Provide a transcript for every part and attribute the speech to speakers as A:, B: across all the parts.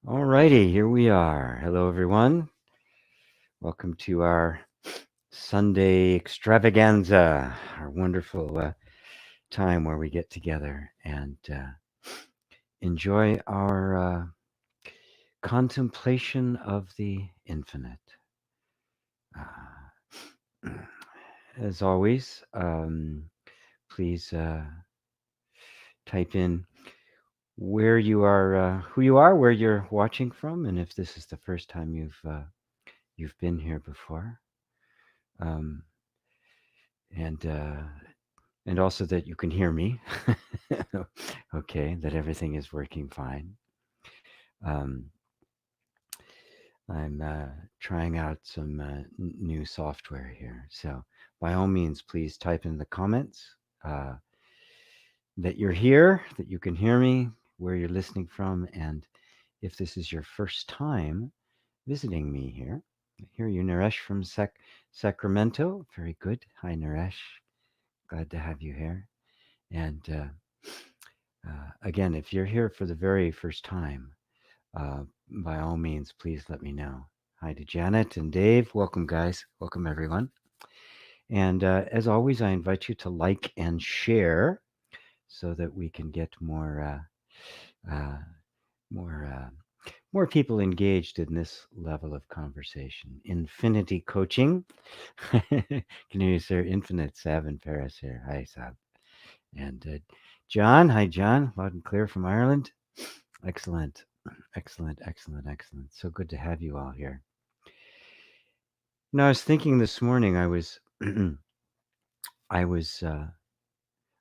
A: All righty, here we are. Hello, everyone. Welcome to our Sunday extravaganza, our wonderful time where we get together and enjoy our contemplation of the infinite. Uh, as always, please type in where you are, who you are, where you're watching from, and if this is the first time you've been here before. Um, and and also that you can hear me. Okay, that everything is working fine. Um, I'm trying out some new software here, so by all means, please type in the comments uh, that you're here, that you can hear me, where you're listening from, and if this is your first time visiting me here. I hear you, Naresh from Sacramento. Very good. Hi, Naresh. Glad to have you here. And again, if you're here for the very first time, by all means, please let me know. Hi to Janet and Dave. Welcome, guys. Welcome, everyone. And as always, I invite you to like and share so that we can get more, more people engaged in this level of conversation. Infinity coaching. Can you hear Infinite Sab in Paris here? Hi, Sab. And John. Hi, John. Loud and clear from Ireland. Excellent. Excellent, excellent, excellent. So good to have you all here. Now, I was thinking this morning, I was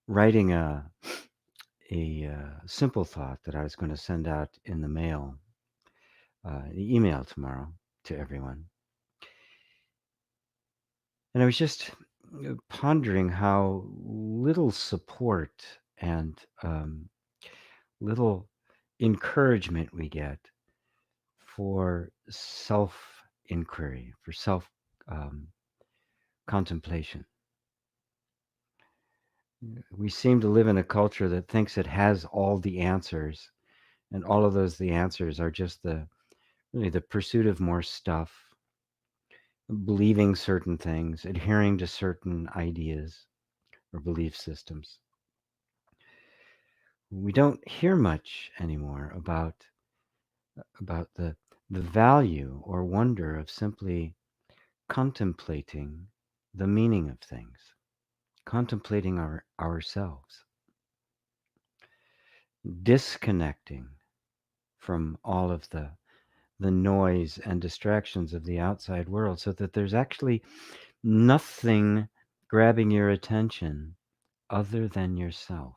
A: writing a simple thought that I was going to send out in the mail, the email tomorrow to everyone. And I was just pondering how little support and little encouragement we get for self inquiry, for self um, contemplation. We seem to live in a culture that thinks it has all the answers, and all of those the answers are just the really the pursuit of more stuff, believing certain things, adhering to certain ideas or belief systems. We don't hear much anymore about the value or wonder of simply contemplating the meaning of things, contemplating ourselves, disconnecting from all of the noise and distractions of the outside world so that there's actually nothing grabbing your attention other than yourself.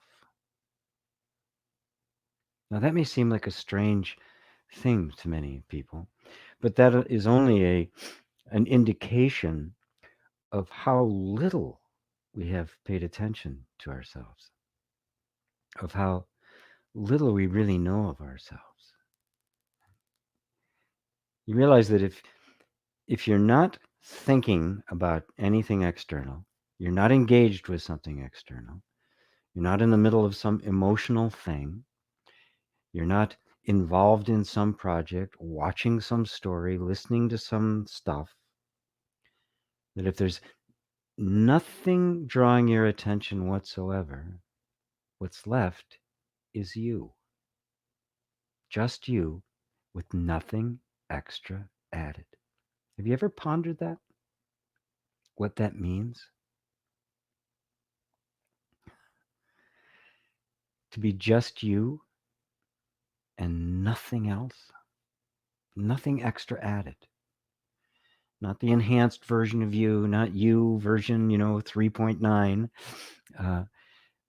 A: Now, that may seem like a strange thing to many people, but that is only an indication of how little we have paid attention to ourselves, of how little we really know of ourselves. You realize that if you're not thinking about anything external, you're not engaged with something external, you're not in the middle of some emotional thing, you're not involved in some project, watching some story, listening to some stuff, that if there's nothing drawing your attention whatsoever, what's left is you. Just you with nothing extra added. Have you ever pondered that? What that means? To be just you and nothing else? Nothing extra added. Not the enhanced version of you, not you version, 3.9,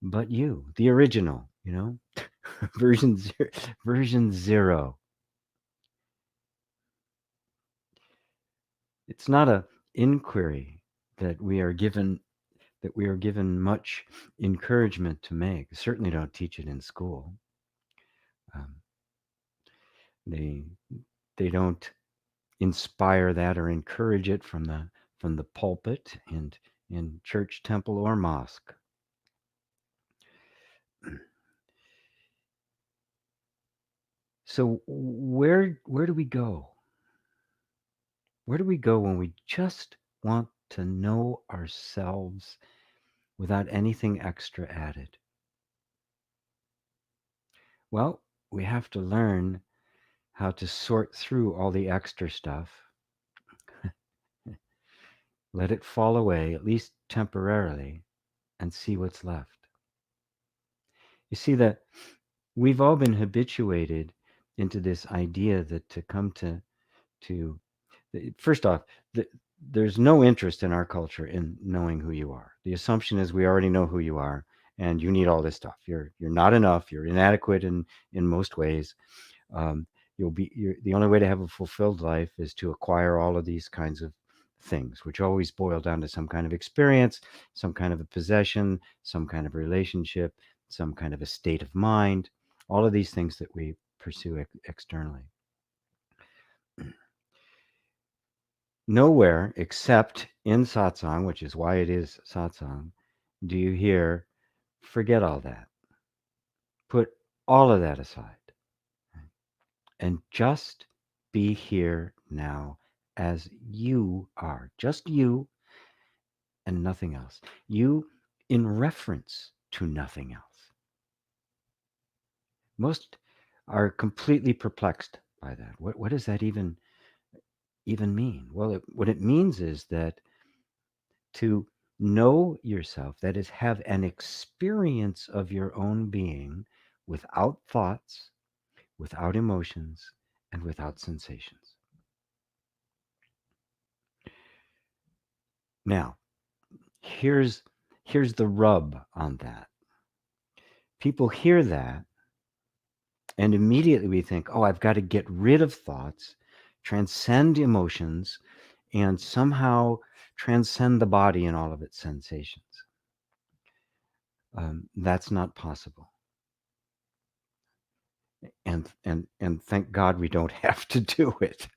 A: but you, the original, version zero, version 0. It's not a inquiry that we are given much encouragement to make. Certainly don't teach it in school. Um, they they don't inspire that or encourage it from the pulpit and in church, temple, or mosque. So where do we go? Where do we go when we just want to know ourselves without anything extra added? Well, we have to learn how to sort through all the extra stuff, let it fall away, at least temporarily, and see what's left. You see that we've all been habituated into this idea that to come to first off, there's no interest in our culture in knowing who you are. The assumption is we already know who you are, and you need all this stuff. You're not enough. You're inadequate in most ways. Um, the only way to have a fulfilled life is to acquire all of these kinds of things, which always boil down to some kind of experience, some kind of a possession, some kind of relationship, some kind of a state of mind. All of these things that we pursue externally. Nowhere except in satsang, which is why it is satsang, do you hear, forget all that. Put all of that aside and just be here now as you are. Just you and nothing else. You in reference to nothing else. Most are completely perplexed by that. What does that even mean? Well, what it means is that to know yourself, that is, have an experience of your own being without thoughts, without emotions, and without sensations. Now, here's the rub on that. People hear that and immediately we think, oh, I've got to get rid of thoughts, transcend emotions, and somehow transcend the body and all of its sensations. That's not possible. And thank God we don't have to do it.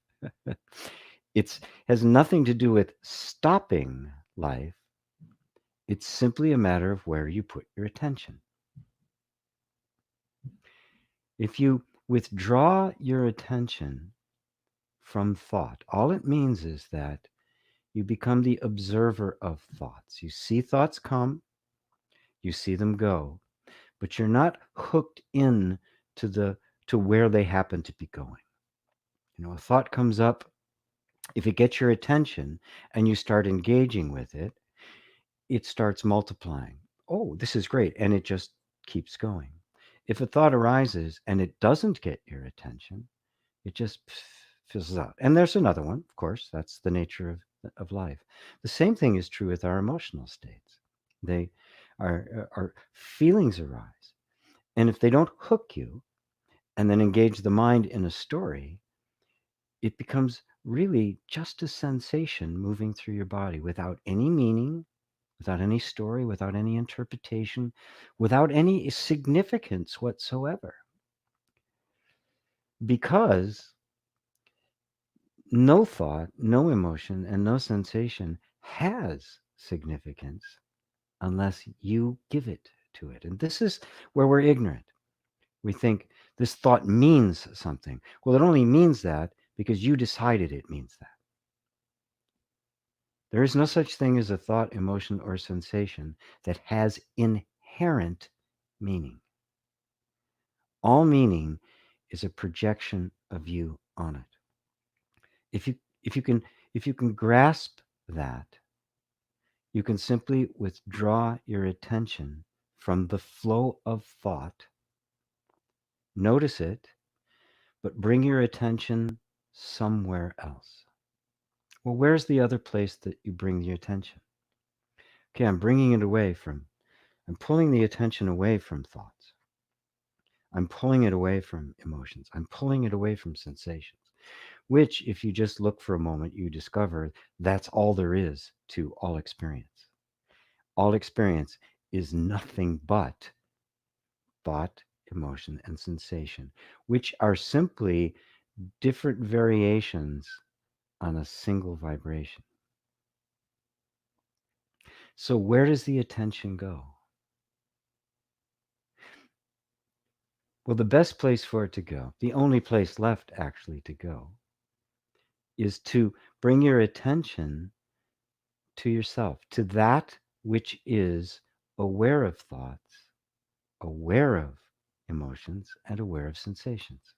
A: It has nothing to do with stopping life. It's simply a matter of where you put your attention. If you withdraw your attention from thought, all it means is that you become the observer of thoughts. You see thoughts come, you see them go, but you're not hooked in to where they happen to be going. A thought comes up. If it gets your attention and you start engaging with it, it starts multiplying. Oh, this is great. And it just keeps going. If a thought arises and it doesn't get your attention, it just fizzles out. And there's another one, of course. That's the nature of life. The same thing is true with our emotional states. They our feelings arise. And if they don't hook you and then engage the mind in a story, it becomes really just a sensation moving through your body without any meaning, without any story, without any interpretation, without any significance whatsoever. Because no thought, no emotion, and no sensation has significance unless you give it to it. And this is where we're ignorant. We think this thought means something. Well, it only means that because you decided it means that. There is no such thing as a thought, emotion, or sensation that has inherent meaning. All meaning is a projection of you on it. If you can grasp that, you can simply withdraw your attention from the flow of thought. Notice it, but bring your attention somewhere else. Well, where's the other place that you bring your attention? Okay, I'm pulling the attention away from thoughts. I'm pulling it away from emotions. I'm pulling it away from sensations, which, if you just look for a moment, you discover that's all there is to all experience. All experience is nothing but thought, emotion, and sensation, which are simply different variations on a single vibration. So where does the attention go? Well, the best place for it to go, the only place left actually to go, is to bring your attention to yourself, to that which is aware of thoughts, aware of emotions, and aware of sensations.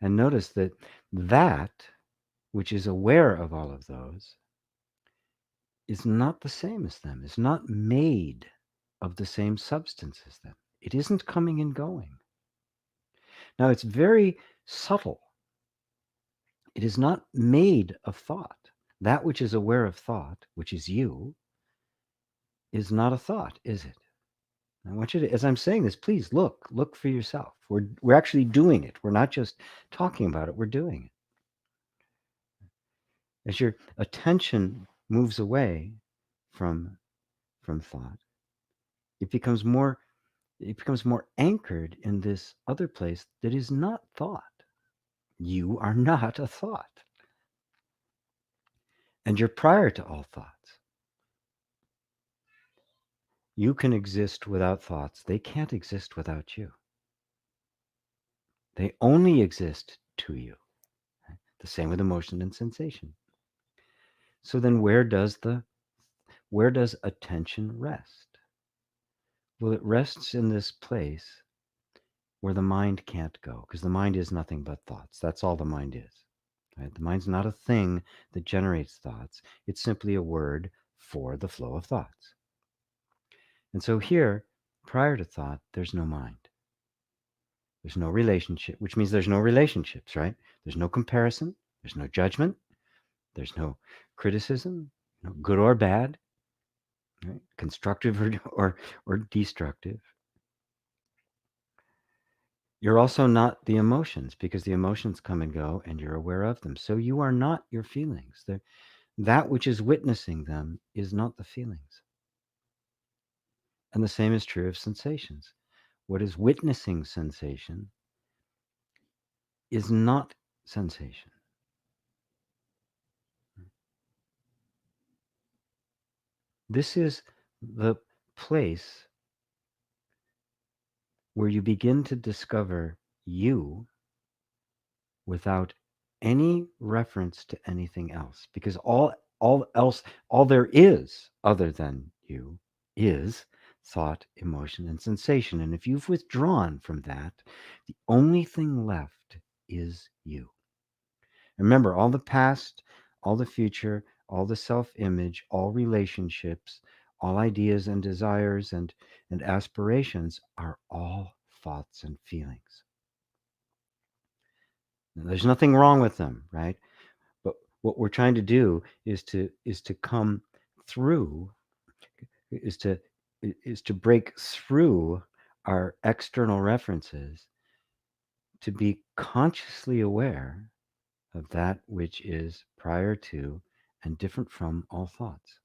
A: And notice that that which is aware of all of those is not the same as them, is not made of the same substance as them. It isn't coming and going. Now, it's very subtle. It is not made of thought. That which is aware of thought, which is you, is not a thought, is it? I want you to, as I'm saying this, please look for yourself. We're actually doing it. We're not just talking about it, we're doing it. As your attention moves away from thought, it becomes more anchored in this other place that is not thought. You are not a thought. And you're prior to all thoughts. You can exist without thoughts. They can't exist without you. They only exist to you. The same with emotion and sensation. So then where does attention rest? Well, it rests in this place where the mind can't go, because the mind is nothing but thoughts. That's all the mind is. Right? The mind's not a thing that generates thoughts. It's simply a word for the flow of thoughts. And so here, prior to thought, there's no mind. There's no relationship, which means there's no relationships, right? There's no comparison. There's no judgment. There's no criticism, no good or bad, right? Constructive or destructive. You're also not the emotions, because the emotions come and go and you're aware of them. So you are not your feelings. That which is witnessing them is not the feelings. And the same is true of sensations. What is witnessing sensation is not sensation. This is the place where you begin to discover you without any reference to anything else, because all there is other than you is thought, emotion, and sensation. And if you've withdrawn from that, the only thing left is you. Remember, all the past, all the future, all the self-image, all relationships, all ideas and desires and aspirations are all thoughts and feelings. Now, there's nothing wrong with them, right? But what we're trying to do is to come through, is to break through our external references, to be consciously aware of that which is prior to and different from all thoughts.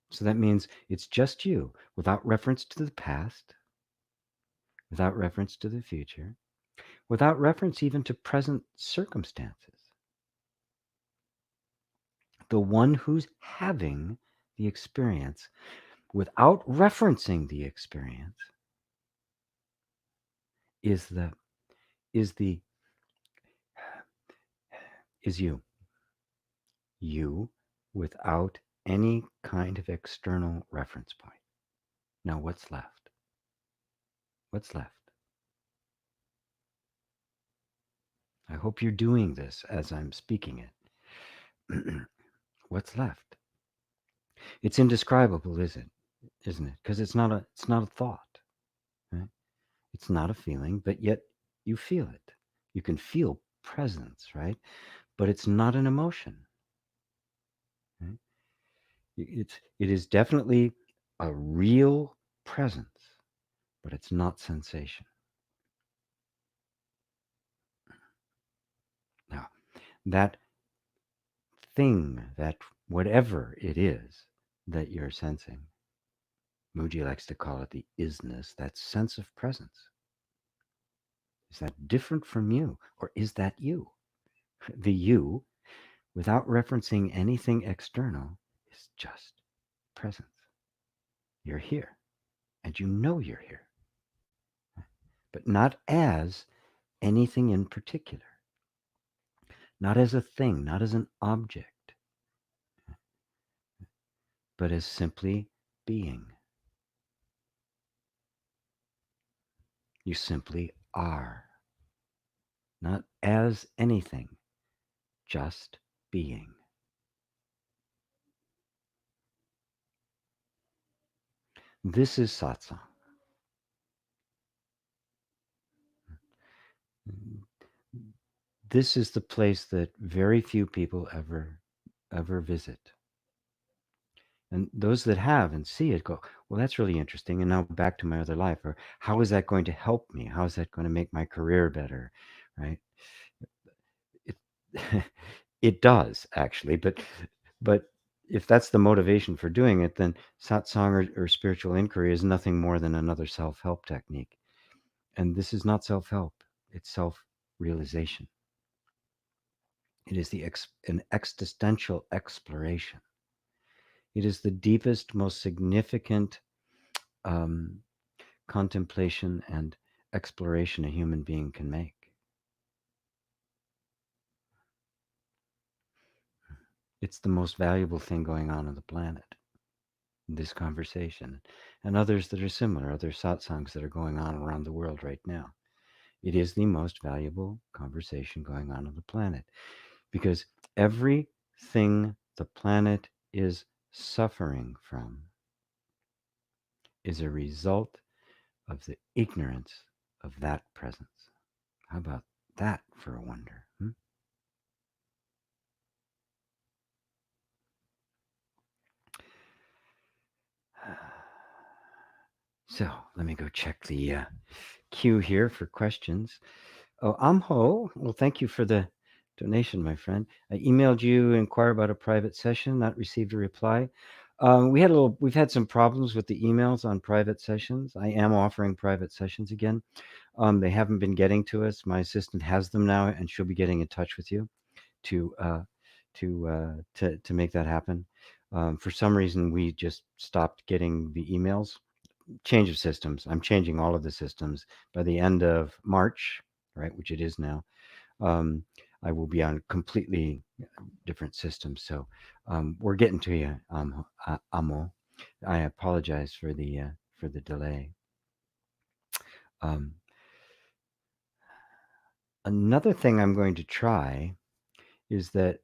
A: So that means it's just you, without reference to the past, without reference to the future, without reference even to present circumstances. The one who's having the experience without referencing the experience is you. You without any kind of external reference point. Now what's left? What's left? I hope you're doing this as I'm speaking it. What's left? It's indescribable, isn't it? Because it's not a thought, right? It's not a feeling, but yet you feel it. You can feel presence, right? But it's not an emotion. Right? It is definitely a real presence, but it's not sensation. Now, that thing, that whatever it is that you're sensing, Muji likes to call it the isness, that sense of presence. Is that different from you, or is that you? The you, without referencing anything external, is just presence. You're here, and you know you're here, but not as anything in particular, not as a thing, not as an object, but as simply being. You simply are, not as anything, just being. This is satsang. This is the place that very few people ever visit. And those that have and see it go, well, that's really interesting. And now back to my other life, or how is that going to help me? How is that going to make my career better? Right? It, it does actually, but if that's the motivation for doing it, then satsang or spiritual inquiry is nothing more than another self-help technique. And this is not self-help; it's self-realization. It is an existential exploration. It is the deepest, most significant um, contemplation and exploration a human being can make. It's the most valuable thing going on the planet, this conversation, and others that are similar, other satsangs that are going on around the world right now. It is the most valuable conversation going on the planet because everything the planet is suffering from is a result of the ignorance of that presence. How about that for a wonder? So let me go check the queue here for questions. Oh, Amho, well, thank you for the donation, my friend. I emailed you, inquire about a private session, not received a reply. We've had some problems with the emails on private sessions. I am offering private sessions again. They haven't been getting to us. My assistant has them now, and she'll be getting in touch with you to make that happen. For some reason, we just stopped getting the emails. Change of systems. I'm changing all of the systems by the end of March, right? Which it is now. Um, I will be on completely different systems. So we're getting to you, Amo. I apologize for the delay. Um, Another thing I'm going to try is that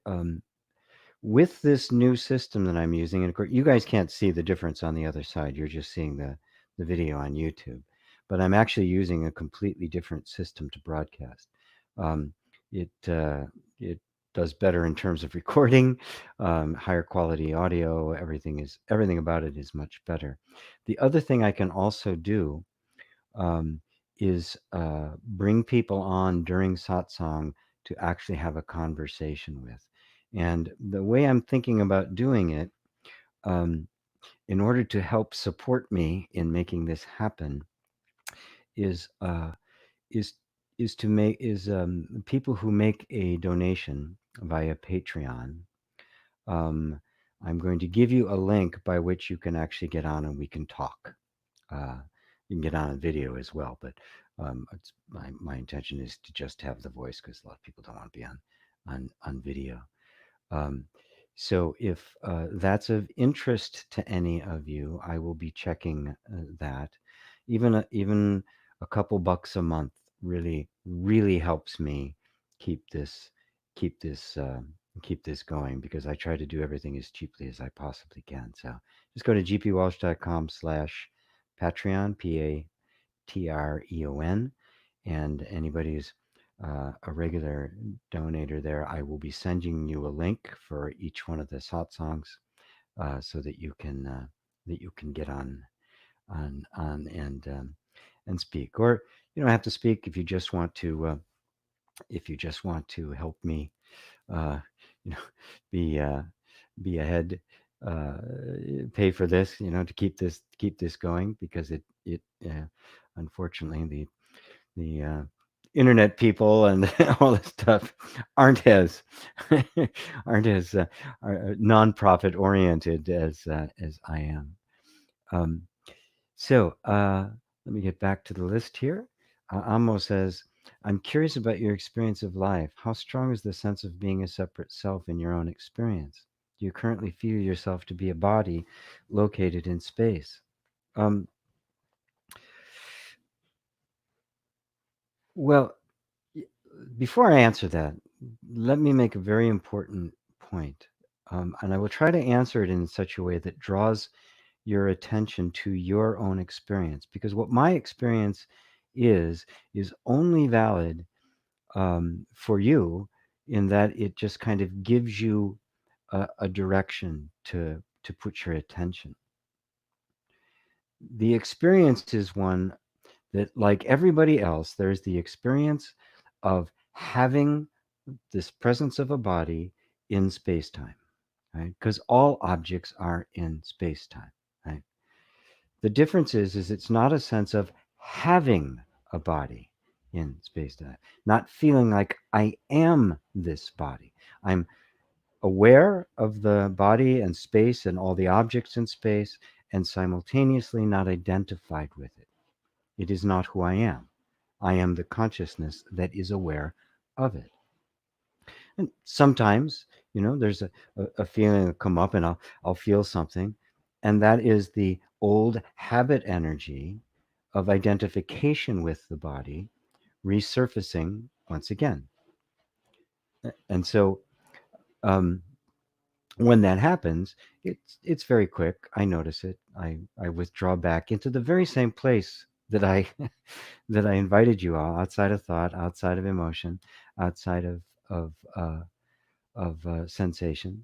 A: with this new system that I'm using, and of course, you guys can't see the difference on the other side. You're just seeing the video on YouTube. But I'm actually using a completely different system to broadcast. Um, it does better in terms of recording, higher quality audio. Everything about it is much better. The other thing I can also do um, is bring people on during satsang to actually have a conversation with. And the way I'm thinking about doing it, um, in order to help support me in making this happen, is uh, is is to make is people who make a donation via Patreon. Um, I'm going to give you a link by which you can actually get on and we can talk. Uh, you can get on a video as well, but it's my intention is to just have the voice because a lot of people don't want to be on video. Um, so if that's of interest to any of you, I will be checking that. Even a couple bucks a month really helps me keep this keep this uh, keep this going because I try to do everything as cheaply as I possibly can. So just go to gpwalsh.com/Patreon, Patreon, and anybody who's a regular donator there, I will be sending you a link for each one of the satsangs so that you can get on and speak, or you don't have to speak if you just want to help me, uh, you know, be be ahead, uh, pay for this, to keep this going because it unfortunately the internet people and all this stuff aren't as aren't as nonprofit oriented as I am. Um, so let me get back to the list here. Amo says, I'm curious about your experience of life. How strong is the sense of being a separate self in your own experience? Do you currently feel yourself to be a body located in space? Um, well, before I answer that, let me make a very important point. And I will try to answer it in such a way that draws your attention to your own experience, because what my experience is only valid for you, in that it just kind of gives you a direction to put your attention. The experience is one that, like everybody else, there's the experience of having this presence of a body in space time, right? Because all objects are in space time, right? The difference is it's not a sense of having a body in space time, not feeling like I am this body. I'm aware of the body and space and all the objects in space, and simultaneously not identified with it. It is not who I am. I am the consciousness that is aware of it. And sometimes, there's a feeling that come up, and I'll feel something. And that is the old habit energy of identification with the body resurfacing once again. And so um, when that happens, it's very quick. I notice it. I withdraw back into the very same place that I that I invited you all, outside of thought, outside of emotion, outside of sensation,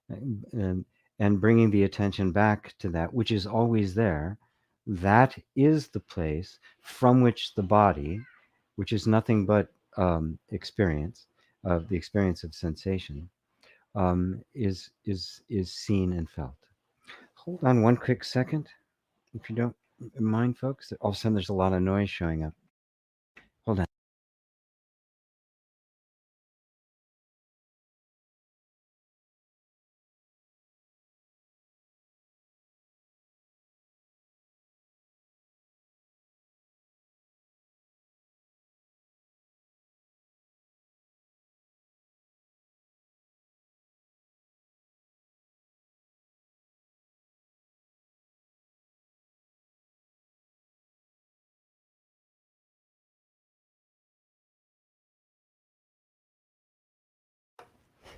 A: and, and bringing the attention back to that which is always there. That is the place from which the body, which is nothing but experience, of the experience of sensation, is seen and felt. Hold on one quick second, if you don't mind, folks. All of a sudden, there's a lot of noise showing up. Hold on.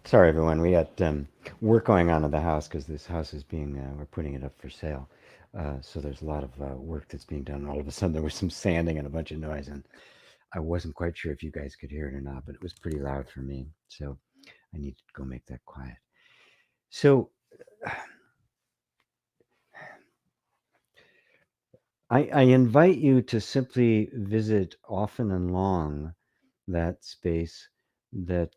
A: Sorry, everyone. We got work going on in the house, because this house is being, we're putting it up for sale. So there's a lot of work that's being done. All of a sudden, there was some sanding and a bunch of noise, and I wasn't quite sure if you guys could hear it or not, but it was pretty loud for me. So I need to go make that quiet. So I invite you to simply visit often and long that space that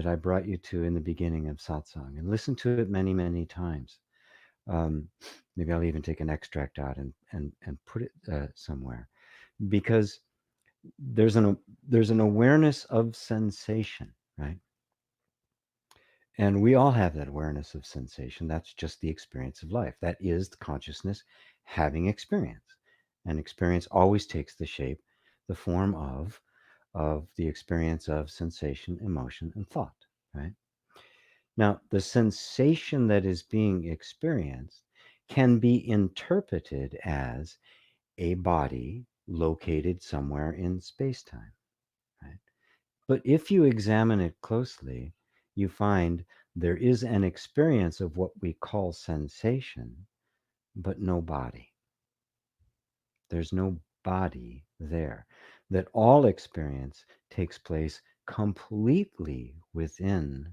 A: I brought you to in the beginning of satsang, and listen to it many, many times. Um, Maybe I'll even take an extract out and put it somewhere, because there's an awareness of sensation, right? And we all have that awareness of sensation. That's just the experience of life. That is the consciousness having experience. And experience always takes the shape, the form of the experience of sensation, emotion, and thought, right? Now, the sensation that is being experienced can be interpreted as a body located somewhere in space-time, right? But if you examine it closely, you find there is an experience of what we call sensation, but no body. There's no body there. That all experience takes place completely within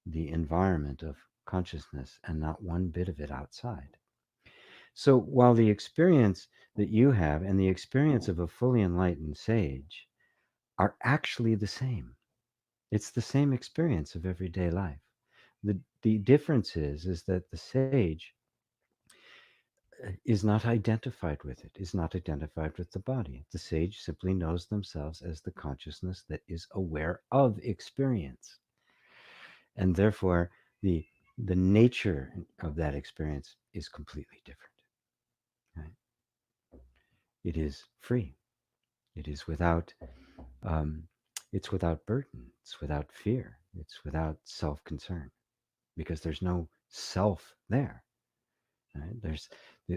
A: the environment of consciousness, and not one bit of it outside. So while the experience that you have and the experience of a fully enlightened sage are actually the same, it's the same experience of everyday life. The difference is that the sage is not identified with it, is not identified with the body. The sage simply knows themselves as the consciousness that is aware of experience. And therefore, the, the nature of that experience is completely different. Right? It is free. It is without, um, it's without burden. It's without fear. It's without self-concern because there's no self there. Right? There's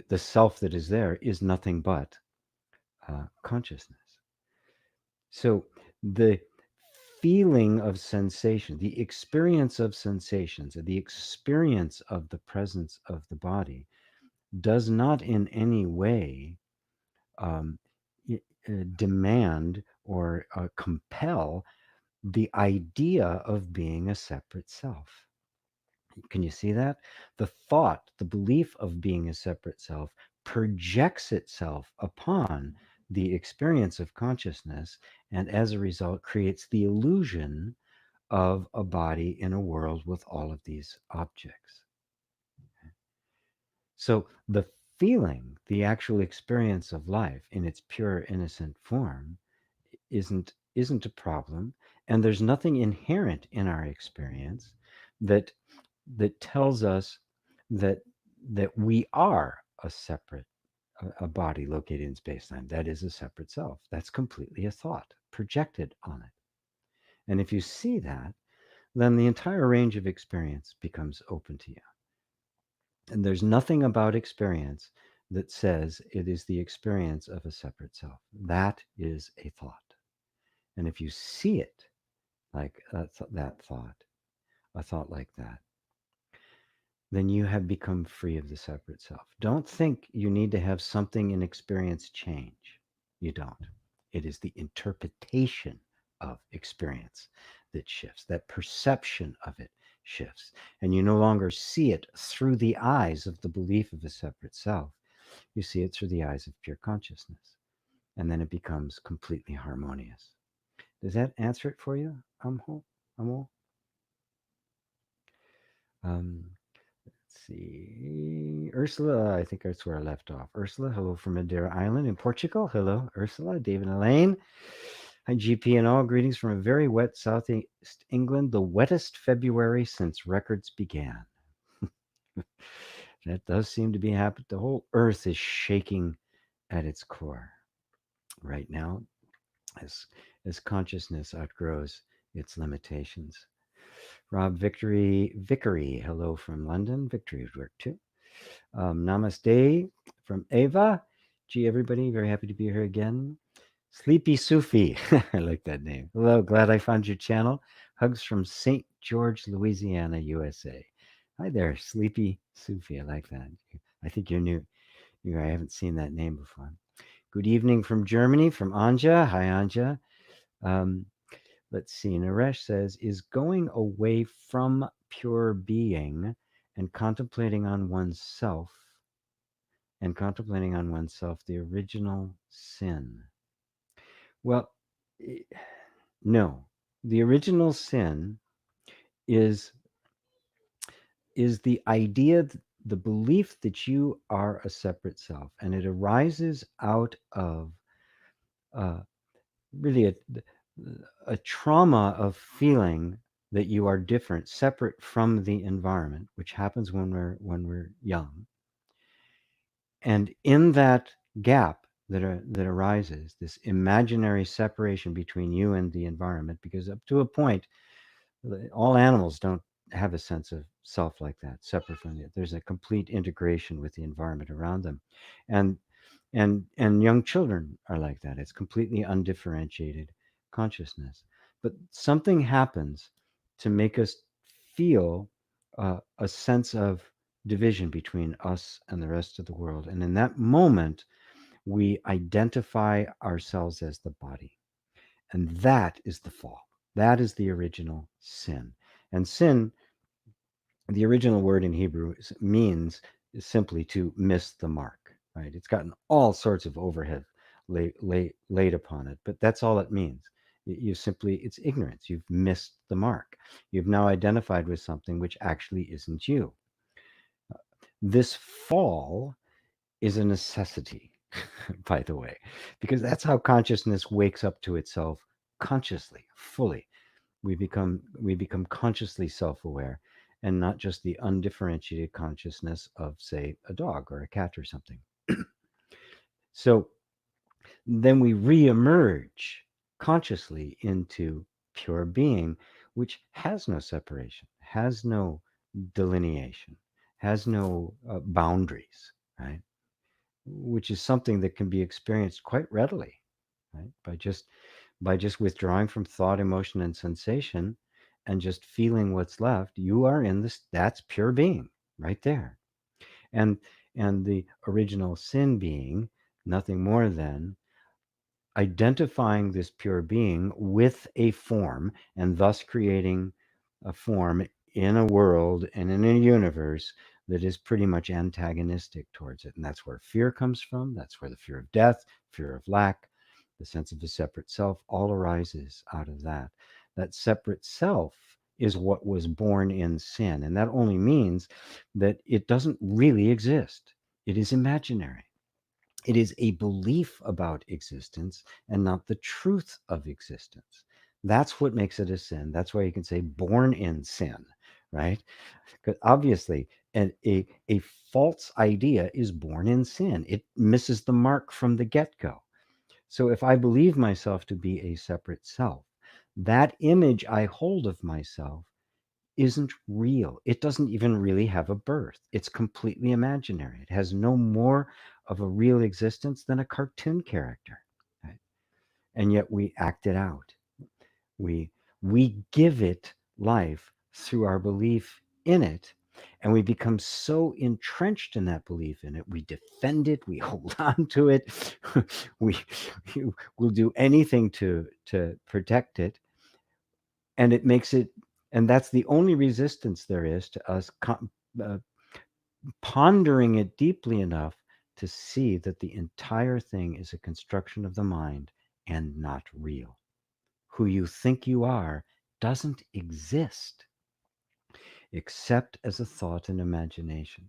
A: the self that is there is nothing but consciousness. So the feeling of sensation, the experience of sensations, the experience of the presence of the body does not in any way um, demand or compel the idea of being a separate self. Can you see that? The thought, the belief of being a separate self projects itself upon the experience of consciousness, and as a result creates the illusion of a body in a world with all of these objects. So the feeling, the actual experience of life in its pure innocent form isn't a problem, and there's nothing inherent in our experience that tells us that we are a separate a body located in space-time. That is a separate self. That's completely a thought projected on it. And if you see that, then the entire range of experience becomes open to you. And there's nothing about experience that says it is the experience of a separate self. That is a thought. And if you see it like that thought, a thought like that, then you have become free of the separate self. Don't think you need to have something in experience change. You don't. It is the interpretation of experience that shifts, that perception of it shifts. And you no longer see it through the eyes of the belief of a separate self. You see it through the eyes of pure consciousness. And then it becomes completely harmonious. Does that answer it for you, Amol? Um, Let's see. Ursula, I think that's where I left off. Ursula, hello from Madeira Island in Portugal. Hello, Ursula, David and Elaine. Hi, GP and all. Greetings from a very wet southeast England, the wettest February since records began. That does seem to be happening. The whole earth is shaking at its core right now as consciousness outgrows its limitations. Rob Vickery, hello from London. Victory would work too. Namaste from Ava. Gee, everybody, very happy to be here again. Sleepy Sufi, I like that name. Hello, glad I found your channel. Hugs from St. George, Louisiana, USA. Hi there, Sleepy Sufi. I like that. I think you're new. I haven't seen that name before. Good evening from Germany, from Anja. Hi, Anja. Um, let's see. Naresh says, is going away from pure being and contemplating on oneself the original sin? Well, no. The original sin is the idea, the belief that you are a separate self, and it arises out of uh, really a trauma of feeling that you are different, separate from the environment, which happens when we're young. And in that gap that arises, this imaginary separation between you and the environment, because up to a point, all animals don't have a sense of self like that, separate from it. There's a complete integration with the environment around them, and young children are like that. It's completely undifferentiated consciousness. But something happens to make us feel a sense of division between us and the rest of the world. And in that moment, we identify ourselves as the body. And that is the fall. That is the original sin. And sin, the original word in Hebrew means simply to miss the mark, right? It's gotten all sorts of overhead laid upon it, but that's all it means. You simply, it's ignorance. You've missed the mark. You've now identified with something which actually isn't you. This fall is a necessity, by the way, because that's how consciousness wakes up to itself consciously, fully. We become consciously self-aware, and not just the undifferentiated consciousness of, say, a dog or a cat or something. So then we re-emerge consciously into pure being, which has no separation, has no delineation, has no boundaries, right? Which is something that can be experienced quite readily, right? By just withdrawing from thought, emotion, and sensation, and just feeling what's left. You are in this. That's pure being, right there. And the original sin being nothing more than identifying this pure being with a form, and thus creating a form in a world and in a universe that is pretty much antagonistic towards it. And that's where fear comes from. That's where the fear of death, fear of lack, the sense of a separate self all arises out of that. That separate self is what was born in sin. And that only means that it doesn't really exist, it is imaginary. It is a belief about existence and not the truth of existence. That's what makes it a sin. That's why you can say born in sin, right? Because obviously, a false idea is born in sin. It misses the mark from the get go. So if I believe myself to be a separate self, that image I hold of myself isn't real. It doesn't even really have a birth. It's completely imaginary. It has no more of a real existence than a cartoon character. Right? And yet we act it out. We we give it life through our belief in it, and we become so entrenched in that belief in it. We defend it. We hold on to it. we will do anything to protect it, and it makes it, and that's the only resistance there is to us uh, pondering it deeply enough to see that the entire thing is a construction of the mind and not real. Who you think you are doesn't exist except as a thought and imagination.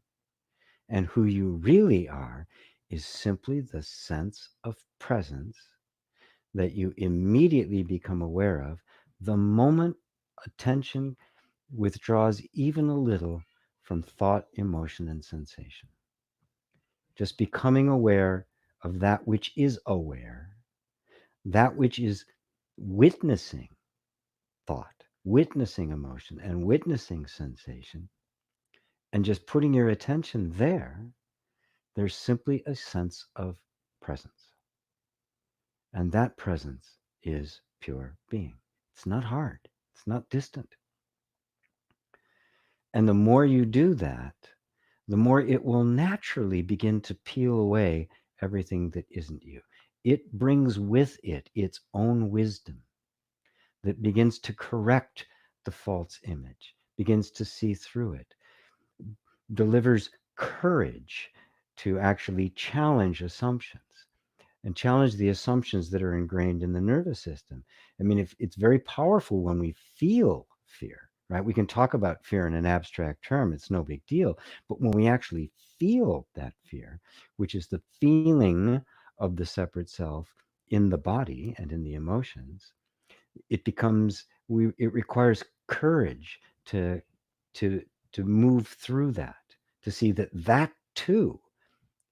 A: And who you really are is simply the sense of presence that you immediately become aware of the moment attention withdraws even a little from thought, emotion, and sensation. Just becoming aware of that which is aware, that which is witnessing thought, witnessing emotion, and witnessing sensation, and just putting your attention there, there's simply a sense of presence. And that presence is pure being. It's not hard, it's not distant. And the more you do that, the more it will naturally begin to peel away everything that isn't you. It brings with it its own wisdom that begins to correct the false image, begins to see through it, delivers courage to actually challenge assumptions and challenge the assumptions that are ingrained in the nervous system. I mean, if it's very powerful when we feel fear, right? We can talk about fear in an abstract term, it's no big deal. But when we actually feel that fear, which is the feeling of the separate self in the body and in the emotions, it becomes it requires courage to to move through that, to see that that too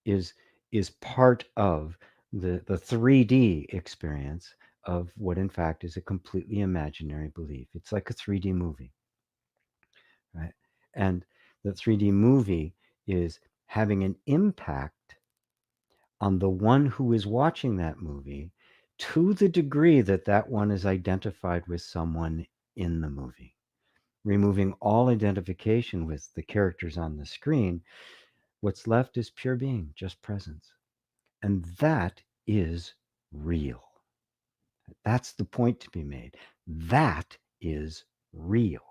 A: is is part of the 3D experience of what in fact is a completely imaginary belief. It's like a 3D movie, right? And the 3D movie is having an impact on the one who is watching that movie to the degree that that one is identified with someone in the movie. Removing all identification with the characters on the screen, what's left is pure being, just presence. And that is real. That's the point to be made. That is real.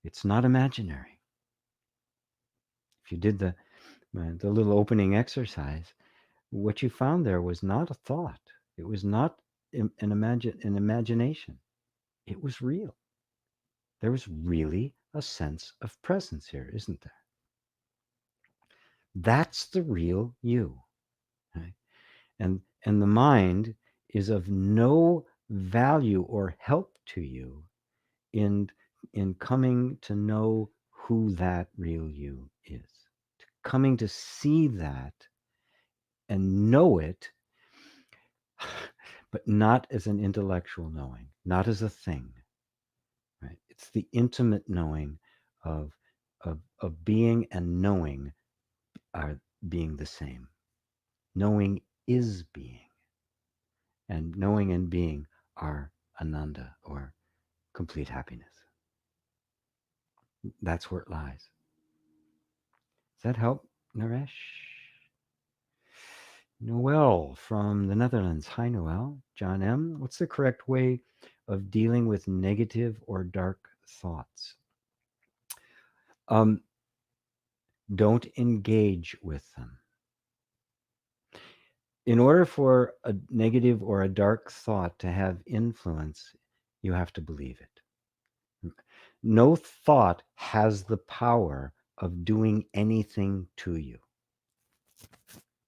A: It's not imaginary. If you did the little opening exercise, what you found there was not a thought. It was not an imagination. It was real. There was really a sense of presence here, isn't there? That's the real you. Right? And the mind is of no value or help to you in in coming to know who that real you is. Coming to see that and know it, but not as an intellectual knowing, not as a thing. Right? It's the intimate knowing of of being and knowing are being the same. Knowing is being, and knowing and being are ananda, or complete happiness. That's where it lies. Does that help, Naresh? Noel from the Netherlands. Hi, Noel. John M. What's the correct way of dealing with negative or dark thoughts? Um, don't engage with them. In order for a negative or a dark thought to have influence, you have to believe it. No thought has the power of doing anything to you.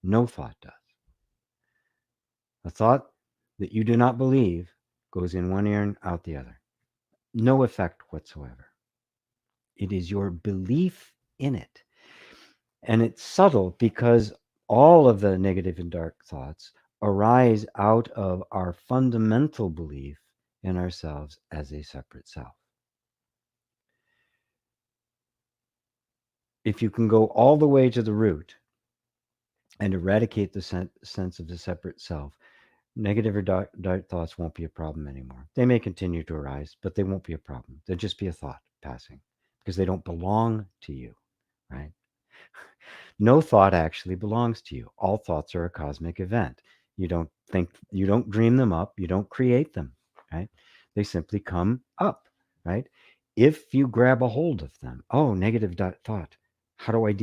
A: No thought does. A thought that you do not believe goes in one ear and out the other. No effect whatsoever. It is your belief in it. And it's subtle because all of the negative and dark thoughts arise out of our fundamental belief in ourselves as a separate self. If you can go all the way to the root and eradicate the sense of the separate self, negative or dark thoughts won't be a problem anymore. They may continue to arise, but they won't be a problem. They'll just be a thought passing because they don't belong to you, right? No thought actually belongs to you. All thoughts are a cosmic event. You don't think, you don't dream them up, you don't create them, right? They simply come up, right? If you grab a hold of them, oh, negative thought. How do I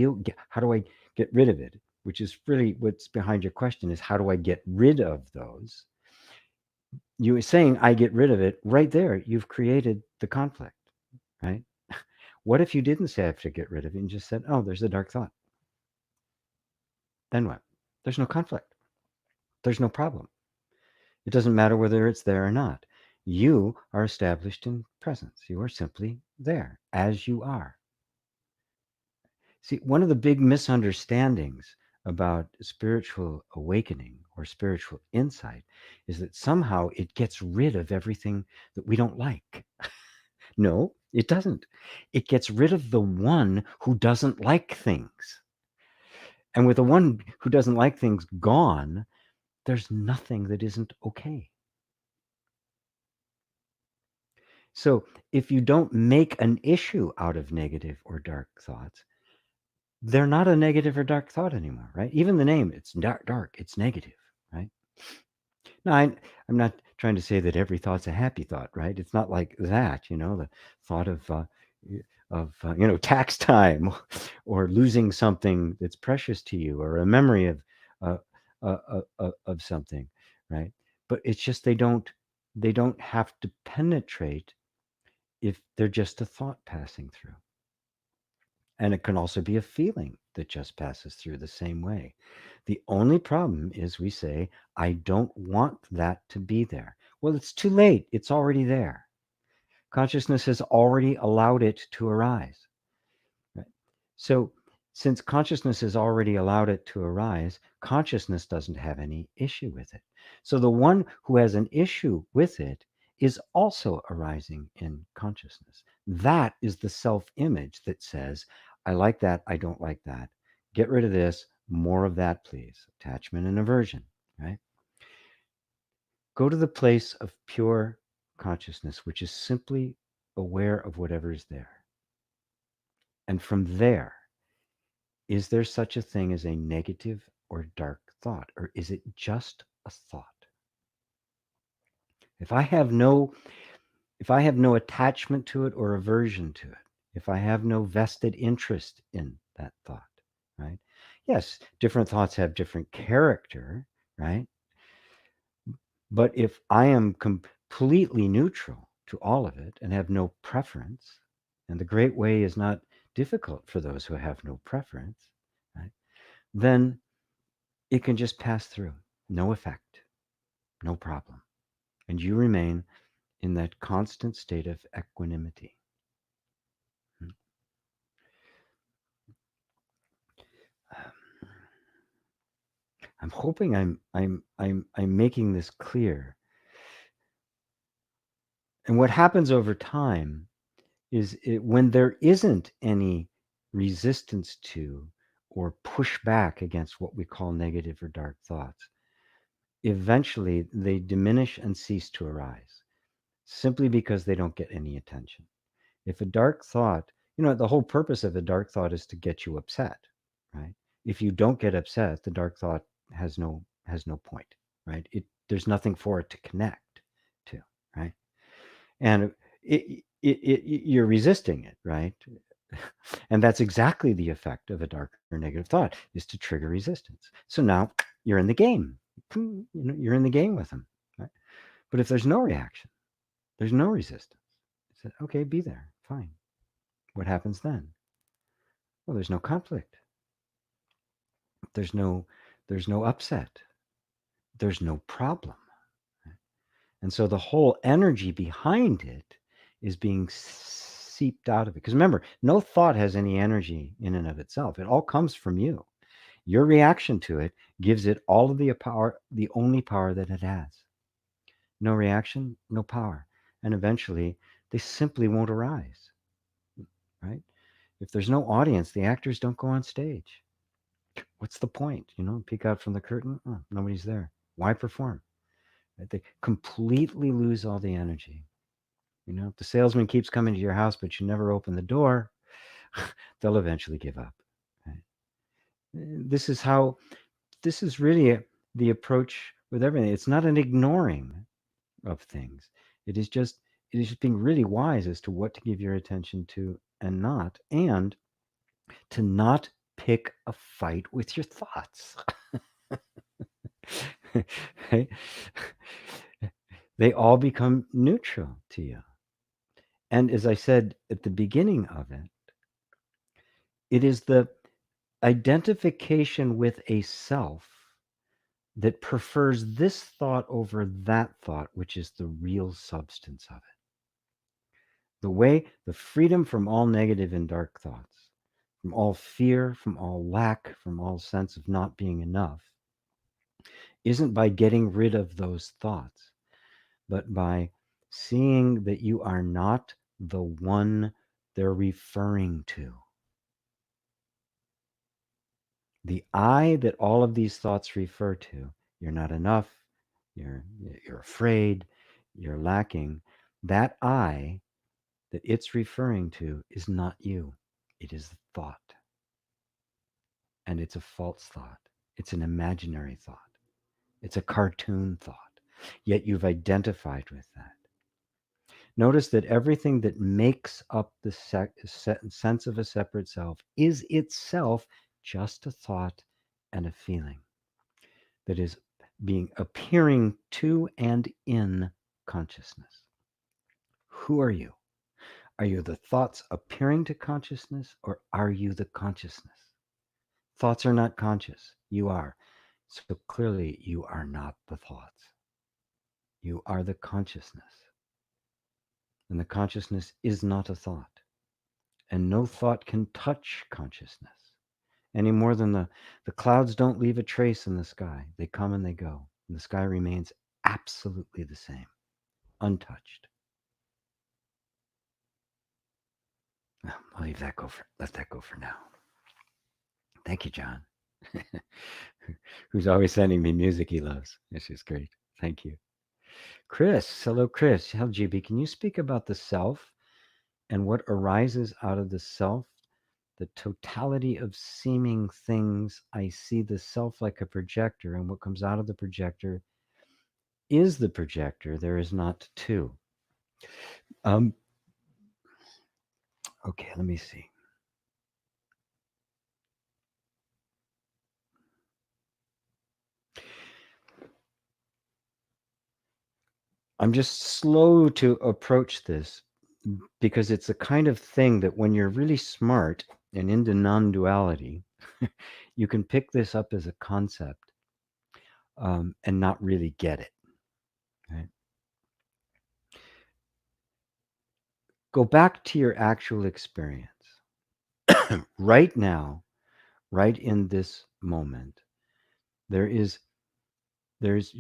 A: how do I get rid of it? Which is really what's behind your question, is how do I get rid of those? You were saying I get rid of it, right there, you've created the conflict, right? What if you didn't say I have to get rid of it and just said, oh, there's a dark thought? Then what? There's no conflict. There's no problem. It doesn't matter whether it's there or not. You are established in presence. You are simply there as you are. See, one of the big misunderstandings about spiritual awakening or spiritual insight is that somehow it gets rid of everything that we don't like. No, it doesn't. It gets rid of the one who doesn't like things. And with the one who doesn't like things gone, there's nothing that isn't okay. So if you don't make an issue out of negative or dark thoughts, they're not a negative or dark thought anymore, right? Even the name, it's dark, it's negative, right? Now, I'm not trying to say that every thought's a happy thought, right? It's not like that, the thought of tax time or losing something that's precious to you, or a memory uh, of something, right? But it's just they don't have to penetrate if they're just a thought passing through. And it can also be a feeling that just passes through the same way. The only problem is we say, I don't want that to be there. Well, it's too late. It's already there. Consciousness has already allowed it to arise. Right? So, since consciousness has already allowed it to arise, consciousness doesn't have any issue with it. So, the one who has an issue with it is also arising in consciousness. That is the self image that says, I like that, I don't like that. Get rid of this, more of that, please. Attachment and aversion, right? Go to the place of pure consciousness, which is simply aware of whatever is there. And from there, is there such a thing as a negative or dark thought, or is it just a thought? If I have no attachment to it or aversion to it, if I have no vested interest in that thought, right? Yes, different thoughts have different character, right? But if I am completely neutral to all of it and have no preference, and the great way is not difficult for those who have no preference, right? then it can just pass through. No effect, no problem. And you remain in that constant state of equanimity. I'm hoping I'm making this clear. And what happens over time is when there isn't any resistance to or pushback against what we call negative or dark thoughts, eventually they diminish and cease to arise simply because they don't get any attention. If a dark thought, the whole purpose of a dark thought is to get you upset, right? If you don't get upset, the dark thought has no point, right? There's nothing for it to connect to, right? And you're resisting it, right? And that's exactly the effect of a dark or negative thought, is to trigger resistance. So now you're in the game. You're in the game with them, right? But if there's no reaction, there's no resistance. It's okay, be there, fine. What happens then? Well, there's no conflict. There's no upset. There's no problem. And so the whole energy behind it is being seeped out of it. Because remember, no thought has any energy in and of itself. It all comes from you. Your reaction to it gives it all of the power, the only power that it has. No reaction, no power. And eventually, they simply won't arise, right? If there's no audience, the actors don't go on stage. What's the point? Peek out from the curtain, oh, nobody's there. Why perform? Right? They completely lose all the energy. If the salesman keeps coming to your house, but you never open the door, they'll eventually give up. Right? This is really the approach with everything. It's not an ignoring of things. It is just being really wise as to what to give your attention to and not, and to not pick a fight with your thoughts. Right? They all become neutral to you. And as I said at the beginning of it, it is the identification with a self that prefers this thought over that thought, which is the real substance of it. The freedom from all negative and dark thoughts, from all fear, from all lack, from all sense of not being enough, isn't by getting rid of those thoughts, but by seeing that you are not the one they're referring to. The I that all of these thoughts refer to, you're not enough, you're afraid, you're lacking, that I that it's referring to is not you. It is the thought. And it's a false thought. It's an imaginary thought. It's a cartoon thought. Yet you've identified with that. Notice that everything that makes up the sense of a separate self is itself just a thought and a feeling that is appearing to and in consciousness. Who are you? Are you the thoughts appearing to consciousness, or are you the consciousness? Thoughts are not conscious. You are. So clearly, you are not the thoughts. You are the consciousness. And the consciousness is not a thought. And no thought can touch consciousness any more than the clouds don't leave a trace in the sky. They come and they go. And the sky remains absolutely the same, untouched. I'll let that go for now. Thank you, John. Who's always sending me music he loves. This is great. Thank you. Chris, hello, Chris. Hello, GB. Can you speak about the self and what arises out of the self? The totality of seeming things. I see the self like a projector, and what comes out of the projector is the projector. There is not two. Okay, let me see. I'm just slow to approach this because it's the kind of thing that when you're really smart and into non-duality, You can pick this up as a concept and not really get it. Right? Go back to your actual experience. Right now, right in this moment, there is there's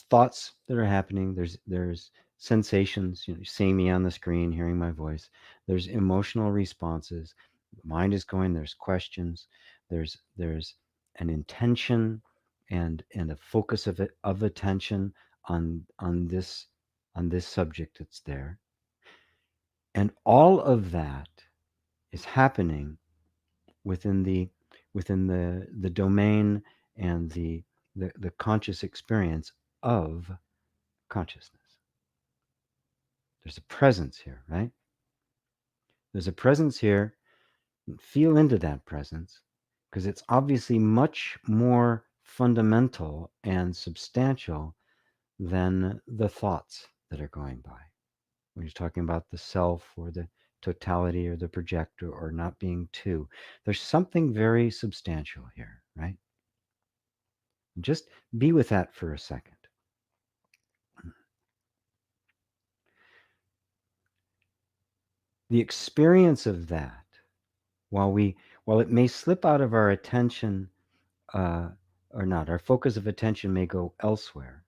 A: thoughts that are happening. There's sensations. You seeing me on the screen, hearing my voice. There's emotional responses. The mind is going. There's questions. There's an intention and a focus of attention on this subject that's there, and all of that is happening within the domain and the conscious experience of consciousness. There's a presence here, right? There's a presence here. Feel into that presence because it's obviously much more fundamental and substantial than the thoughts that are going by. When you're talking about the self or the totality or the projector or not being two, there's something very substantial here, right? Just be with that for a second. The experience of that, while it may slip out of our attention uh, or not, our focus of attention may go elsewhere.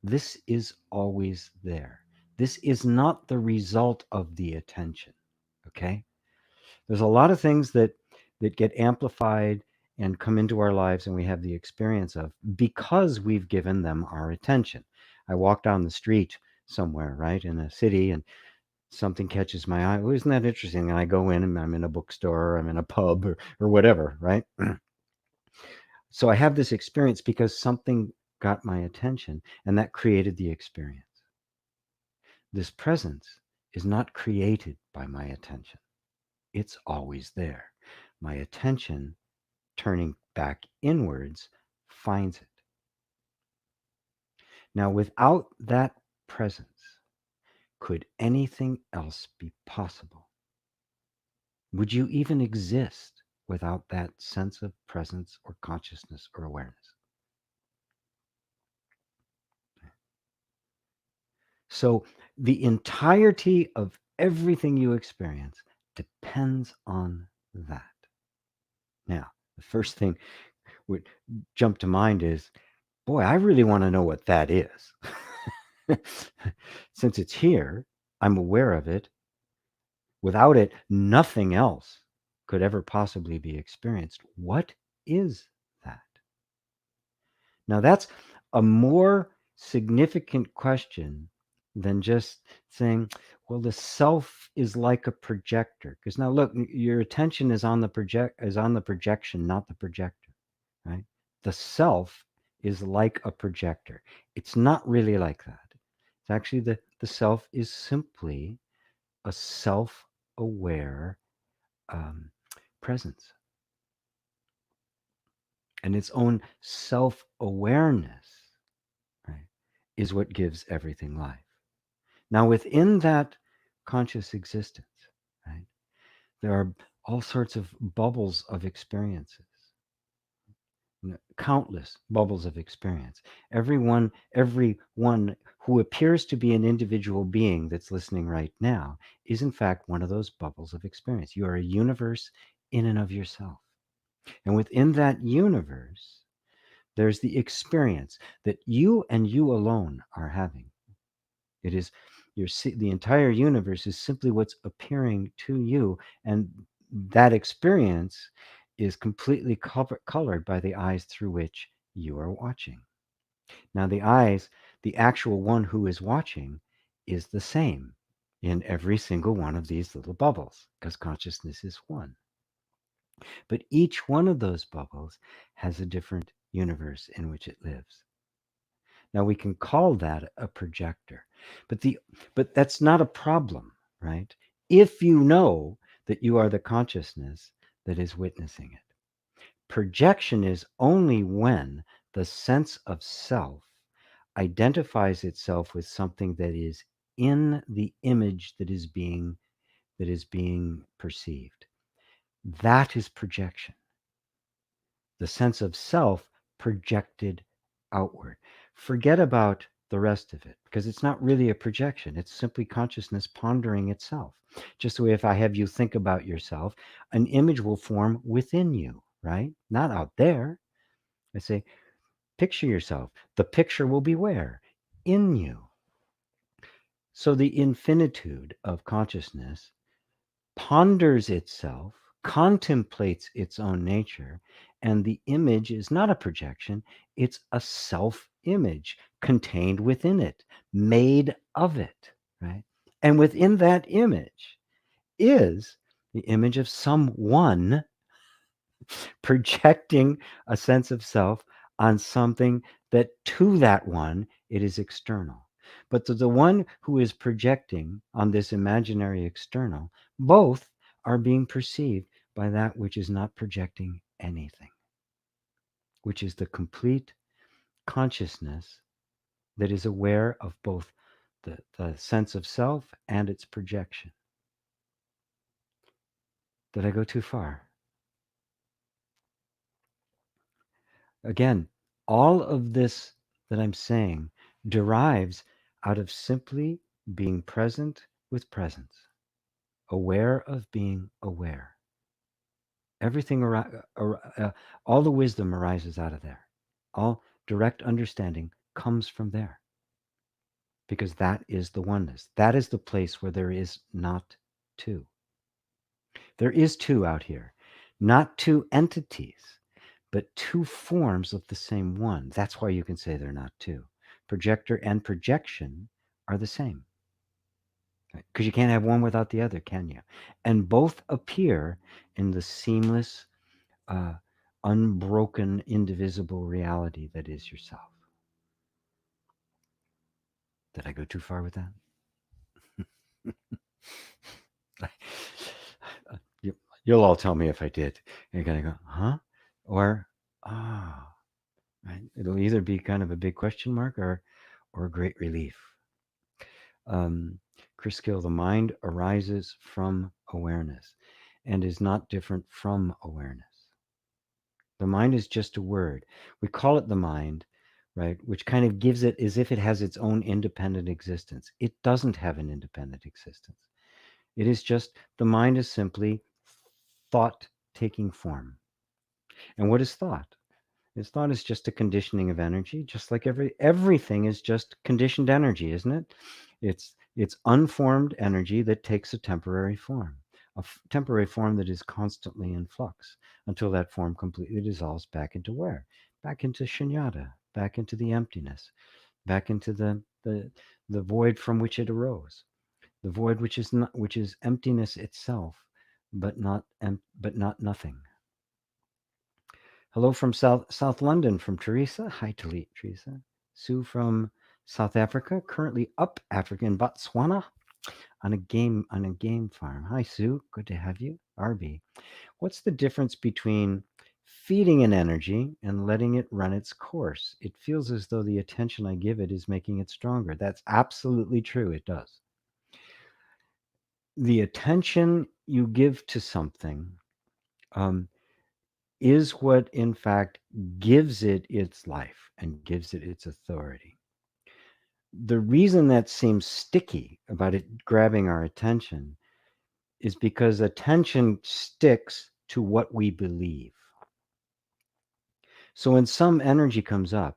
A: This is always there. This is not the result of the attention. Okay? There's a lot of things that get amplified and come into our lives and we have the experience of because we've given them our attention. I walk down the street somewhere, right, in a city, and something catches my eye. Well, isn't that interesting? And I go in and I'm in a bookstore, or I'm in a pub or whatever, right? So I have this experience because something got my attention and that created the experience. This presence is not created by my attention. It's always there. My attention, turning back inwards, finds it. Now, without that presence, could anything else be possible? Would you even exist without that sense of presence or consciousness or awareness? So the entirety of everything you experience depends on that. Now, the first thing would jump to mind is, boy, I really want to know what that is. Since it's here, I'm aware of it. Without it, nothing else could ever possibly be experienced. What is that? Now, that's a more significant question than just saying, well, the self is like a projector. Because now look, your attention is on the projection, not the projector, right? The self is like a projector. It's not really like that. It's actually the self is simply a self-aware presence. And its own self-awareness, right, is what gives everything life. Now, within that conscious existence, right, there are all sorts of bubbles of experiences, countless bubbles of experience. Everyone who appears to be an individual being that's listening right now is, in fact, one of those bubbles of experience. You are a universe in and of yourself. And within that universe, there's the experience that you and you alone are having. It is the entire universe is simply what's appearing to you, and that experience is completely colored by the eyes through which you are watching. Now, the eyes, the actual one who is watching, is the same in every single one of these little bubbles because consciousness is one. But each one of those bubbles has a different universe in which it lives. Now we can call that a projector, but that's not a problem, right? If you know that you are the consciousness that is witnessing it. Projection is only when the sense of self identifies itself with something that is in the image that is being perceived. That is projection. the sense of self projected outward. Forget about the rest of it because it's not really a projection. It's simply consciousness pondering itself. Just the way if I have you think about yourself, an image will form within you, right? Not out there. I say, picture yourself. The picture will be where? In you. So the infinitude of consciousness ponders itself, contemplates its own nature, and the image is not a projection, it's a self image contained within it, made of it, right? And within that image is the image of someone projecting a sense of self on something that to that one it is external. But to the one who is projecting on this imaginary external, both are being perceived by that which is not projecting anything, which is the complete consciousness that is aware of both the sense of self and its projection. Did I go too far? Again, all of this that I'm saying derives out of simply being present with presence, aware of being aware. Everything, all the wisdom arises out of there. All direct understanding comes from there because that is the oneness. That is the place where there is not two. There is two out here, not two entities, but two forms of the same one. That's why you can say they're not two. Projector and projection are the same. Because you can't have one without the other, can you? And both appear in the seamless, uh, unbroken, indivisible reality that is yourself. Did I go too far with that? You'll all tell me if I did. You're going to go, huh? Or, ah. Right? It'll either be kind of a big question mark or a great relief. Chris Gill, the mind arises from awareness and is not different from awareness. The mind is just a word. We call it the mind, right? Which kind of gives it as if it has its own independent existence. It doesn't have an independent existence. It is just, the mind is simply thought taking form. And what is thought? His thought is just a conditioning of energy, just like everything is just conditioned energy, isn't it? It's unformed energy that takes a temporary form, temporary form that is constantly in flux until that form completely dissolves back into where? Back into shunyata, back into the emptiness, back into the void from which it arose, the void which is emptiness itself, but not nothing. Hello from South London from Teresa. Hi, Teresa. Sue from South Africa, currently up Africa in Botswana on a game farm. Hi, Sue. Good to have you. RB. What's the difference between feeding an energy and letting it run its course? It feels as though the attention I give it is making it stronger. That's absolutely true. It does. The attention you give to something is what in fact gives it its life and gives it its authority. The reason that seems sticky about it grabbing our attention is because attention sticks to what we believe. So when some energy comes up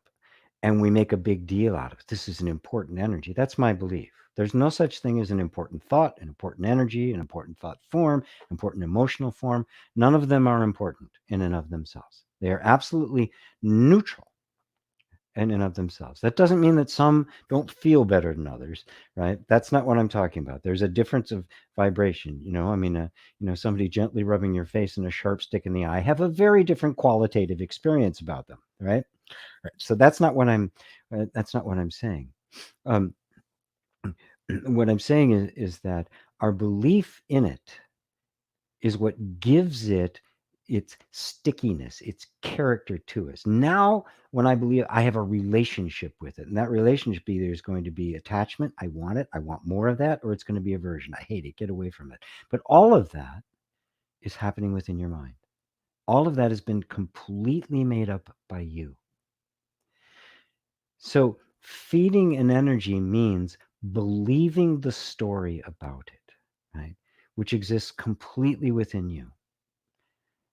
A: and we make a big deal out of it, this is an important energy. That's my belief. There's no such thing as an important thought, an important energy, an important thought form, important emotional form. None of them are important in and of themselves. They are absolutely neutral in and of themselves. That doesn't mean that some don't feel better than others, right? That's not what I'm talking about. There's a difference of vibration. I mean, somebody gently rubbing your face and a sharp stick in the eye have a very different qualitative experience about them, right? So that's not what I'm. That's not what I'm saying. Um, what I'm saying is that our belief in it is what gives it its stickiness, its character to us. Now, when I believe, I have a relationship with it, and that relationship either is going to be attachment, I want it, I want more of that, or it's going to be aversion, I hate it, get away from it. But all of that is happening within your mind. all of that has been completely made up by you. So feeding an energy means believing the story about it, right? Which exists completely within you.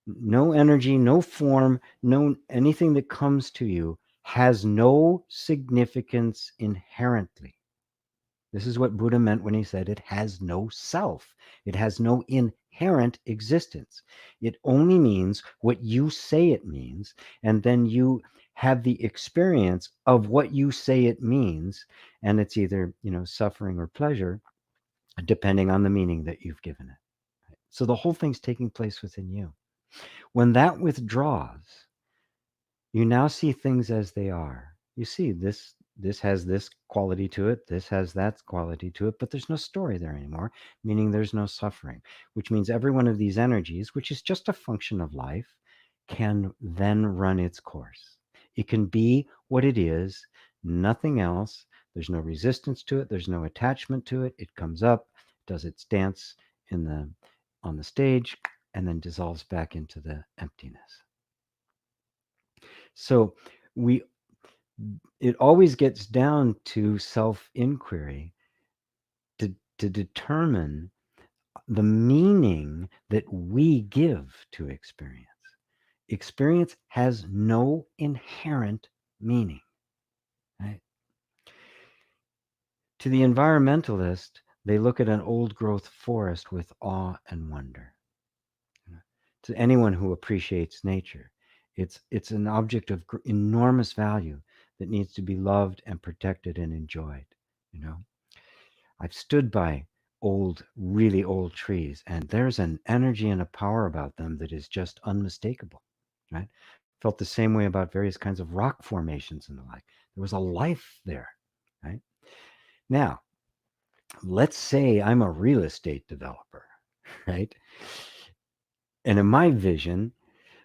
A: No energy, no form, no anything that comes to you has no significance inherently. This is what Buddha meant when he said it has no self. It has no inherent existence. It only means what you say it means, and then you have the experience of what you say it means, and it's either, suffering or pleasure, depending on the meaning that you've given it. So the whole thing's taking place within you. When that withdraws, you now see things as they are. You see this has this quality to it, this has that quality to it, but there's no story there anymore, meaning there's no suffering, which means every one of these energies, which is just a function of life, can then run its course. It can be what it is, nothing else. There's no resistance to it, there's no attachment to it. It comes up, does its dance on the stage, and then dissolves back into the emptiness. So we it always gets down to self-inquiry to determine the meaning that we give to experience. Experience has no inherent meaning, right? To the environmentalist, they look at an old growth forest with awe and wonder. To anyone who appreciates nature, it's an object of enormous value that needs to be loved and protected and enjoyed. You know, I've stood by really old trees, and there's an energy and a power about them that is just unmistakable. Right? Felt the same way about various kinds of rock formations and the like. There was a life there. Right? Now, let's say I'm a real estate developer, right? And in my vision,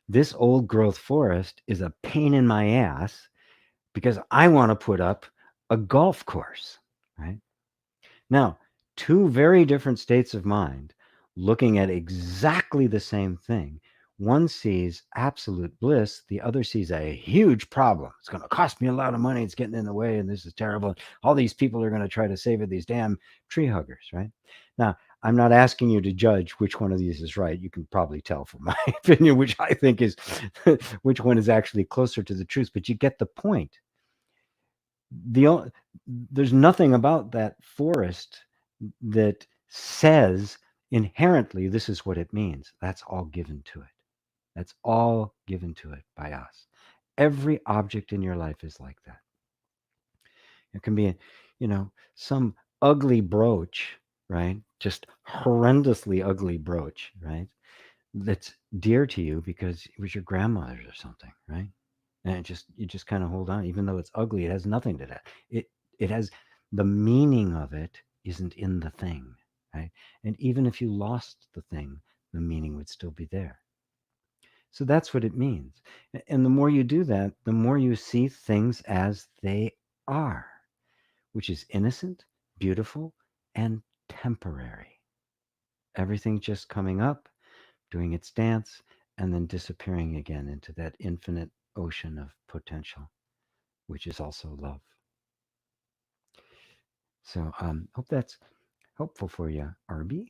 A: this old growth forest is a pain in my ass because I want to put up a golf course, right? Now, two very different states of mind looking at exactly the same thing. One sees absolute bliss, the other sees a huge problem. It's going to cost me a lot of money. It's getting in the way, and this is terrible. All these people are going to try to save it, these damn tree huggers, right? Now, I'm not asking you to judge which one of these is right. You can probably tell from my opinion which I think is which one is actually closer to the truth, but you get the point. There's nothing about that forest that says inherently this is what it means. That's all given to it. That's all given to it by us. Every object in your life is like that. It can be, some ugly brooch, right? Just horrendously ugly brooch, right? That's dear to you because it was your grandmother's or something, right? And you just kind of hold on, even though it's ugly. It has nothing to that. It has the meaning of it isn't in the thing, right? And even if you lost the thing, the meaning would still be there. So that's what it means. And the more you do that, the more you see things as they are, which is innocent, beautiful, and temporary. Everything just coming up, doing its dance, and then disappearing again into that infinite ocean of potential, which is also love. So hope that's helpful for you, RB.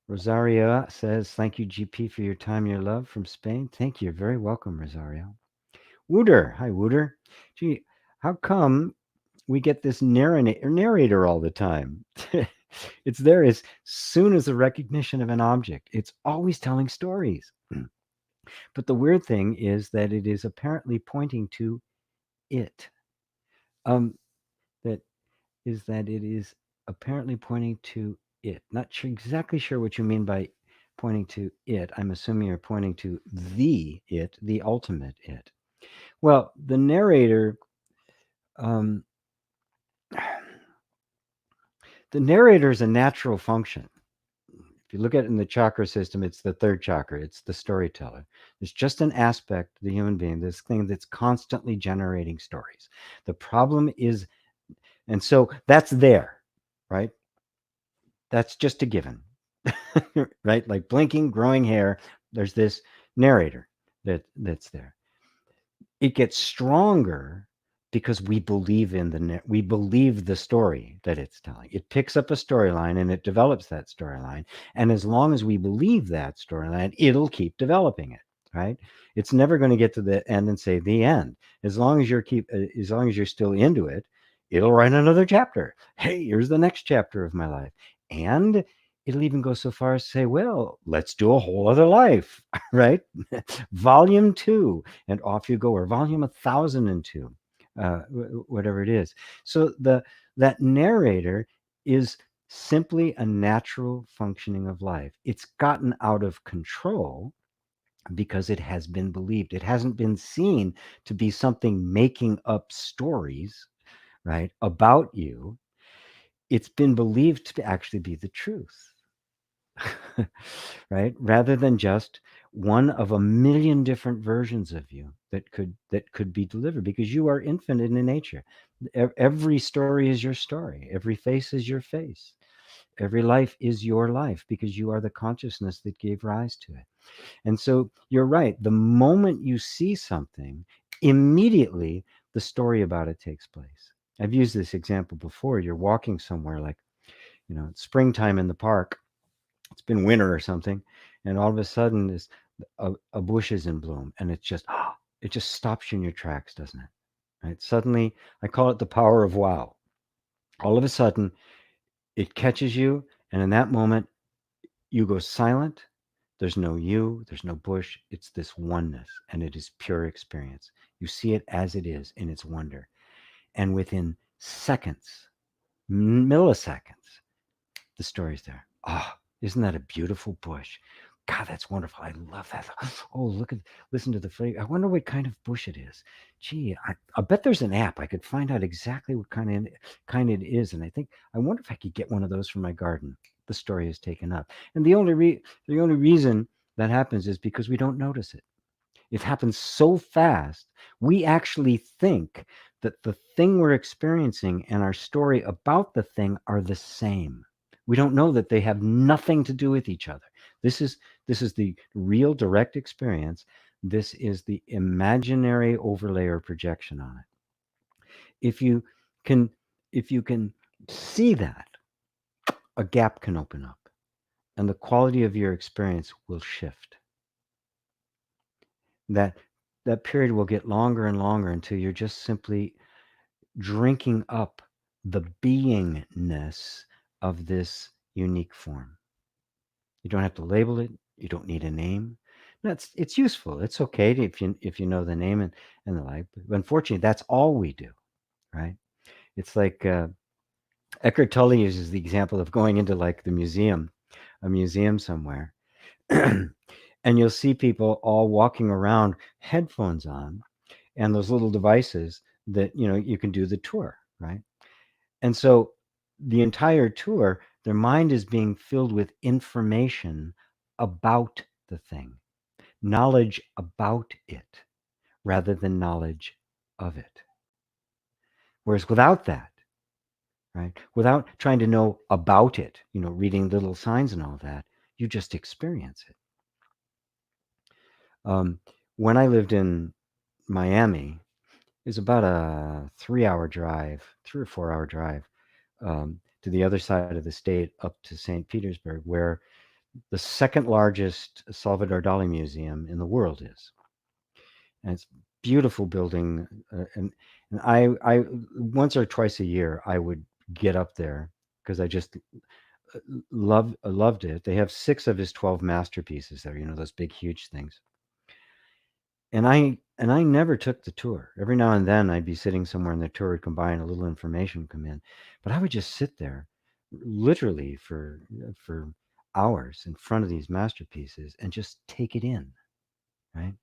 A: Rosario says, thank you, GP, for your time, your love from Spain. Thank you. You're very welcome, Rosario. Wooter. Hi, Wooter. Gee, how come we get this narrator all the time? It's there as soon as the recognition of an object. It's always telling stories. But the weird thing is that it is apparently pointing to it. Um, that is that it is apparently pointing to it. Not sure, exactly sure what you mean by pointing to it. I'm assuming you're pointing to the it, the ultimate it. Well, the narrator, um, the narrator is a natural function. If you look at it in the chakra system, it's the third chakra. It's the storyteller. There's just an aspect, the human being, this thing that's constantly generating stories. The problem is, and so that's there, right? That's just a given, right? Like blinking, growing hair, there's this narrator. that's there. It gets stronger because we believe in we believe the story that it's telling. It picks up a storyline and it develops that storyline. And as long as we believe that storyline, it'll keep developing it, right? It's never going to get to the end and say the end. As long as you're still into it, it'll write another chapter. Hey, here's the next chapter of my life. And it'll even go so far as to say, well, let's do a whole other life, right? Volume 2, and off you go, or volume 1002, whatever it is. So that narrator is simply a natural functioning of life. It's gotten out of control because it has been believed. It hasn't been seen to be something making up stories, right, about you. It's been believed to actually be the truth. Right? Rather than just one of a million different versions of you that could be delivered, because you are infinite in nature. Every story is your story. Every face is your face. Every life is your life because you are the consciousness that gave rise to it. And so you're right. The moment you see something, immediately the story about it takes place. I've used this example before. You're walking somewhere, like, it's springtime in the park, it's been winter or something, and all of a sudden this a bush is in bloom, and it just stops you in your tracks, doesn't it? Right? Suddenly, I call it the power of wow. All of a sudden, it catches you, and in that moment, you go silent. There's no you, there's no bush. It's this oneness, and it is pure experience. You see it as it is in its wonder, and within seconds, milliseconds, the story's there. Ah, isn't that a beautiful bush? God, that's wonderful. I love that. Oh, listen to the flavor. I wonder what kind of bush it is. Gee, I bet there's an app. I could find out exactly what kind it is. And I wonder if I could get one of those for my garden. The story is taken up. And the only reason that happens is because we don't notice it. It happens so fast, we actually think that the thing we're experiencing and our story about the thing are the same. We don't know that they have nothing to do with each other. This is the real direct experience. This is the imaginary overlay or projection on it. If you can see that, a gap can open up and the quality of your experience will shift. That period will get longer and longer until you're just simply drinking up the beingness of this unique form. You don't have to label it. You don't need a name. It's useful. It's okay if you know the name and the like. But unfortunately, that's all we do, right? It's like Eckhart Tolle uses the example of going into, like, a museum somewhere, and you'll see people all walking around, headphones on, and those little devices that you can do the tour, right? And so the entire tour, their mind is being filled with information about the thing, knowledge about it, rather than knowledge of it. Whereas without that, right, without trying to know about it, reading little signs and all that, you just experience it. um, when I lived in Miami, is about a 3 or 4 hour drive, to the other side of the state, up to St. Petersburg, where the second largest Salvador Dali museum in the world is. And it's a beautiful building. And I once or twice a year, I would get up there because I just loved it. They have 6 of his 12 masterpieces there, those big, huge things. And I never took the tour. Every now and then I'd be sitting somewhere and the tour would come by and a little information would come in. But I would just sit there literally for hours in front of these masterpieces and just take it in, right?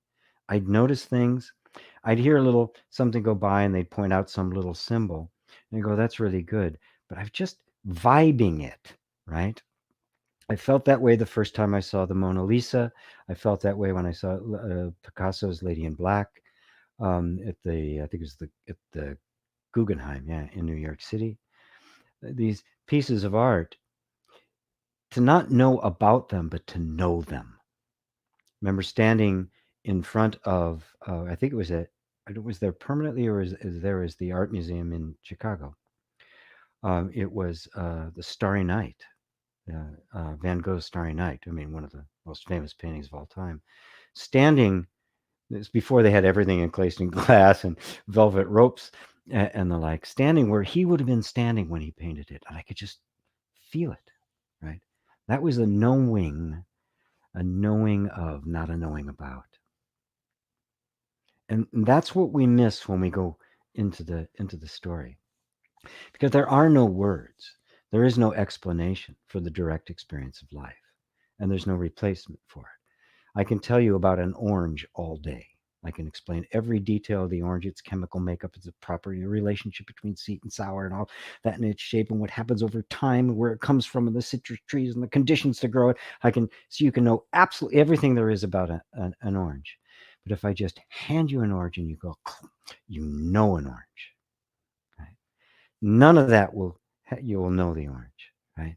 A: I'd notice things. I'd hear a little something go by and they'd point out some little symbol and I go, that's really good. But I'm just vibing it, right? I felt that way the first time I saw the Mona Lisa. I felt that way when I saw Picasso's Lady in Black, at the I think it was at the Guggenheim, yeah, in New York City. These pieces of art, to not know about them, but to know them. Remember standing in front of, I think it was it was there permanently, or is there is the art museum in Chicago. It was the Starry Night, Van Gogh's Starry Night. I mean, one of the most famous paintings of all time. Standing, it's before they had everything encased in glass and velvet ropes and the like. Standing where he would have been standing when he painted it, and I could just feel it. Right, that was a knowing of, not a knowing about. And that's what we miss when we go into the story, because there are no words, there is no explanation for the direct experience of life, and there's no replacement for it. I can tell you about an orange all day. I can explain every detail of the orange, its chemical makeup, its property, the relationship between sweet and sour, and all that, and its shape, and what happens over time, where it comes from, and the citrus trees, and the conditions to grow it. So you can know absolutely everything there is about an orange. But if I just hand you an orange and you go, you know an orange, right? None of that you will know the orange, right?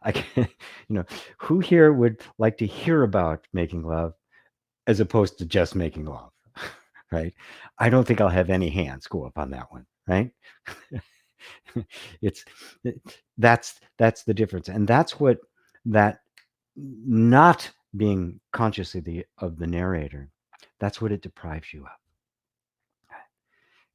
A: I can, who here would like to hear about making love as opposed to just making love, right? I don't think I'll have any hands go up on that one, right? it's that's the difference, and that's what that not being conscious of the narrator, that's what it deprives you of.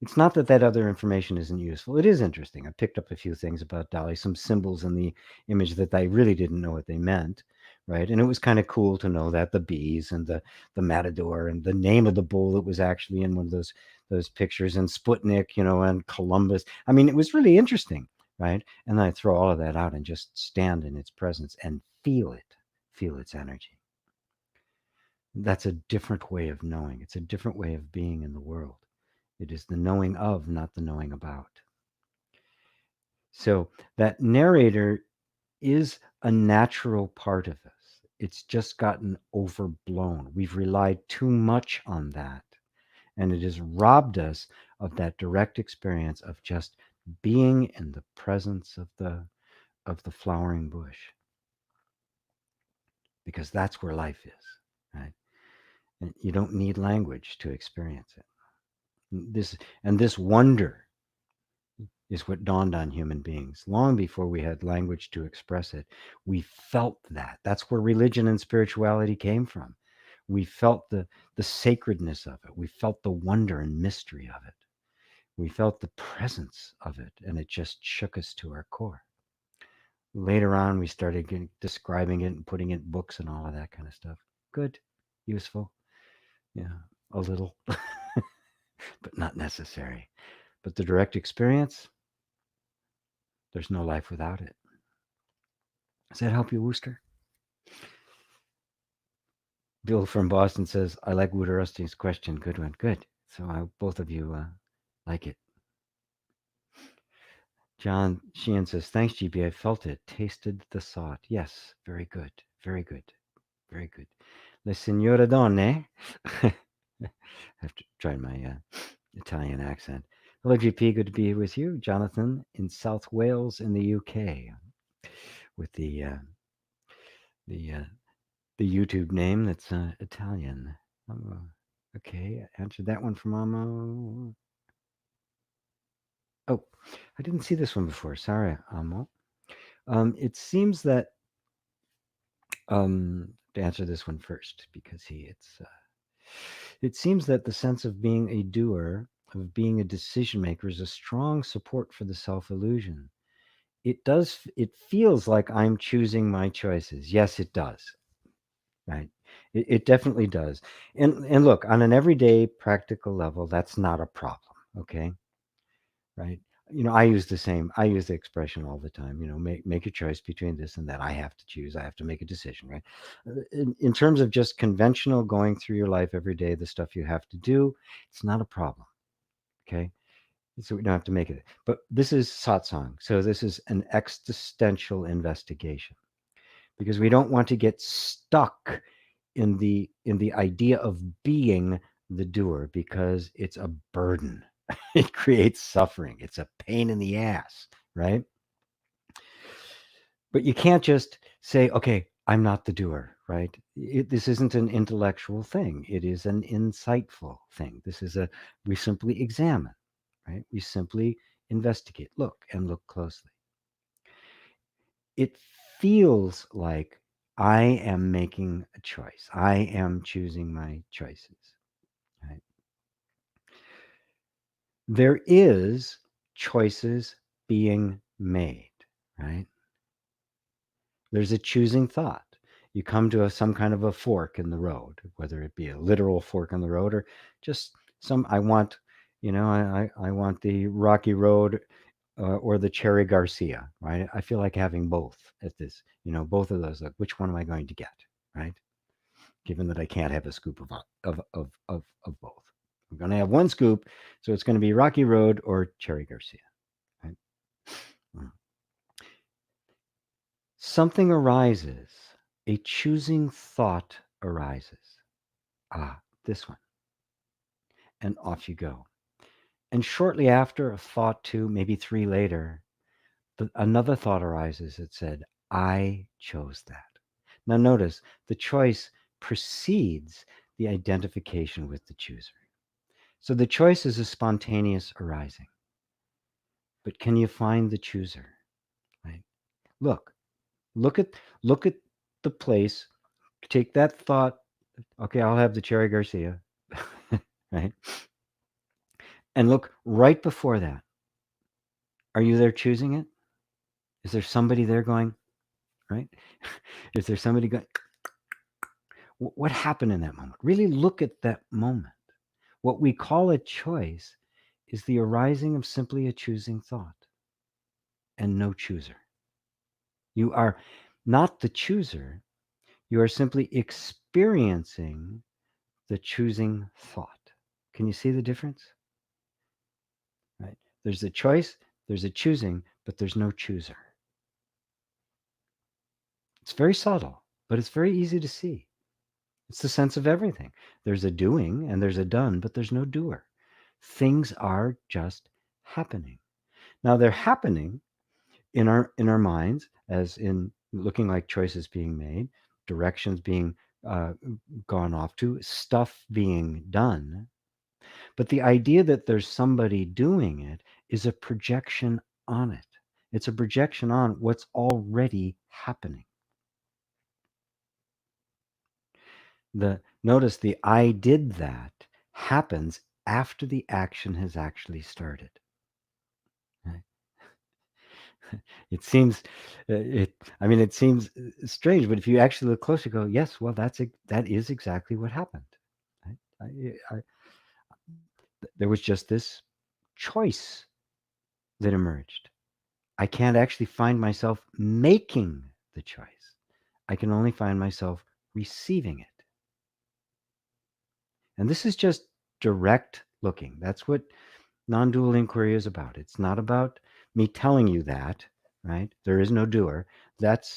A: It's not that other information isn't useful. It is interesting. I picked up a few things about Dali, some symbols in the image that I really didn't know what they meant, right? And it was kind of cool to know that the bees and the matador and the name of the bull that was actually in one of those pictures, and Sputnik, and Columbus. I mean, it was really interesting, right? And then I throw all of that out and just stand in its presence and feel its energy. That's a different way of knowing. It's a different way of being in the world. It is the knowing of, not the knowing about. So that narrator is a natural part of us. It's just gotten overblown. We've relied too much on that, and it has robbed us of that direct experience of just being in the presence of the flowering bush, because that's where life is, right? And you don't need language to experience it. This wonder is what dawned on human beings long before we had language to express it. We felt that. That's where religion and spirituality came from. We felt the sacredness of it. We felt the wonder and mystery of it. We felt the presence of it, and it just shook us to our core. Later on, we started describing it and putting it in books and all of that kind of stuff. Good, useful, yeah, a little, but not necessary. But the direct experience, there's no life without it. Does that help you, Wooster? Bill from Boston says, I like Wooter Rusting's question. Good one. Good. So both of you like it. John Sheehan says, thanks, GB. I felt it. Tasted the thought. Yes. Very good. Very good. Very good. Le Signora Donne. I have to try my Italian accent. Hello, GP. Good to be with you. Jonathan in South Wales in the UK with the YouTube name that's Italian. Okay, answered that one from Amo. Oh, I didn't see this one before. Sorry, Amo. It seems that to answer this one first, because it seems that the sense of being a doer, of being a decision maker, is a strong support for the self-illusion. It feels like I'm choosing my choices. Yes, it does. Right. It definitely does. And look, on an everyday practical level, that's not a problem. Okay. Right. I use the expression all the time, make a choice between this and that. I have to choose. I have to make a decision. Right. In terms of just conventional going through your life every day, the stuff you have to do, it's not a problem. Okay. So we don't have to make it. But this is satsang. So this is an existential investigation, because we don't want to get stuck in the idea of being the doer, because it's a burden. It creates suffering. It's a pain in the ass, right? But you can't just say, okay, I'm not the doer, right? This isn't an intellectual thing. It is an insightful thing. We simply examine, right? We simply investigate, look and look closely. It feels like I am making a choice. I am choosing my choices, right? There is choices being made, right? There's a choosing thought. You come to some kind of a fork in the road, whether it be a literal fork in the road or just I want, I want the rocky road or the Cherry Garcia, right? I feel like having both at this, both of those. Like, which one am I going to get, right? Given that I can't have a scoop of both. I'm going to have one scoop, so it's going to be Rocky Road or Cherry Garcia, right? Something arises, a choosing thought arises. Ah, this one. And off you go. And shortly after, a thought two, maybe three later, another thought arises that said, I chose that. Now notice the choice precedes the identification with the chooser. So the choice is a spontaneous arising. But can you find the chooser? Right? Look, look at look at the place. Take that thought. Okay, I'll have the Cherry Garcia. Right? And look right before that. Are you there choosing it? Is there somebody there going, right? Is there somebody going, what happened in that moment? Really look at that moment. What we call a choice is the arising of simply a choosing thought and no chooser. You are not the chooser, you are simply experiencing the choosing thought. Can you see the difference? Right? There's a choice, there's a choosing, but there's no chooser. It's very subtle, but it's very easy to see. It's the sense of everything. There's a doing and there's a done, but there's no doer. Things are just happening. Now they're happening in our minds, as in looking like choices being made, directions being gone off to, stuff being done. But the idea that there's somebody doing it is a projection on it. It's a projection on what's already happening. Notice the I did that happens after the action has actually started. Right? It seems it seems strange, but if you actually look closer, you go, yes, well, that is exactly what happened. Right? There was just this choice that emerged. I can't actually find myself making the choice. I can only find myself receiving it. And this is just direct looking. That's what non-dual inquiry is about. It's not about me telling you that, right? There is no doer. That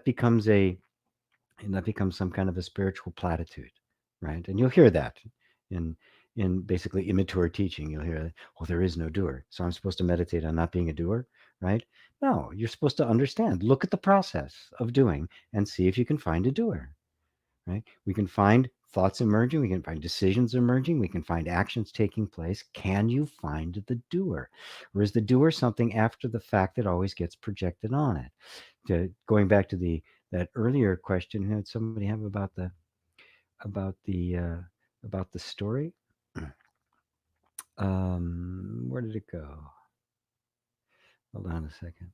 A: becomes some kind of a spiritual platitude, right? And you'll hear that in basically immature teaching. You'll hear, well, there is no doer, so I'm supposed to meditate on not being a doer, right? No, you're supposed to understand. Look at the process of doing and see if you can find a doer, right? We can find thoughts emerging, we can find decisions emerging, we can find actions taking place. Can you find the doer? Or is the doer something after the fact that always gets projected on it? Going back to that earlier question, did somebody have about the about the story? Where did it go? Hold on a second.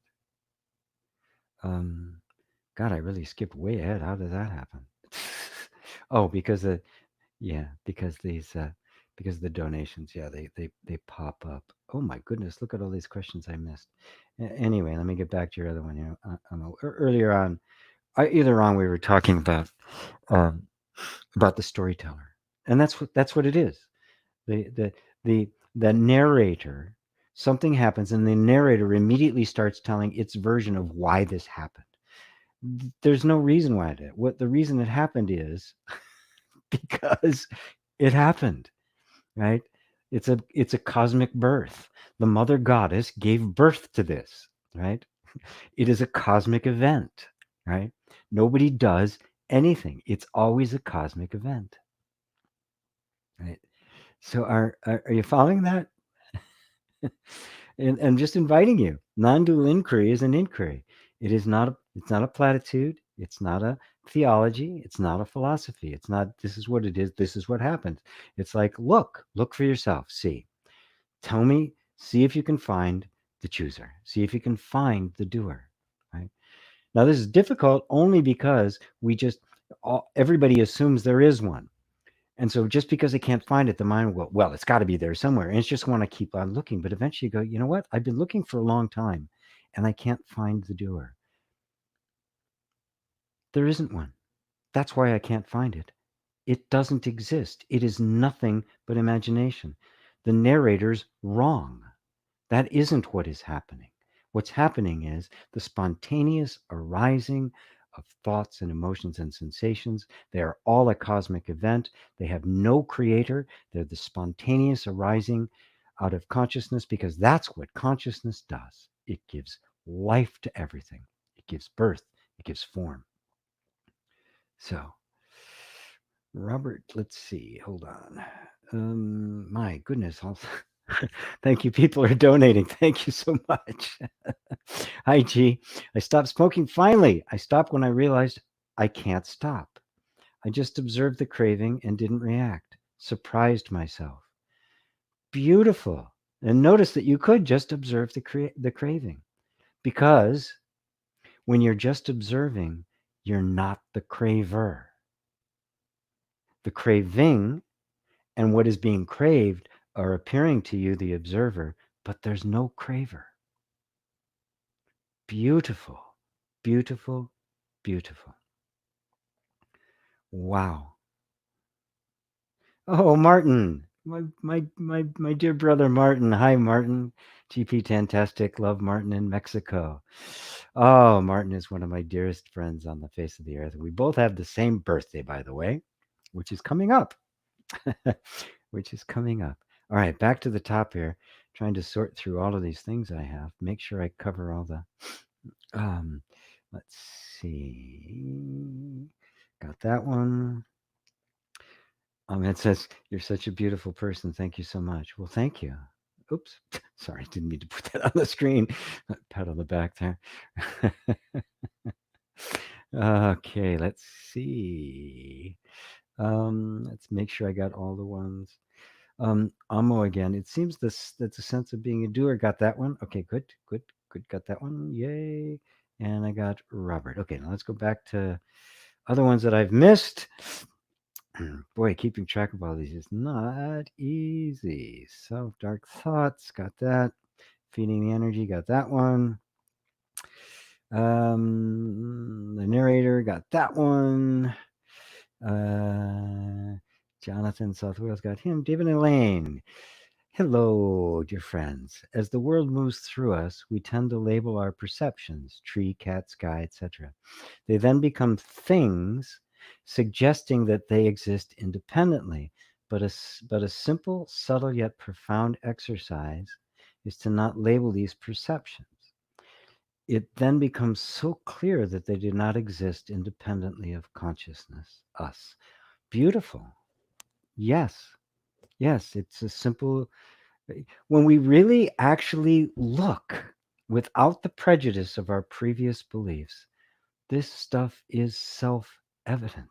A: God, I really skipped way ahead. How did that happen? Oh, because because the donations, they pop up. Oh my goodness, look at all these questions I missed. Anyway, let me get back to your other one. Earlier on, either on we were talking um, about the storyteller, and that's what it is. The narrator. Something happens, and the narrator immediately starts telling its version of why this happened. There's no reason why it did. What the reason it happened is because it happened, right? It's a cosmic birth. The mother goddess gave birth to this, right? It is a cosmic event, right? Nobody does anything. It's always a cosmic event. Right? So are you following that? And I'm just inviting you. Non-dual inquiry is an inquiry. It's not a platitude. It's not a theology. It's not a philosophy. It's not this is what it is. This is what happens. It's like look for yourself. See. Tell me, see if you can find the chooser. See if you can find the doer. Right? Now this is difficult only because everybody assumes there is one. And so just because I can't find it, the mind will, well, it's got to be there somewhere. And it's just want to keep on looking. But eventually you go, you know what? I've been looking for a long time and I can't find the doer. There isn't one. That's why I can't find it. It doesn't exist. It is nothing but imagination. The narrator's wrong. That isn't what is happening. What's happening is the spontaneous arising of thoughts and emotions and sensations. They are all a cosmic event. They have no creator. They're the spontaneous arising out of consciousness because that's what consciousness does. It gives life to everything, it gives birth, it gives form. So, Robert, let's see. Hold on. My goodness. Thank you. People are donating. Thank you so much. Hi, G. I stopped smoking finally. I stopped when I realized I can't stop. I just observed the craving and didn't react. Surprised myself. Beautiful. And notice that you could just observe the craving because when you're just observing, you're not the craver. The craving and what is being craved are appearing to you, the observer, but there's no craver. Beautiful, beautiful, beautiful. Wow. Oh, Martin, my dear brother Martin. Hi, Martin. GP Tantastic. Love Martin in Mexico. Oh, Martin is one of my dearest friends on the face of the earth. We both have the same birthday, by the way, which is coming up. Which is coming up. All right, back to the top here. Trying to sort through all of these things I have. Make sure I cover all the. Let's see. Got that one. It says you're such a beautiful person. Thank you so much. Well, thank you. Oops, sorry, didn't mean to put that on the screen. Pat on the back there. Okay, let's see. Let's make sure I got all the ones. Amo again. It seems that's a sense of being a doer. Got that one. Okay, good. Got that one. Yay. And I got Robert. Okay, now let's go back to other ones that I've missed. Boy, keeping track of all these is not easy. Self-dark thoughts. Got that. Feeding the energy. Got that one. The narrator. Got that one. Jonathan South Wales got him. David Elaine. Hello, dear friends. As the world moves through us, we tend to label our perceptions, tree, cat, sky, etc. They then become things, suggesting that they exist independently. But a simple, subtle, yet profound exercise is to not label these perceptions. It then becomes so clear that they do not exist independently of consciousness, us. Beautiful. Yes. Yes, it's a simple. When we really actually look without the prejudice of our previous beliefs, this stuff is self-evident.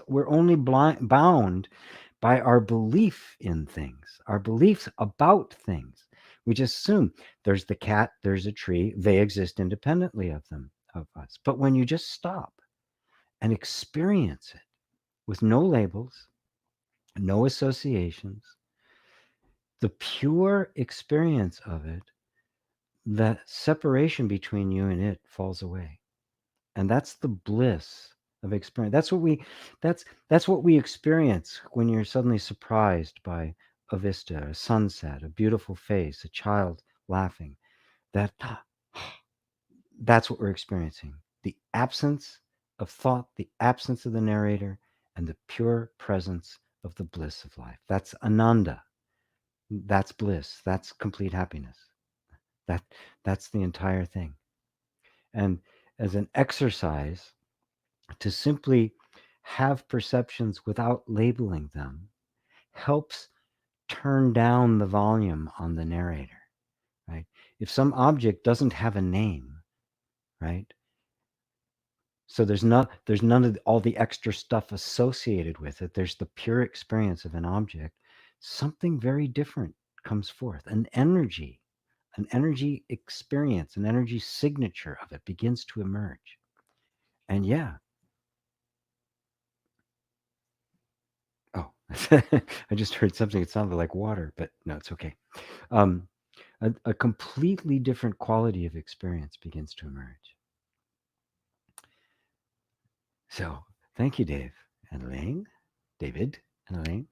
A: We're only bound by our belief in things, our beliefs about things. We just assume there's the cat, there's a tree, they exist independently of us. But when you just stop and experience it with no labels, no associations, the pure experience of it, the separation between you and it falls away. And that's the bliss of experience. That's what we experience when you're suddenly surprised by a vista, a sunset, a beautiful face, a child laughing. That's what we're experiencing. The absence of thought, the absence of the narrator, and the pure presence of the bliss of life. That's ananda. That's bliss. That's complete happiness. That's the entire thing. And as an exercise, to simply have perceptions without labeling them helps turn down the volume on the narrator, right? If some object doesn't have a name, right? So there's none of all the extra stuff associated with it. There's the pure experience of an object. Something very different comes forth. An energy experience, an energy signature of it begins to emerge. And yeah, oh, I just heard something. It sounded like water, but no, it's okay. Um, a completely different quality of experience begins to emerge. So thank you, Dave and Elaine. David and Elaine.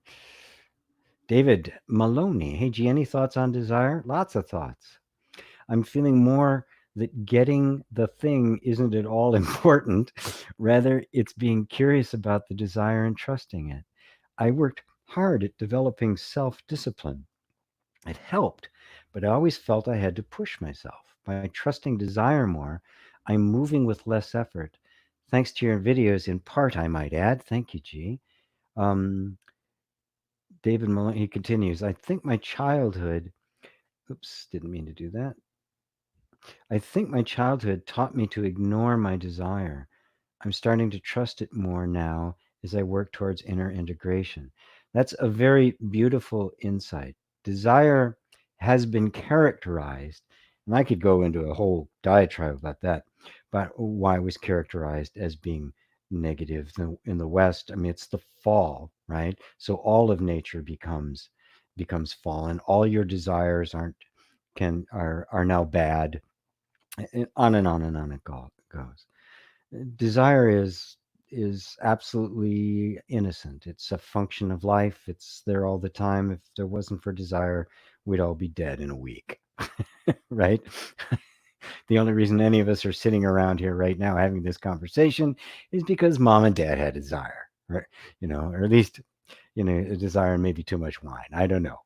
A: David Maloney. Hey, G, any thoughts on desire? Lots of thoughts. I'm feeling more that getting the thing isn't at all important. Rather, it's being curious about the desire and trusting it. I worked hard at developing self discipline. It helped, but I always felt I had to push myself. By trusting desire more, I'm moving with less effort. Thanks to your videos, in part, I might add. Thank you, G. Um, David Malone, he continues, I think my childhood, oops, didn't mean to do that. I think my childhood taught me to ignore my desire. I'm starting to trust it more now as I work towards inner integration. That's a very beautiful insight. Desire has been characterized, and I could go into a whole diatribe about that, but why it was characterized as being negative in the West. I mean, it's the fall, right? So all of nature becomes fallen. All your desires are now bad, on and on and on it goes. Desire is absolutely innocent. It's a function of life. It's there all the time. If there wasn't for desire, we'd all be dead in a week, right? The only reason any of us are sitting around here right now having this conversation is because mom and dad had desire, right? Or at least a desire and maybe too much wine. I don't know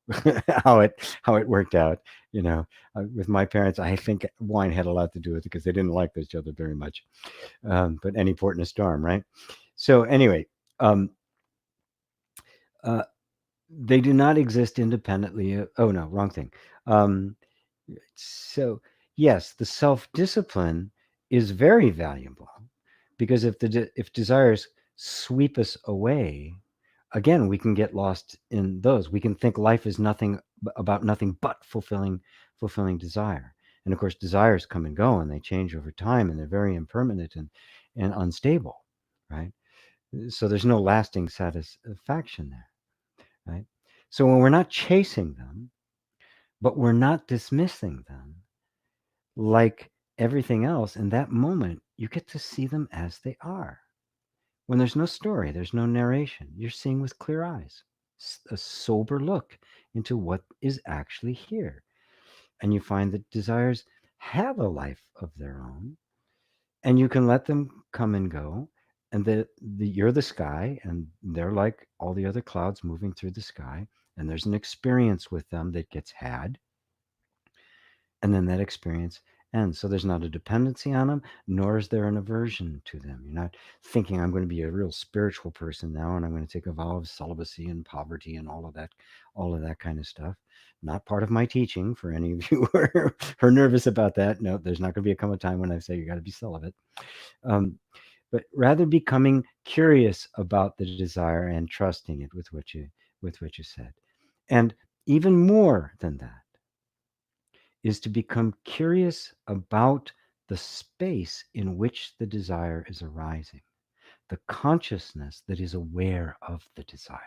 A: how it worked out. With my parents, I think wine had a lot to do with it because they didn't like each other very much. But any port in a storm, right? So anyway, um, uh, they do not exist independently. Oh no, wrong thing. Um, so yes, the self-discipline is very valuable because if desires sweep us away, again, we can get lost in those. We can think life is nothing about nothing but fulfilling desire. And of course, desires come and go, and they change over time, and they're very impermanent and unstable, right? So there's no lasting satisfaction there, right? So when we're not chasing them, but we're not dismissing them, like everything else, in that moment, you get to see them as they are. When there's no story, there's no narration. You're seeing with clear eyes, a sober look into what is actually here. And you find that desires have a life of their own, and you can let them come and go. And you're the sky, and they're like all the other clouds moving through the sky. And there's an experience with them that gets had, and then that experience ends. So there's not a dependency on them, nor is there an aversion to them. You're not thinking, I'm going to be a real spiritual person now, and I'm going to take a vow of celibacy and poverty and all of that kind of stuff. Not part of my teaching for any of you who are nervous about that. No, there's not going to come a time when I say you got to be celibate. But rather becoming curious about the desire and trusting it with what you said. And even more than that is to become curious about the space in which the desire is arising, the consciousness that is aware of the desire.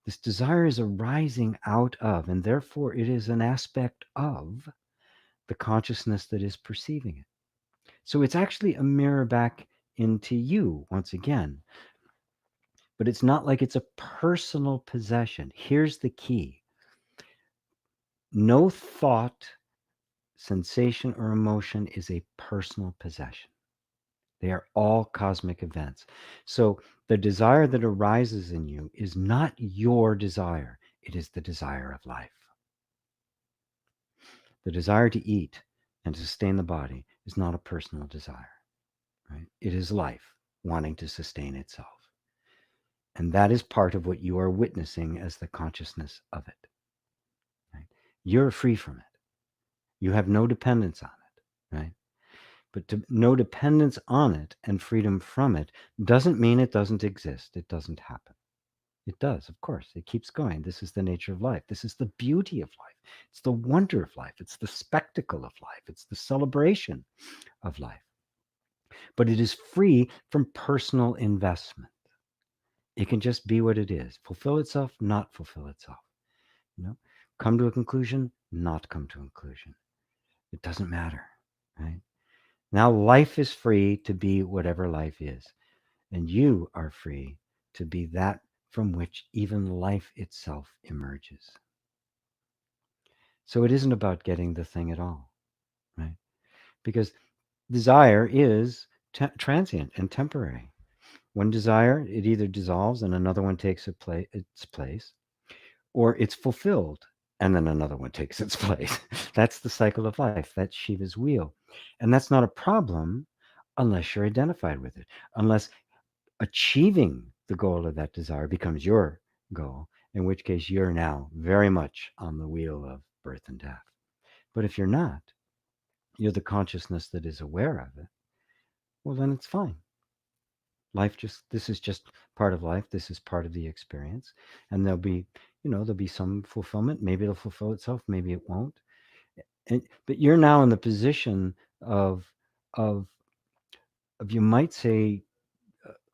A: This desire is arising out of, and therefore it is an aspect of the consciousness that is perceiving it. So it's actually a mirror back into you once again, but it's not like it's a personal possession. Here's the key: no thought, sensation, or emotion is a personal possession. They are all cosmic events. So the desire that arises in you is not your desire, it is the desire of life. The desire to eat and to sustain the body is not a personal desire. right? It is life wanting to sustain itself. And that is part of what you are witnessing as the consciousness of it. Right? You're free from it. You have no dependence on it, right? But no dependence on it and freedom from it doesn't mean it doesn't exist. It doesn't happen. It does, of course. It keeps going. This is the nature of life. This is the beauty of life. It's the wonder of life. It's the spectacle of life. It's the celebration of life. But it is free from personal investment. It can just be what it is. Fulfill itself, not fulfill itself. You know, come to a conclusion, not come to a conclusion. It doesn't matter, right? Now life is free to be whatever life is, and you are free to be that from which even life itself emerges. So it isn't about getting the thing at all, right? Because desire is transient and temporary. One desire, it either dissolves and another one takes its place, or it's fulfilled and then another one takes its place. That's the cycle of life. That's Shiva's wheel. And that's not a problem unless you're identified with it, unless achieving the goal of that desire becomes your goal, in which case you're now very much on the wheel of birth and death. But if you're not, you're the consciousness that is aware of it, well, then it's fine. This is just part of life. This is part of the experience. And there'll be some fulfillment. Maybe it'll fulfill itself. Maybe it won't. But you're now in the position of, of, you might say,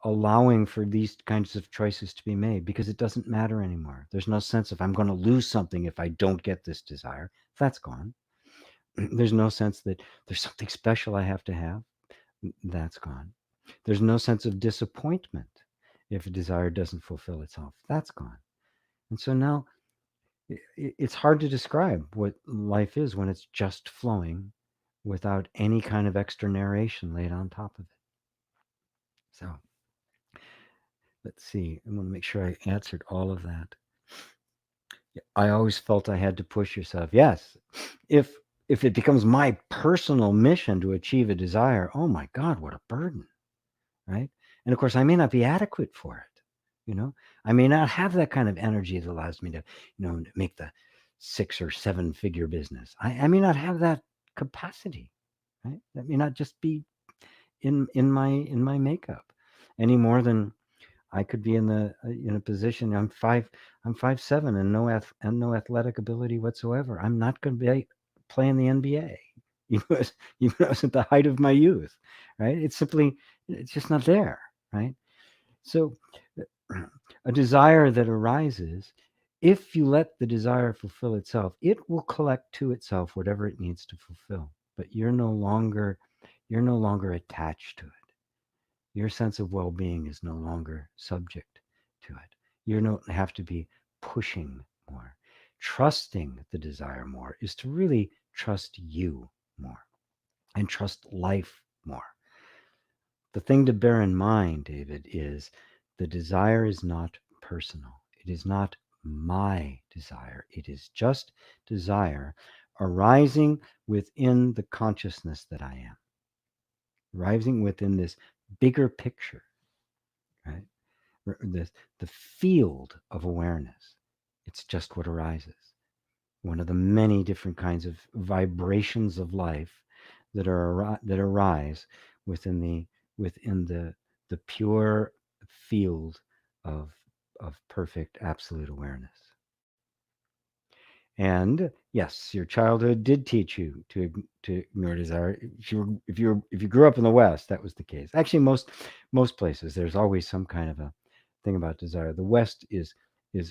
A: allowing for these kinds of choices to be made because it doesn't matter anymore. There's no sense of I'm going to lose something if I don't get this desire. That's gone. There's no sense that there's something special I have to have. That's gone. There's no sense of disappointment if a desire doesn't fulfill itself. That's gone. And so now it's hard to describe what life is when it's just flowing without any kind of extra narration laid on top of it. So let's see. I want to make sure I answered all of that. I always felt I had to push yourself. Yes. If it becomes my personal mission to achieve a desire, oh my God, what a burden. Right? And of course, I may not be adequate for it. I may not have that kind of energy that allows me to, make the 6 or 7 figure business. I may not have that capacity, right? That may not just be in my makeup any more than I could be in a position. I'm 5'7" and no athletic ability whatsoever. I'm not going to be playing the NBA. Even though I was at the height of my youth, right? It's just not there, right? So a desire that arises, if you let the desire fulfill itself, it will collect to itself whatever it needs to fulfill. But you're no longer attached to it. Your sense of well-being is no longer subject to it. You don't have to be pushing more. Trusting the desire more is to really trust you more and trust life more. The thing to bear in mind, David, is the desire is not personal. It is not my desire. It is just desire arising within the consciousness that I am, arising within this bigger picture, right? The field of awareness. It's just what arises. One of the many different kinds of vibrations of life that arise within the pure field of perfect absolute awareness. And yes, your childhood did teach you to ignore desire. If you grew up in the West, that was the case. Actually, most places there's always some kind of a thing about desire. The West is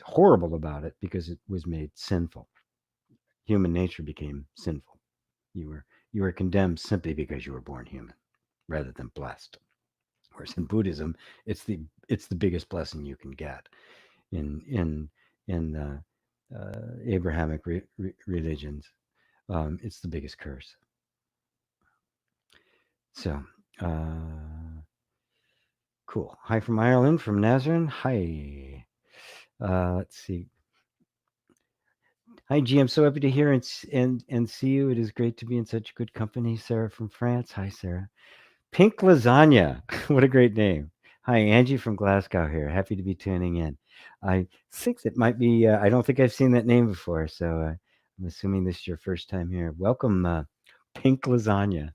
A: horrible about it because it was made sinful. Human nature became sinful. You were condemned simply because you were born human, rather than blessed. Whereas in Buddhism, it's the biggest blessing you can get. In Abrahamic religions, it's the biggest curse. So, cool. Hi from Ireland, from Nazarene. Hi. Let's see. Hi, G. I'm so happy to hear and see you. It is great to be in such good company. Sarah from France. Hi, Sarah. Pink Lasagna. What a great name. Hi, Angie from Glasgow here. Happy to be tuning in. I think that might be, I don't think I've seen that name before, so I'm assuming this is your first time here. Welcome, Pink Lasagna.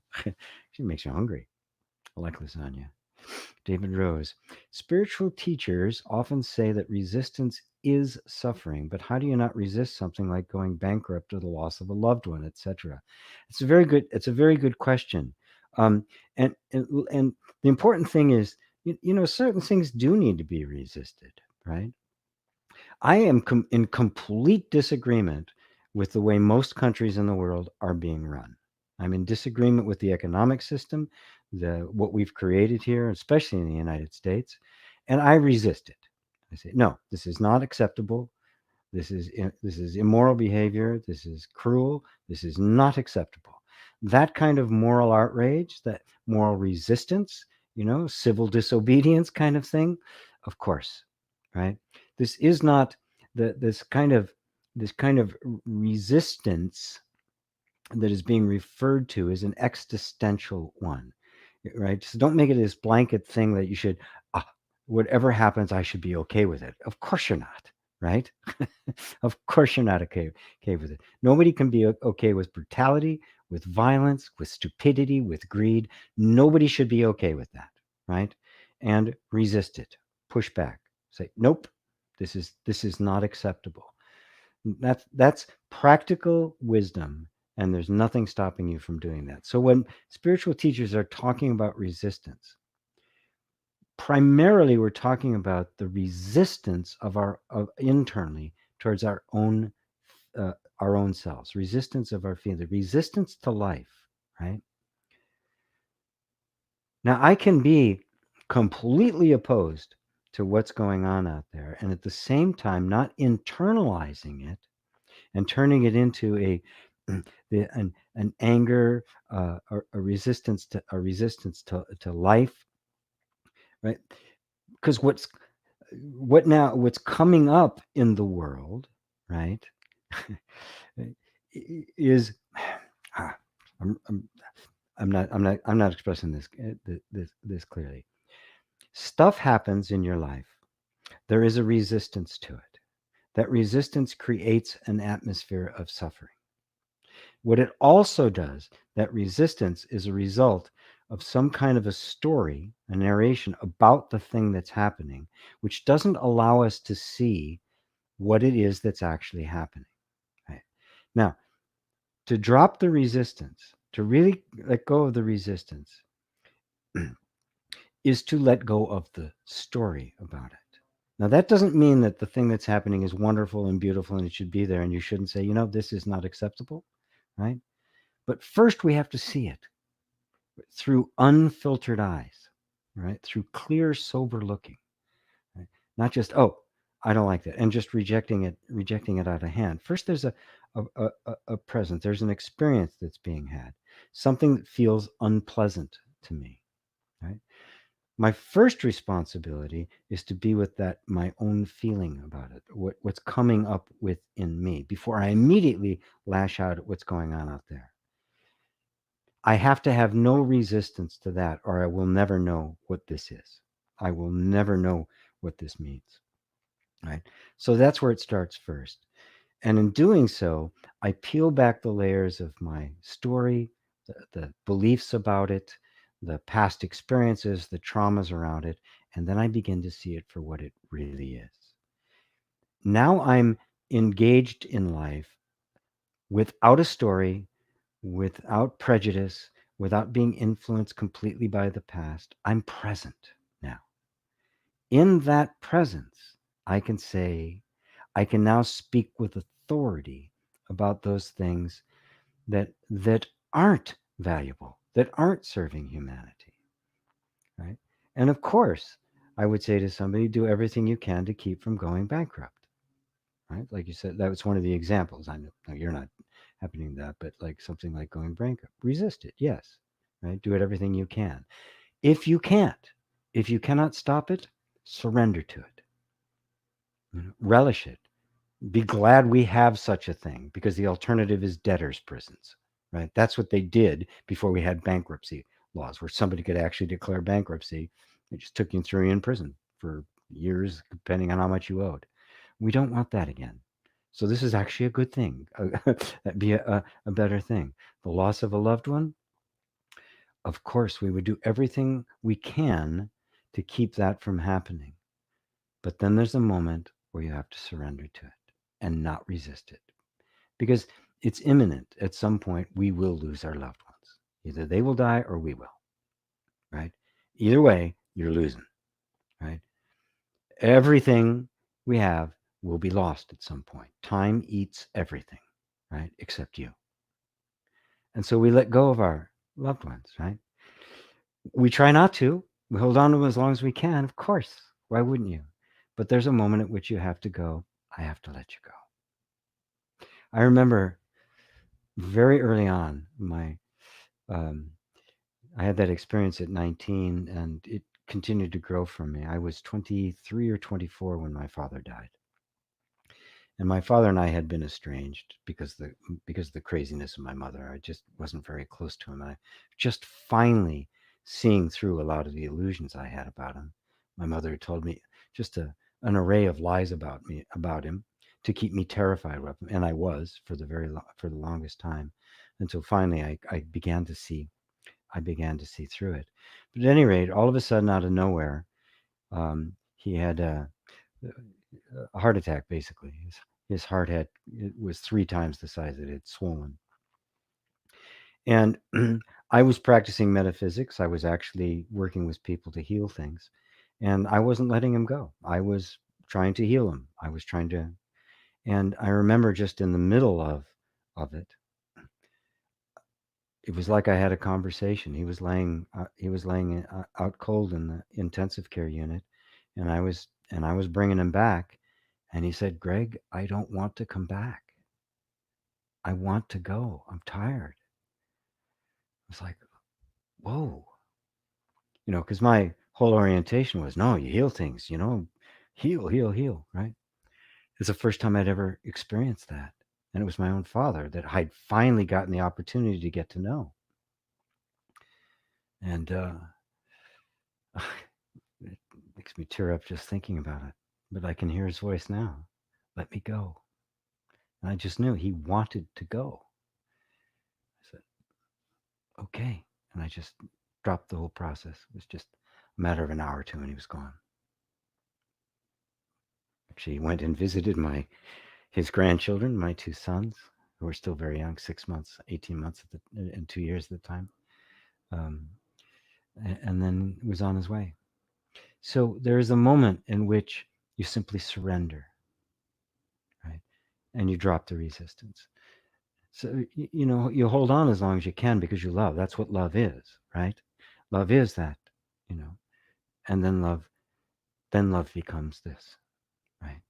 A: She makes you hungry. I like lasagna. David Rose. Spiritual teachers often say that resistance is suffering, but how do you not resist something like going bankrupt or the loss of a loved one, etc.? It's a very good question. Um, and the important thing is, certain things do need to be resisted, right? I am in complete disagreement with the way most countries in the world are being run. I'm in disagreement with the economic system, what we've created here, especially in the United States, and I resist it. I say, no, this is not acceptable. This is immoral behavior. This is cruel. This is not acceptable. That kind of moral outrage, that moral resistance, civil disobedience kind of thing, of course, right? This is not this kind of resistance that is being referred to as an existential one, right? So don't make it this blanket thing that you should, ah, whatever happens, I should be okay with it. Of course you're not, right? Of course you're not okay with it. Nobody can be okay with brutality, with violence, with stupidity, with greed. Nobody should be okay with that, right? And resist it, push back, say, nope, this is not acceptable. That's practical wisdom, and there's nothing stopping you from doing that. So when spiritual teachers are talking about resistance, primarily we're talking about the resistance of internally towards our own selves, resistance of our feeling, resistance to life, right? Now I can be completely opposed to what's going on out there, and at the same time not internalizing it and turning it into an anger, a resistance to life, right? Because what's coming up in the world, right, is ah, I'm, I'm not expressing this clearly. Stuff happens in your life. There is a resistance to it. That resistance creates an atmosphere of suffering. What it also does, that resistance is a result of some kind of a story, a narration about the thing that's happening, which doesn't allow us to see what it is that's actually happening. Right? Now, to drop the resistance, to really let go of the resistance, is to let go of the story about it. Now, that doesn't mean that the thing that's happening is wonderful and beautiful and it should be there, and you shouldn't say, this is not acceptable, right? But first, we have to see it through unfiltered eyes, right? Through clear, sober looking, right? Not just, oh, I don't like that, and just rejecting it out of hand. First, there's a presence. There's an experience that's being had, something that feels unpleasant to me, right? My first responsibility is to be with that, my own feeling about it, what's coming up within me, before I immediately lash out at what's going on out there. I have to have no resistance to that, or I will never know what this is. I will never know what this means. Right. So that's where it starts first. And in doing so, I peel back the layers of my story, the beliefs about it, the past experiences, the traumas around it, and then I begin to see it for what it really is. Now I'm engaged in life without a story, without prejudice, without being influenced completely by the past. I'm present now. In that presence, I can say, I can now speak with authority about those things that aren't valuable, that aren't serving humanity, right? And of course, I would say to somebody, do everything you can to keep from going bankrupt, right? Like you said, that was one of the examples. I know you're not happening that, but like something like going bankrupt, resist it, yes, right? Do it everything you can. If you can't, if you cannot stop it, surrender to it, relish it. Be glad we have such a thing, because the alternative is debtors' prisons, right? That's what they did before we had bankruptcy. laws where somebody could actually declare bankruptcy. They just took you and threw you in prison for years, depending on how much you owed. We don't want that again. So this is actually a good thing. That'd be a better thing. The loss of a loved one, of course, we would do everything we can to keep that from happening. But then there's a moment where you have to surrender to it and not resist it because it's imminent. At some point, we will lose our loved ones. Either they will die or we will, right? Either way, you're losing, right? Everything we have will be lost at some point. Time eats everything, right? Except you. And so we let go of our loved ones, right? We try not to. We hold on to them as long as we can, of course. Why wouldn't you? But there's a moment at which you have to go, I have to let you go. I remember very early on, I had that experience at 19 and it continued to grow from me. I was 23 or 24 when my father died. And my father and I had been estranged because of the craziness of my mother. I just wasn't very close to him. And I just finally seeing through a lot of the illusions I had about him. My mother told me just an array of lies about him to keep me terrified of him, and I was for the longest time, until finally I began to see through it. But at any rate, all of a sudden, out of nowhere, he had a heart attack. Basically, his heart was 3 times the size it had swollen. And I was practicing metaphysics. I was actually working with people to heal things, and I wasn't letting him go. I was trying to heal him. I was trying to, and I remember just in the middle of it, it was like I had a conversation. He was laying out cold in the intensive care unit, and I was bringing him back, and he said, "Greg, I don't want to come back. I want to go. I'm tired." I was like, "Whoa." Because my whole orientation was, no, you heal things, heal, heal, heal, right? It's the first time I'd ever experienced that. And it was my own father that I'd finally gotten the opportunity to get to know. And it makes me tear up just thinking about it. But I can hear his voice now. Let me go. And I just knew he wanted to go. I said, okay. And I just dropped the whole process. It was just a matter of an hour or two and he was gone. Actually, he went and visited his grandchildren, my 2 sons, who were still very young, 6 months, 18 months and 2 years at the time. And then was on his way. So there is a moment in which you simply surrender, right? And you drop the resistance. So, you hold on as long as you can because you love. That's what love is, right? Love is that, and then love becomes this, right?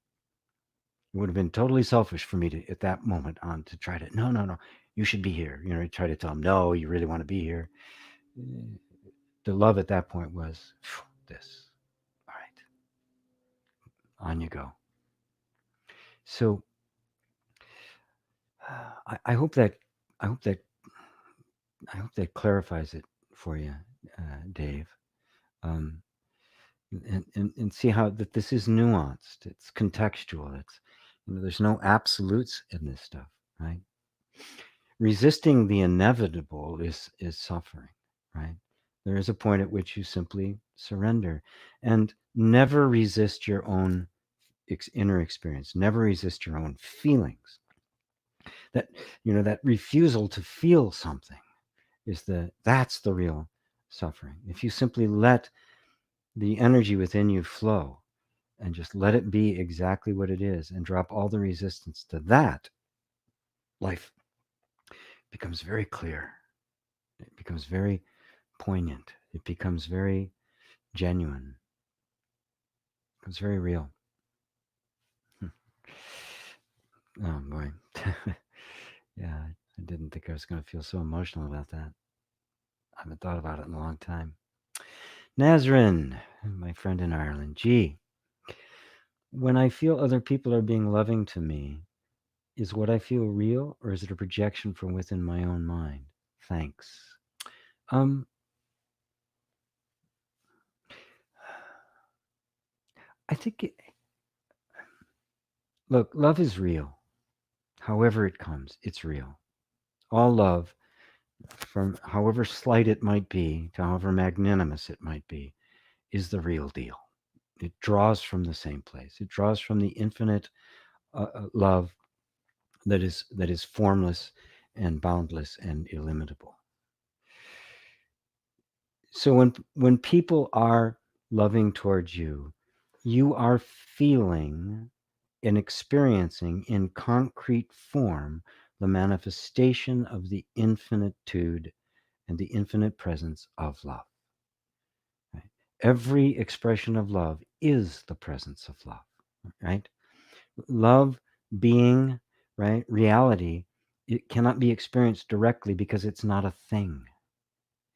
A: It would have been totally selfish for me to, at that moment on, to try to, no, no, no, you should be here. Try to tell him, no, you really want to be here. The love at that point was this. All right, on you go. So I hope that I hope that I hope that clarifies it for you, Dave. Um, and see how that this is nuanced. It's contextual. There's no absolutes in this stuff, right? Resisting the inevitable is suffering, right? There is a point at which you simply surrender and never resist your own inner experience. Never resist your own feelings. That refusal to feel something that's the real suffering. If you simply let the energy within you flow and just let it be exactly what it is and drop all the resistance to that, life becomes very clear. It becomes very poignant. It becomes very genuine. It becomes very real. Oh boy. Yeah, I didn't think I was going to feel so emotional about that. I haven't thought about it in a long time. Nazrin, my friend in Ireland. Gee, when I feel other people are being loving to me, is what I feel real or is it a projection from within my own mind? Thanks. I think, look, love is real. However it comes, it's real. All love, from however slight it might be to however magnanimous it might be, is the real deal. It draws from the same place. It draws from the infinite love that is formless and boundless and illimitable. So when people are loving towards you, you are feeling and experiencing in concrete form the manifestation of the infinitude and the infinite presence of love. Right? Every expression of love is the presence of love, right? Love being, right, reality, it cannot be experienced directly because it's not a thing.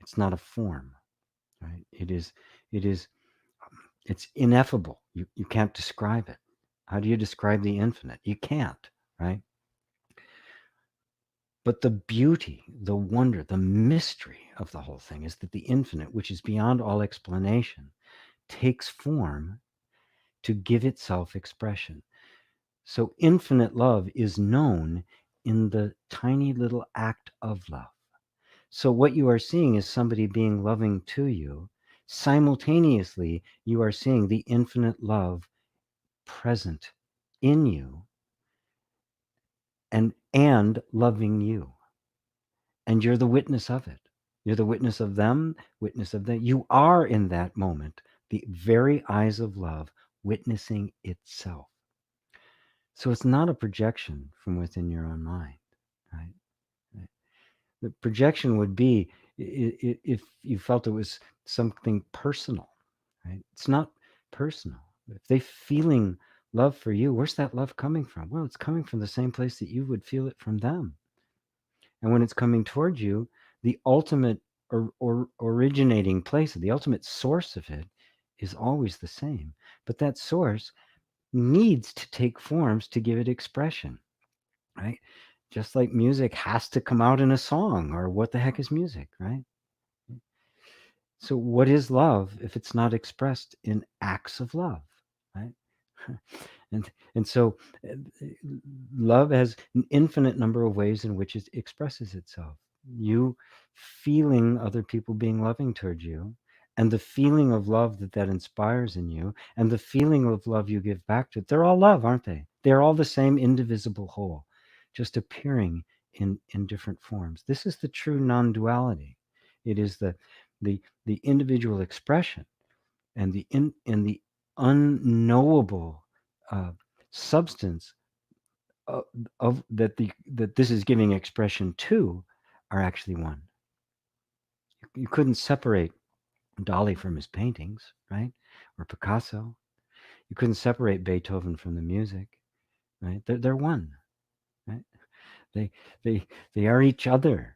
A: It's not a form, right? It's ineffable. You can't describe it. How do you describe the infinite? You can't, right? But the beauty, the wonder, the mystery of the whole thing is that the infinite, which is beyond all explanation, takes form to give itself expression. So infinite love is known in the tiny little act of love. So what you are seeing is somebody being loving to you. Simultaneously, you are seeing the infinite love present in you and loving you. And you're the witness of it. You're the witness of them, witness of them. You are in that moment the very eyes of love witnessing itself. So it's not a projection from within your own mind, right? The projection would be if you felt it was something personal, right? It's not personal. If they're feeling love for you, where's that love coming from? Well, it's coming from the same place that you would feel it from them. And when it's coming towards you, the ultimate or originating place, the ultimate source of it is always the same. But that source needs to take forms to give it expression, right? Just like music has to come out in a song, or what the heck is music, right? So what is love if it's not expressed in acts of love, right? and so uh, love has an infinite number of ways in which it expresses itself. You feeling other people being loving towards you, and the feeling of love that inspires in you, and the feeling of love you give back to it, they're all love, aren't they? They're all the same indivisible whole, just appearing in different forms. This is the true non-duality. It is the individual expression and the unknowable substance of that this is giving expression to are actually one. You couldn't separate Dali from his paintings, right? Or Picasso. You couldn't separate Beethoven from the music, right? They're one, right? They they they are each other.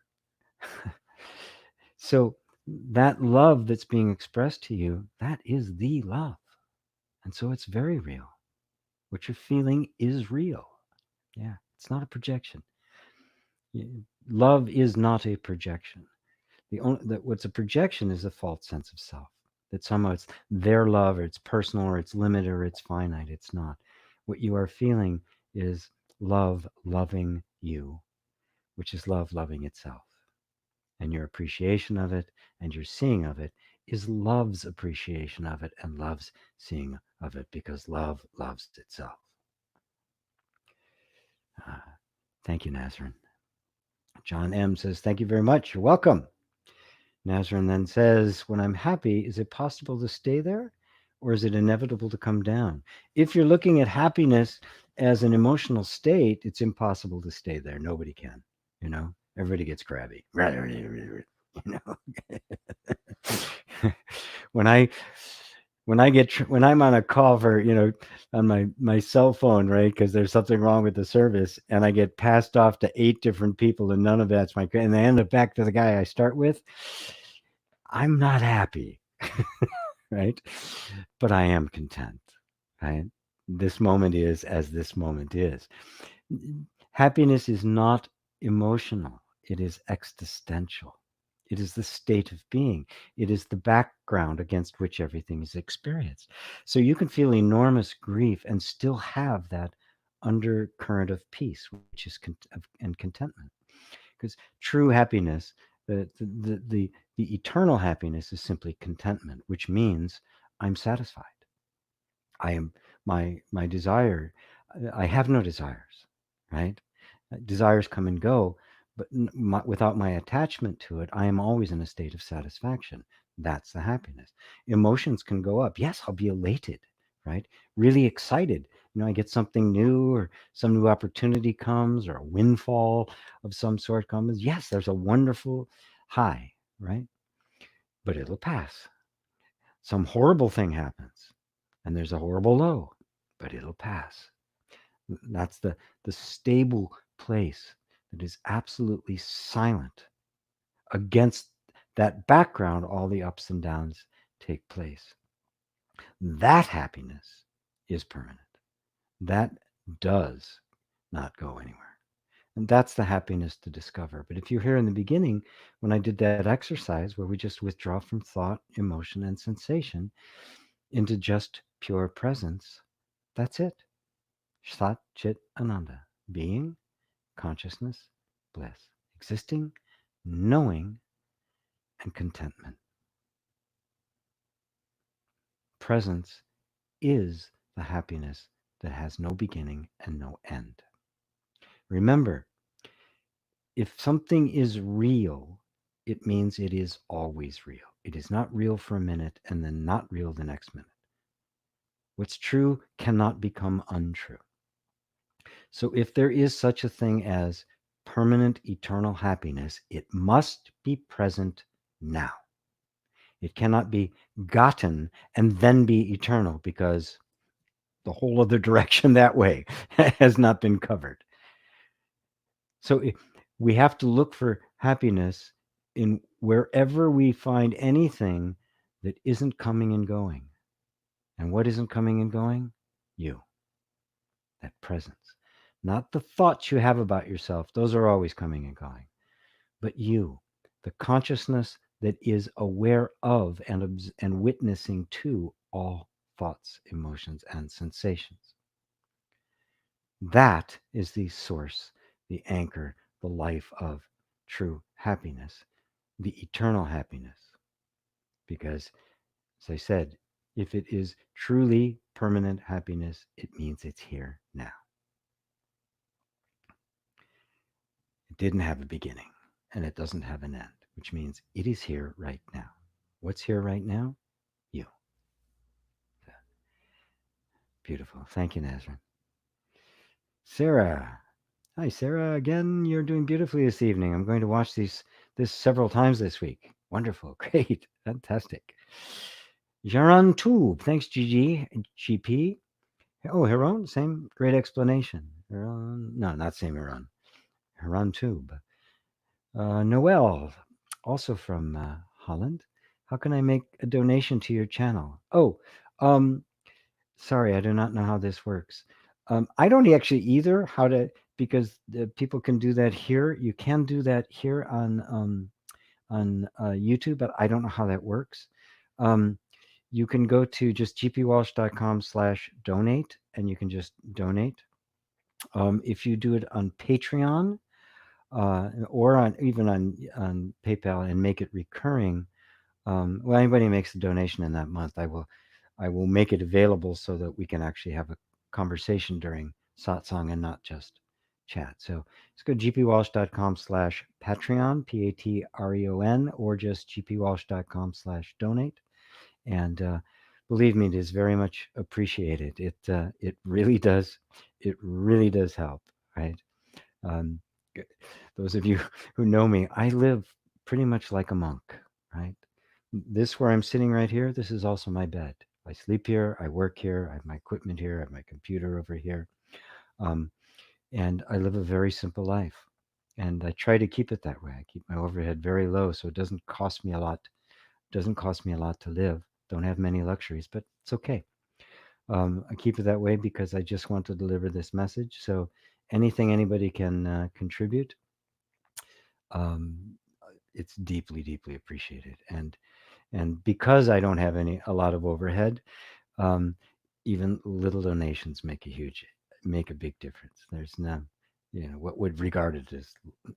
A: So that love that's being expressed to you, that is the love. And so it's very real. What you're feeling is real. Yeah, it's not a projection. Love is not a projection. What's a projection is a false sense of self. That somehow it's their love, or it's personal, or it's limited, or it's finite. It's not. What you are feeling is love loving you, which is love loving itself. And your appreciation of it and your seeing of it is love's appreciation of it and love's seeing of it, because love loves itself. Uh, Thank you, Nazarene. John M. says, thank you very much. You're welcome. Nazarene then says, when I'm happy, is it possible to stay there, or is it inevitable to come down? If you're looking at happiness as an emotional state, it's impossible to stay there. Nobody can. Everybody gets crabby. when I when I'm on a call for on my cell phone, right, because there's something wrong with the service, and I get passed off to 8 different people, and none of that's and I end up back to the guy I start with, I'm not happy. Right, but I am content, right? This moment is as this moment is. Happiness is not emotional, it is existential. It is the state of being. It is the background against which everything is experienced. So you can feel enormous grief and still have that undercurrent of peace, which is and contentment. Because true happiness, the eternal happiness is simply contentment, which means I'm satisfied. I am my desire. I have no desires, right? Desires come and go, but without my attachment to it, I am always in a state of satisfaction. That's the happiness. Emotions can go up. Yes, I'll be elated, right? Really excited. I get something new, or some new opportunity comes, or a windfall of some sort comes. Yes, there's a wonderful high, right? But it'll pass. Some horrible thing happens, and there's a horrible low, but it'll pass. That's the stable place that is absolutely silent. Against that background, all the ups and downs take place. That happiness is permanent. That does not go anywhere. And that's the happiness to discover. But if you're here in the beginning, when I did that exercise where we just withdraw from thought, emotion, and sensation into just pure presence, that's it. Sat Chit Ananda. Being, consciousness, bliss. Existing, knowing, and contentment. Presence is the happiness that has no beginning and no end. Remember, if something is real, it means it is always real. It is not real for a minute and then not real the next minute. What's true cannot become untrue. So if there is such a thing as permanent eternal happiness, it must be present now. It cannot be gotten and then be eternal, because the whole other direction that way has not been covered. So we have to look for happiness in wherever we find anything that isn't coming and going. And what isn't coming and going? You, that presence. Not the thoughts you have about yourself, those are always coming and going, but you, the consciousness that is aware of and witnessing to all thoughts, emotions, and sensations. That is the source, the anchor, the life of true happiness, the eternal happiness. Because, as I said, if it is truly permanent happiness, it means it's here now. It didn't have a beginning, and it doesn't have an end, which means it is here right now. What's here right now? You. Beautiful. Thank you, Nazrin. Sarah. Hi, Sarah. Again, you're doing beautifully this evening. I'm going to watch this several times this week. Wonderful. Great. Fantastic. Jaran Tube. Thanks, GP. Oh, Heron. Same great explanation. Heron. No, not same Heron. Heron Tube. Noel, also from Holland. How can I make a donation to your channel? Oh, sorry, I do not know how this works. I don't actually either. How to, because people can do that here. You can do that here on YouTube, but I don't know how that works. You can go to just gpwalsh.com/donate, and you can just donate. If you do it on Patreon, or even on PayPal, and make it recurring. Well, anybody makes a donation in that month, I will make it available so that we can actually have a conversation during satsang and not just chat. So let's go gpwalsh.com/Patreon, Patreon, or just gpwalsh.com/donate. And believe me, it is very much appreciated. It really does. It really does help, right? Um, those of you who know me, I live pretty much like a monk, right? This where I'm sitting right here, this is also my bed. I sleep here, I work here, I have my equipment here, I have my computer over here. And I live a very simple life. And I try to keep it that way. I keep my overhead very low so it doesn't cost me a lot. Doesn't cost me a lot to live. Don't have many luxuries, but it's okay. I keep it that way because I just want to deliver this message. So anything anybody can contribute, um, it's deeply, deeply appreciated. And because I don't have a lot of overhead, um, even little donations make a big difference. There's no, what would regarded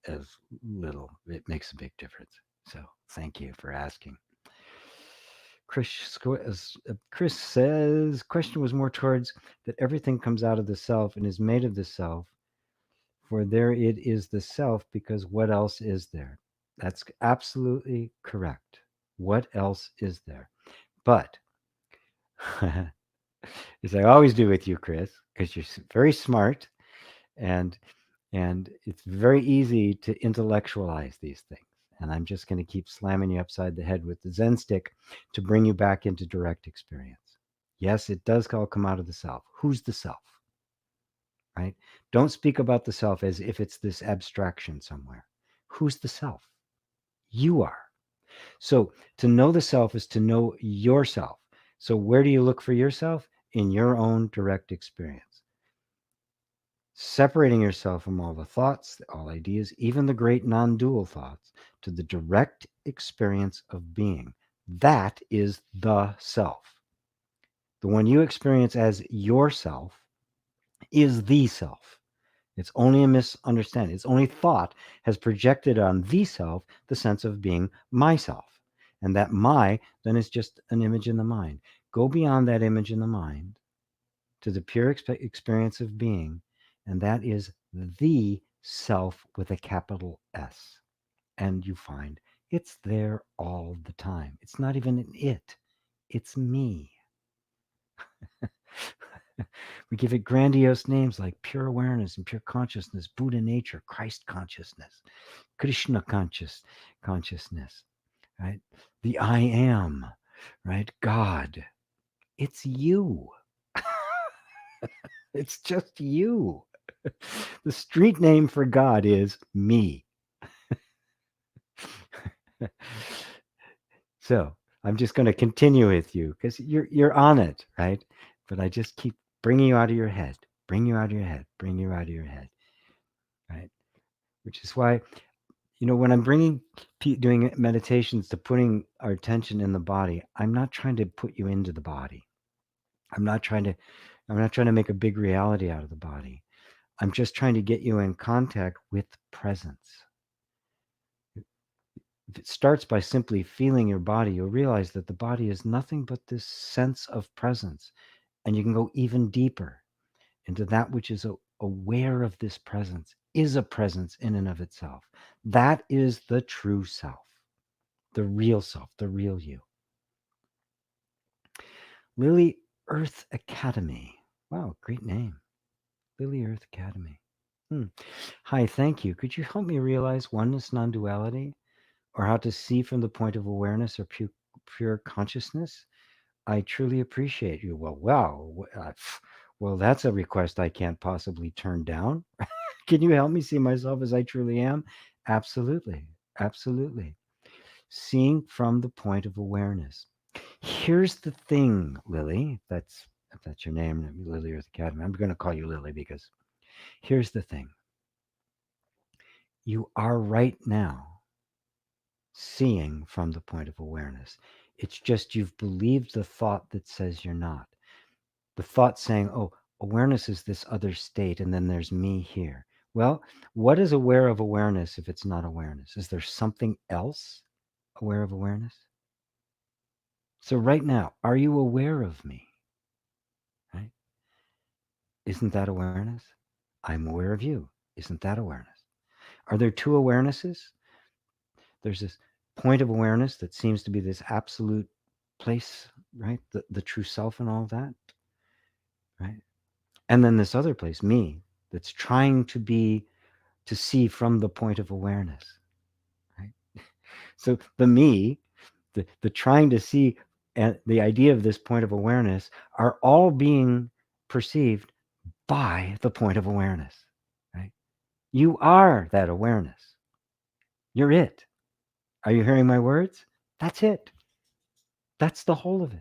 A: as little, it makes a big difference. So thank you for asking. Chris says, question was more towards that everything comes out of the self and is made of the self, for there it is the self, because what else is there? That's absolutely correct. What else is there? But as I always do with you, Chris, because you're very smart, and it's very easy to intellectualize these things. And I'm just going to keep slamming you upside the head with the Zen stick to bring you back into direct experience. Yes, it does all come out of the self. Who's the self? Right? Don't speak about the self as if it's this abstraction somewhere. Who's the self? You are. So to know the self is to know yourself. So where do you look for yourself? In your own direct experience. Separating yourself from all the thoughts, all ideas, even the great non-dual thoughts, to the direct experience of being. That is the self. The one you experience as yourself is the self. It's only a misunderstanding. It's only thought has projected on the self the sense of being myself. And that my then is just an image in the mind. Go beyond that image in the mind to the pure experience of being, and that is the self with a capital S. And you find it's there all the time. It's not even an it, it's me. We give it grandiose names like pure awareness and pure consciousness, Buddha nature, Christ consciousness, Krishna consciousness, right? The I am, right? God. It's you. It's just you. The street name for God is me. So I'm just going to continue with you because you're on it, right? But I just keep bringing you out of your head, bring you out of your head, bring you out of your head, right? Which is why, when I'm doing meditations to putting our attention in the body, I'm not trying to put you into the body. I'm not trying to make a big reality out of the body. I'm just trying to get you in contact with presence. If it starts by simply feeling your body, you'll realize that the body is nothing but this sense of presence. And you can go even deeper into that which is aware of this presence, is a presence in and of itself. That is the true self, the real self, the real you. Lily Earth Academy. Wow, great name. Lily Earth Academy. Hi, thank you. Could you help me realize oneness, non-duality, or how to see from the point of awareness or pure consciousness? I truly appreciate you. Well, wow. Well, that's a request I can't possibly turn down. Can you help me see myself as I truly am? Absolutely. Absolutely. Seeing from the point of awareness. Here's the thing, Lily. If that's your name, Lily Earth Academy. I'm going to call you Lily because here's the thing. You are right now seeing from the point of awareness. It's just you've believed the thought that says you're not. The thought saying, oh, awareness is this other state, and then there's me here. Well, what is aware of awareness if it's not awareness? Is there something else aware of awareness? So right now, are you aware of me? Right? Isn't that awareness? I'm aware of you. Isn't that awareness? Are there two awarenesses? There's this point of awareness that seems to be this absolute place, right? The true self and all that, right? And then this other place, me, that's trying to see from the point of awareness, right? So the me, the trying to see, and the idea of this point of awareness are all being perceived by the point of awareness, right? You are that awareness. You're it. Are you hearing my words? That's it. That's the whole of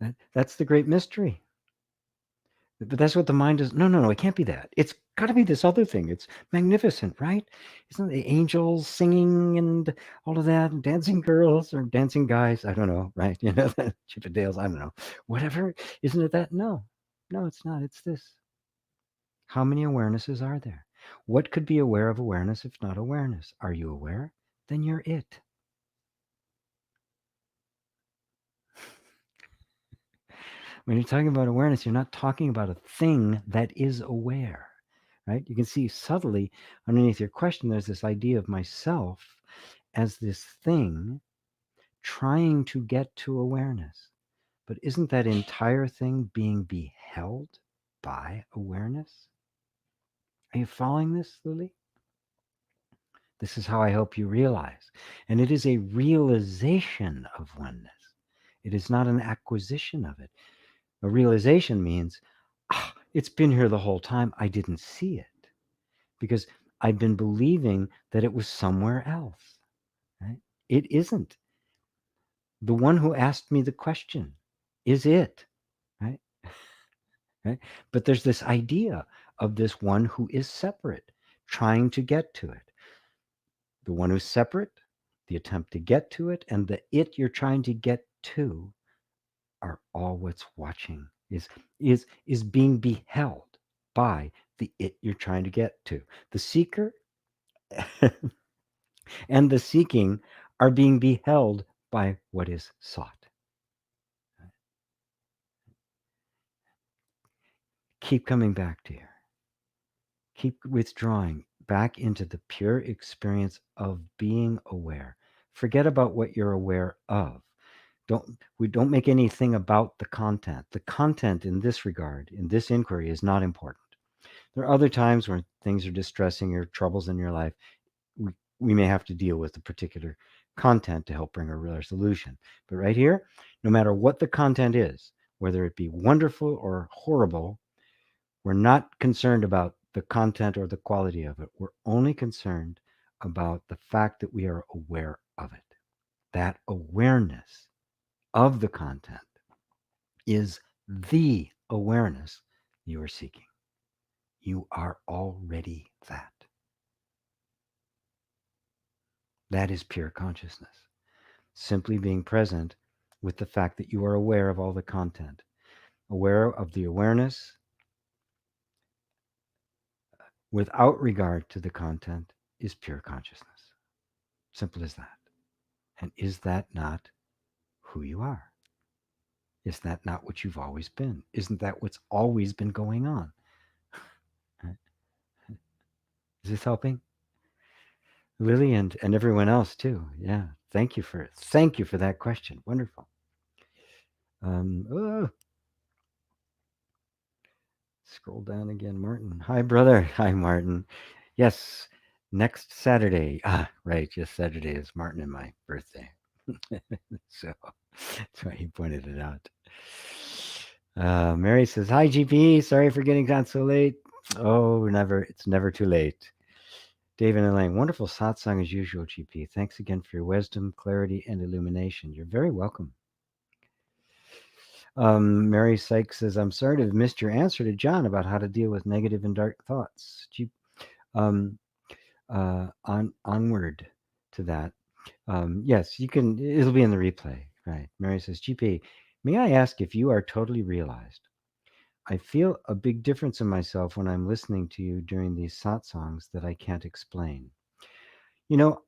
A: it. That's the great mystery. But that's what the mind is. No, it can't be that. It's got to be this other thing. It's magnificent, right? Isn't the angels singing and all of that, and dancing girls or dancing guys? I don't know, right? Chippendales, I don't know. Whatever. Isn't it that? No, no, it's not. It's this. How many awarenesses are there? What could be aware of awareness if not awareness? Are you aware? Then you're it. When you're talking about awareness, you're not talking about a thing that is aware, right? You can see subtly underneath your question, there's this idea of myself as this thing trying to get to awareness. But isn't that entire thing being beheld by awareness? Are you following this, Lily? This is how I help you realize. And it is a realization of oneness. It is not an acquisition of it. A realization means, it's been here the whole time. I didn't see it because I've been believing that it was somewhere else. Right? It isn't. The one who asked me the question is it. Right? Right? But there's this idea of this one who is separate, trying to get to it. The one who's separate, the attempt to get to it, and the it you're trying to get to are all what's watching, is being beheld by the it you're trying to get to. The seeker and the seeking are being beheld by what is sought. Keep coming back to here. Keep withdrawing back into the pure experience of being aware. Forget about what you're aware of. Don't make anything about the content. The content in this regard, in this inquiry, is not important. There are other times when things are distressing or troubles in your life. We may have to deal with the particular content to help bring a real solution. But right here, no matter what the content is, whether it be wonderful or horrible, we're not concerned about the content or the quality of it. We're only concerned about the fact that we are aware of it. That awareness of the content is the awareness you are seeking. You are already that. That is pure consciousness. Simply being present with the fact that you are aware of all the content, aware of the awareness without regard to the content is pure consciousness. Simple as that. And is that not who you are? Is that not what you've always been? Isn't that what's always been going on? Is this helping? Lily and everyone else too. Yeah. Thank you for that question. Wonderful. Oh, scroll down again, Martin. Hi, brother. Hi, Martin. Yes, next Saturday. Right. Yes, Saturday is Martin and my birthday. So that's why he pointed it out. Mary says, "Hi, GP. Sorry for getting on so late." Oh, never. It's never too late. David and Elaine, wonderful satsang as usual, GP. Thanks again for your wisdom, clarity, and illumination. You're very welcome. Mary Sykes says, "I'm sorry to have missed your answer to John about how to deal with negative and dark thoughts." Onward to that. Yes, you can. It'll be in the replay, right? Mary says, "GP, may I ask if you are totally realized? I feel a big difference in myself when I'm listening to you during these satsangs that I can't explain. You know,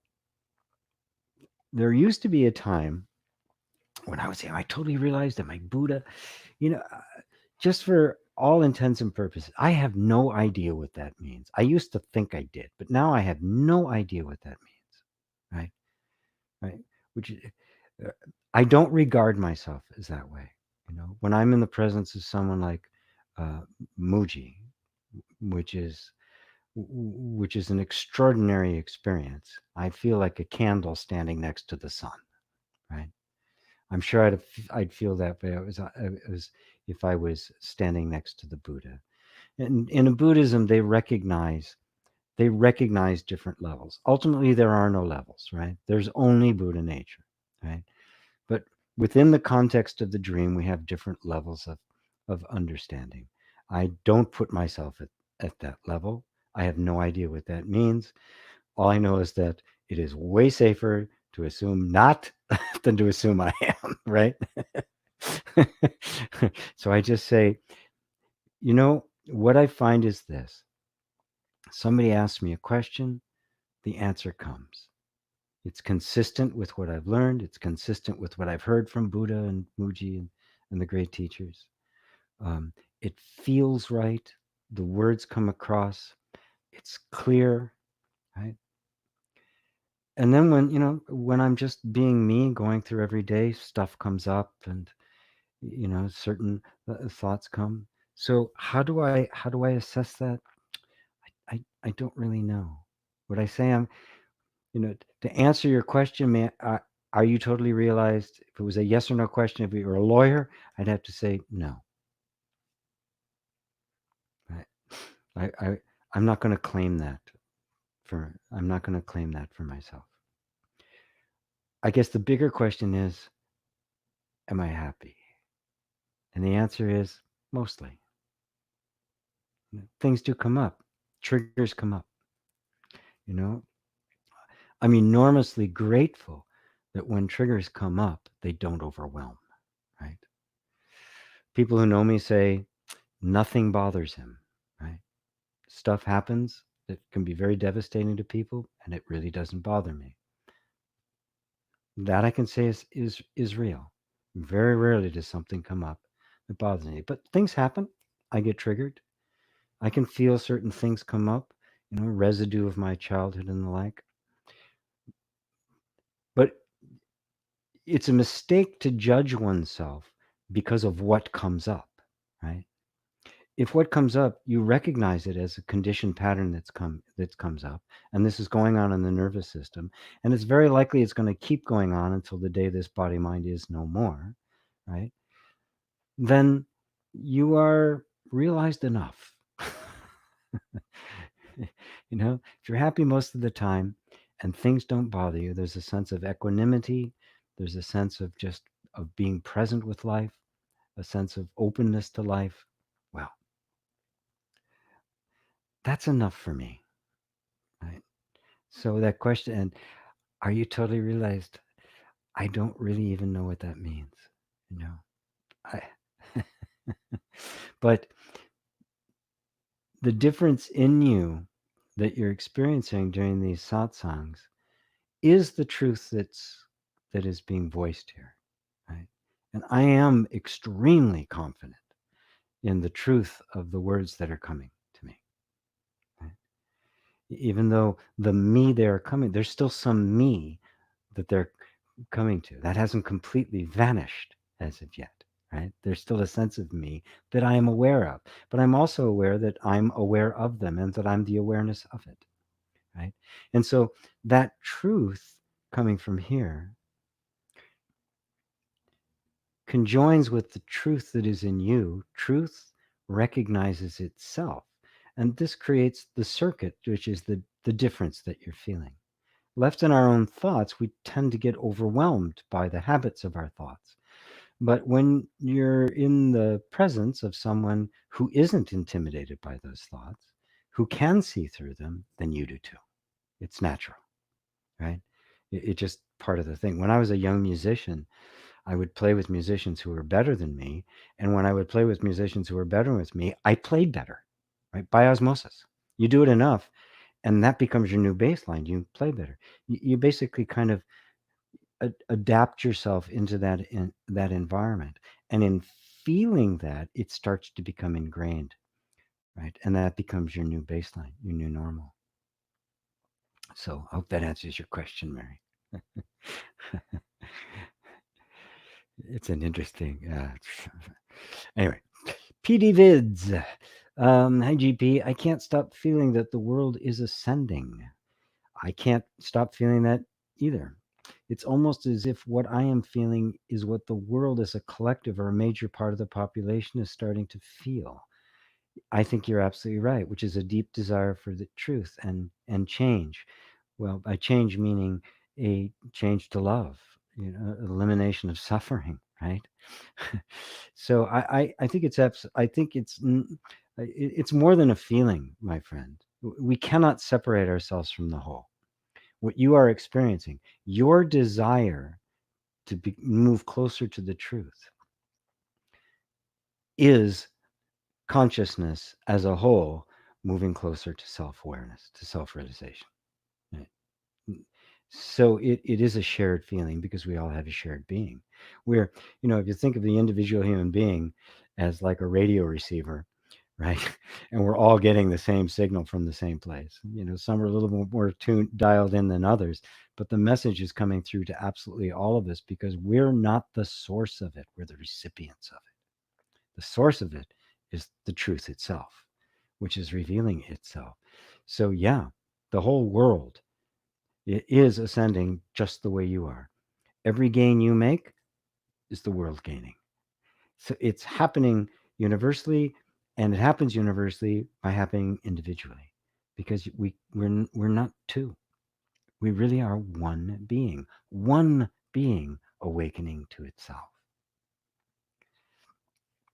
A: there used to be a time when I would say, I totally realized that my Buddha, you know, just for all intents and purposes, I have no idea what that means. I used to think I did, but now I have no idea what that means, right? Right? Which I don't regard myself as that way. When I'm in the presence of someone like Muji, which is an extraordinary experience. I feel like a candle standing next to the sun, right? I'm sure I'd feel that way. It was if I was standing next to the Buddha. And in Buddhism, they recognize different levels. Ultimately, there are no levels, right? There's only Buddha nature, right? But within the context of the dream, we have different levels of understanding. I don't put myself at that level. I have no idea what that means. All I know is that it is way safer to assume not than to assume I am, right? So I just say, what I find is this. Somebody asks me a question, the answer comes. It's consistent with what I've learned. It's consistent with what I've heard from Buddha and Muji and the great teachers. It feels right. The words come across. It's clear, right? And then when I'm just being me, going through every day, stuff comes up, and certain thoughts come. So how do I assess that? I don't really know. Would I say to answer your question, man, are you totally realized? If it was a yes or no question, if you were a lawyer, I'd have to say no. Right? I'm not going to claim that I'm not going to claim that for myself. I guess the bigger question is, am I happy? And the answer is mostly. Things do come up. Triggers come up. You know, I'm enormously grateful that when triggers come up, they don't overwhelm, right? People who know me say nothing bothers him, right? Stuff happens that can be very devastating to people, and it really doesn't bother me. That I can say is real. Very rarely does something come up that bothers me. But things happen. I get triggered. I can feel certain things come up, residue of my childhood and the like. But it's a mistake to judge oneself because of what comes up, right? If what comes up, you recognize it as a conditioned pattern that comes up, and this is going on in the nervous system, and it's very likely it's going to keep going on until the day this body mind is no more, right? Then you are realized enough. If you're happy most of the time and things don't bother you, there's a sense of equanimity, there's a sense of just of being present with life, a sense of openness to life. Well, that's enough for me, right? So that question, and are you totally realized? I don't really even know what that means, you know. I but the difference in you that you're experiencing during these satsangs is the truth that is being voiced here, right? And I am extremely confident in the truth of the words that are coming to me, right? Even though the me they're coming, there's still some me that they're coming to. That hasn't completely vanished as of yet, right? There's still a sense of me that I am aware of, but I'm also aware that I'm aware of them and that I'm the awareness of it, right? And so that truth coming from here conjoins with the truth that is in you. Truth recognizes itself. And this creates the circuit, which is the difference that you're feeling. Left in our own thoughts, we tend to get overwhelmed by the habits of our thoughts. But when you're in the presence of someone who isn't intimidated by those thoughts, who can see through them, then you do too. It's natural, right? It's just part of the thing. When I was a young musician, I would play with musicians who were better than me. And when I would play with musicians who were better with me, I played better, right? By osmosis. You do it enough, and that becomes your new baseline. You play better. You basically kind of adapt yourself into that environment, and in feeling that, it starts to become ingrained, right? And that becomes your new baseline, your new normal. So I hope that answers your question, Mary. It's an interesting. Anyway, PD Vids. Hi GP. I can't stop feeling that the world is ascending. I can't stop feeling that either. It's almost as if what I am feeling is what the world as a collective or a major part of the population is starting to feel. I think you're absolutely right, which is a deep desire for the truth and change. Well, by change meaning a change to love, elimination of suffering, right? So I think it's more than a feeling, my friend. We cannot separate ourselves from the whole. What you are experiencing, your desire to move closer to the truth, is consciousness as a whole moving closer to self-awareness, to self-realization. Right? So it is a shared feeling because we all have a shared being. We're, if you think of the individual human being as like a radio receiver, right? And we're all getting the same signal from the same place. Some are a little bit more dialed in than others, but the message is coming through to absolutely all of us because we're not the source of it. We're the recipients of it. The source of it is the truth itself, which is revealing itself. So yeah, the whole world is ascending just the way you are. Every gain you make is the world gaining. So it's happening universally, and it happens universally by happening individually, because we're not two. We really are one being awakening to itself.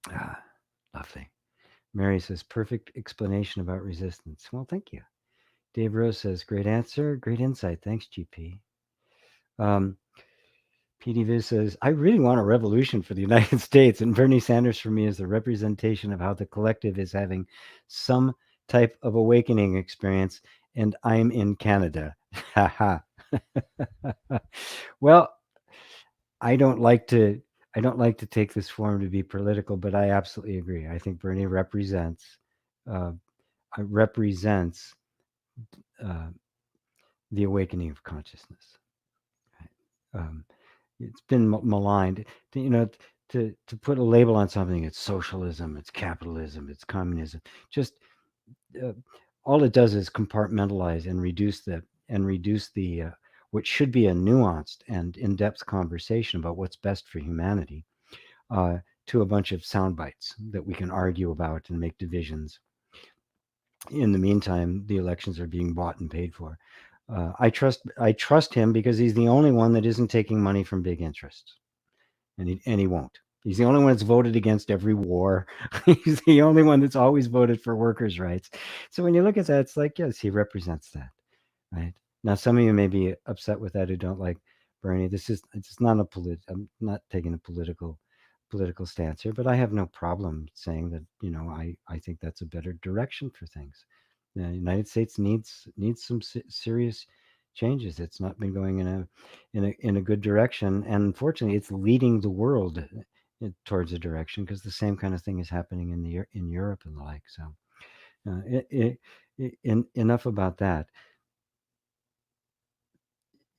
A: Ah, lovely. Mary says, perfect explanation about resistance. Well, thank you. Dave Rose says, great answer, great insight. Thanks, GP. PD Viz says, I really want a revolution for the United States, and Bernie Sanders for me is the representation of how the collective is having some type of awakening experience, and I'm in Canada. Haha. Well, I don't like to take this form to be political, but I absolutely agree. I think Bernie uh, represents uh, the awakening of consciousness. Um, it's been maligned. To put a label on something, it's socialism, it's capitalism, it's communism. Just uh, all it does is compartmentalize and reduce the what should be a nuanced and in-depth conversation about what's best for humanity to a bunch of sound bites that we can argue about and make divisions. In the meantime, the elections are being bought and paid for. I trust him because he's the only one that isn't taking money from big interests, and he won't. He's the only one that's voted against every war. He's the only one that's always voted for workers' rights. So when you look at that, it's like, yes, he represents that, right? Now, some of you may be upset with that who don't like Bernie. It's not I'm not taking a political stance here, but I have no problem saying that, I think that's a better direction for things. The United States needs some serious changes. It's not been going in a good direction, and unfortunately, it's leading the world towards a direction because the same kind of thing is happening in Europe and the like. So, enough about that.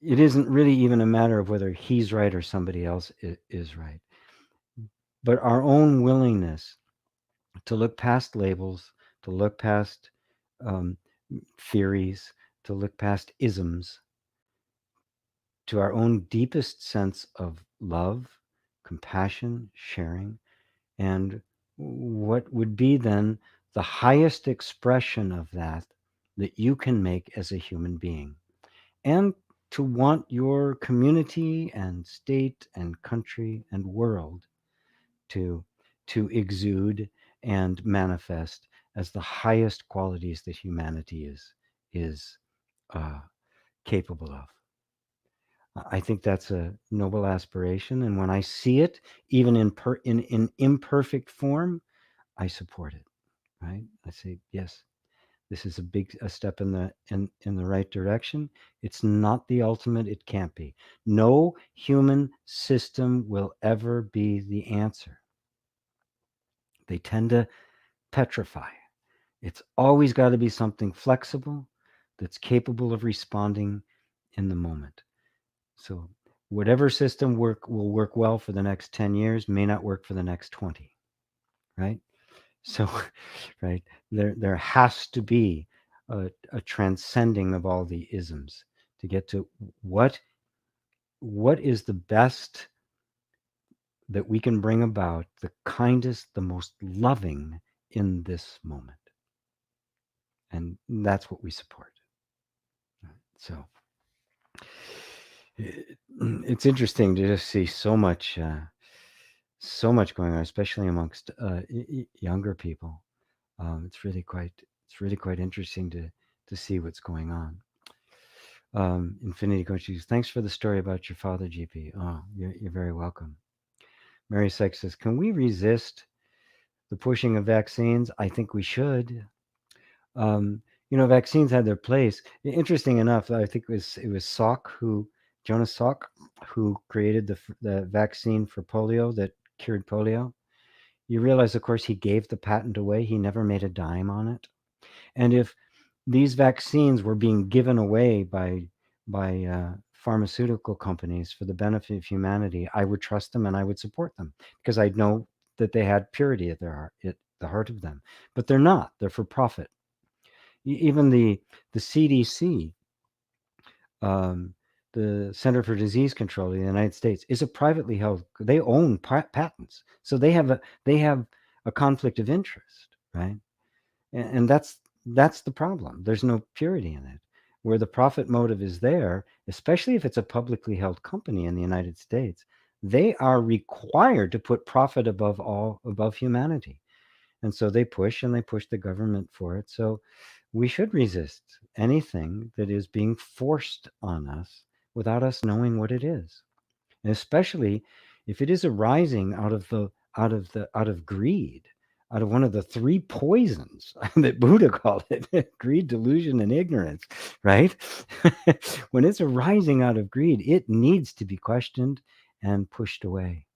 A: It isn't really even a matter of whether he's right or somebody else is right, but our own willingness to look past labels, to look past um, theories, to look past isms, to our own deepest sense of love, compassion, sharing, and what would be then the highest expression of that you can make as a human being. And to want your community and state and country and world to exude and manifest as the highest qualities that humanity is uh, capable of. I think that's a noble aspiration, and when I see it, even in imperfect form, I support it. Right? I say yes. This is a step in the right direction. It's not the ultimate. It can't be. No human system will ever be the answer. They tend to petrify. It's always got to be something flexible that's capable of responding in the moment. So whatever system will work well for the next 10 years may not work for the next 20, right? So, right, there has to be a transcending of all the isms to get to what is the best that we can bring about, the kindest, the most loving in this moment. And that's what we support. So It's interesting to just see so much going on, especially amongst younger people. It's really quite interesting to see what's going on. Infinity Coaches, thanks for the story about your father, GP. Oh, you're very welcome. Mary Sex says, can we resist the pushing of vaccines? I think we should. Um, vaccines had their place. Interesting enough, I think it was Jonas Salk, who created the vaccine for polio that cured polio. You realize, of course, he gave the patent away. He never made a dime on it. And if these vaccines were being given away by pharmaceutical companies for the benefit of humanity, I would trust them and I would support them because I'd know that they had purity at the heart of them. But they're not. They're for profit. Even the CDC, um, the Center for Disease Control in the United States, is a privately held. They own patents, so they have a conflict of interest, right? And that's the problem. There's no purity in it. Where the profit motive is there, especially if it's a publicly held company in the United States, they are required to put profit above humanity. And so they push the government for it. So we should resist anything that is being forced on us without us knowing what it is. And especially if it is arising out of greed, out of one of the three poisons that Buddha called it, greed, delusion, and ignorance, right? When it's arising out of greed, it needs to be questioned and pushed away.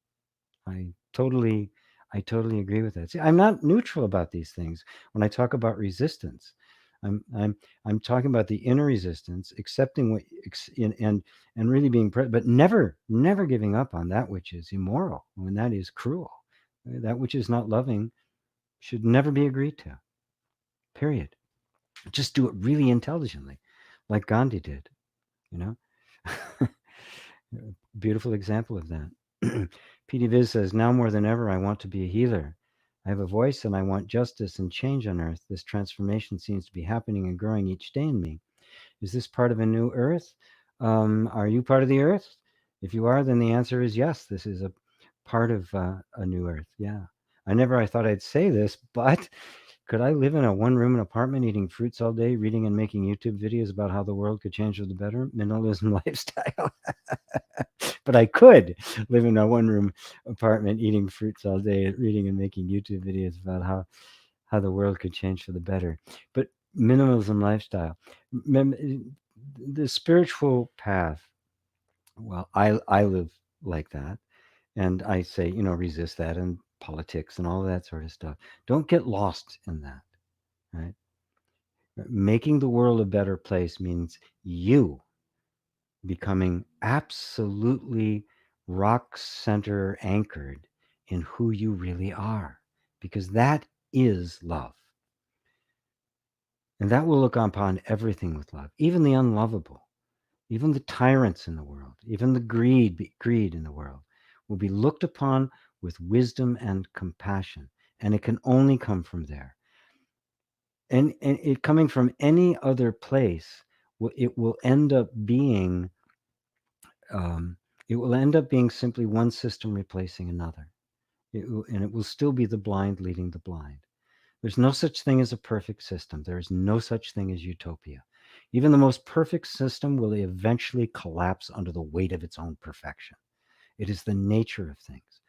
A: I totally I totally agree with that. See, I'm not neutral about these things when I talk about resistance. I'm talking about the inner resistance, accepting and really being but never giving up on that which is immoral, when that is cruel. That which is not loving should never be agreed to. Period. Just do it really intelligently, like Gandhi did, you know? Beautiful example of that. PD Viz says, now more than ever, I want to be a healer. I have a voice and I want justice and change on earth. This transformation seems to be happening and growing each day in me. Is this part of a new earth? Are you part of the earth? If you are, then the answer is yes. This is a part of a new earth. Yeah. I thought I'd say this, but could I live in a one-room apartment eating fruits all day, reading and making YouTube videos about how the world could change for the better? Minimalism lifestyle. But I could live in a one-room apartment eating fruits all day, reading and making YouTube videos about how the world could change for the better. But minimalism lifestyle, the spiritual path. Well, I live like that, and I say, resist that and politics and all of that sort of stuff. Don't get lost in that, right? Making the world a better place means you becoming absolutely rock center anchored in who you really are, because that is love. And that will look upon everything with love, even the unlovable, even the tyrants in the world, even the greed in the world will be looked upon with wisdom and compassion. And it can only come from there. And it coming from any other place, it will end up being um, simply one system replacing another. And it will still be the blind leading the blind. There's no such thing as a perfect system. There is no such thing as utopia. Even the most perfect system will eventually collapse under the weight of its own perfection. It is the nature of things.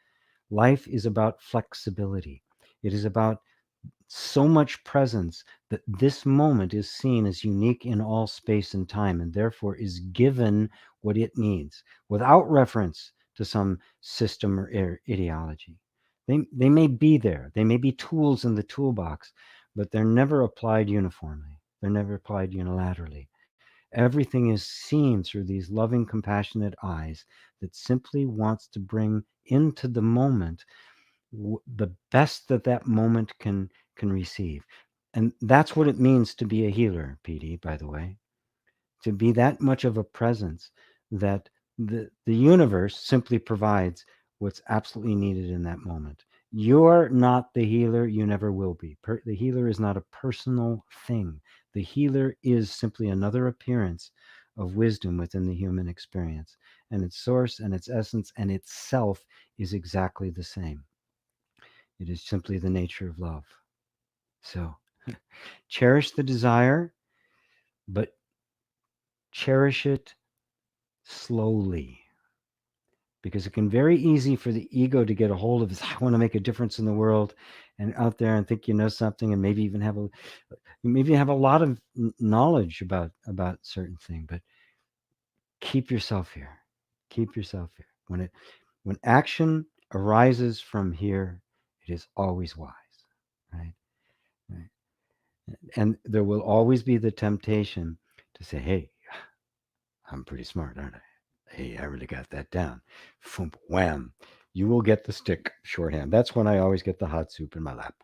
A: Life is about flexibility. It is about so much presence that this moment is seen as unique in all space and time, and therefore is given what it needs without reference to some system or ideology. They may be there, they may be tools in the toolbox, but they're never applied uniformly. They're never applied unilaterally. Everything is seen through these loving, compassionate eyes that simply wants to bring into the moment the best that that moment can receive. And that's what it means to be a healer, PD, by the way, to be that much of a presence that the universe simply provides what's absolutely needed in that moment. You're not the healer, you never will be. The healer is not a personal thing. The healer is simply another appearance of wisdom within the human experience. And its source and its essence and itself is exactly the same. It is simply the nature of love. So cherish the desire, but cherish it slowly, because it can very easy for the ego to get a hold of this. I want to make a difference in the world, and out there and think you know something, and maybe even have a lot of knowledge about certain thing. But keep yourself here. Keep yourself here. When action arises from here, it is always wise, right? Right. And there will always be the temptation to say, "Hey, I'm pretty smart, aren't I? Hey, I really got that down." Foom, wham. You will get the stick shorthand. That's when I always get the hot soup in my lap.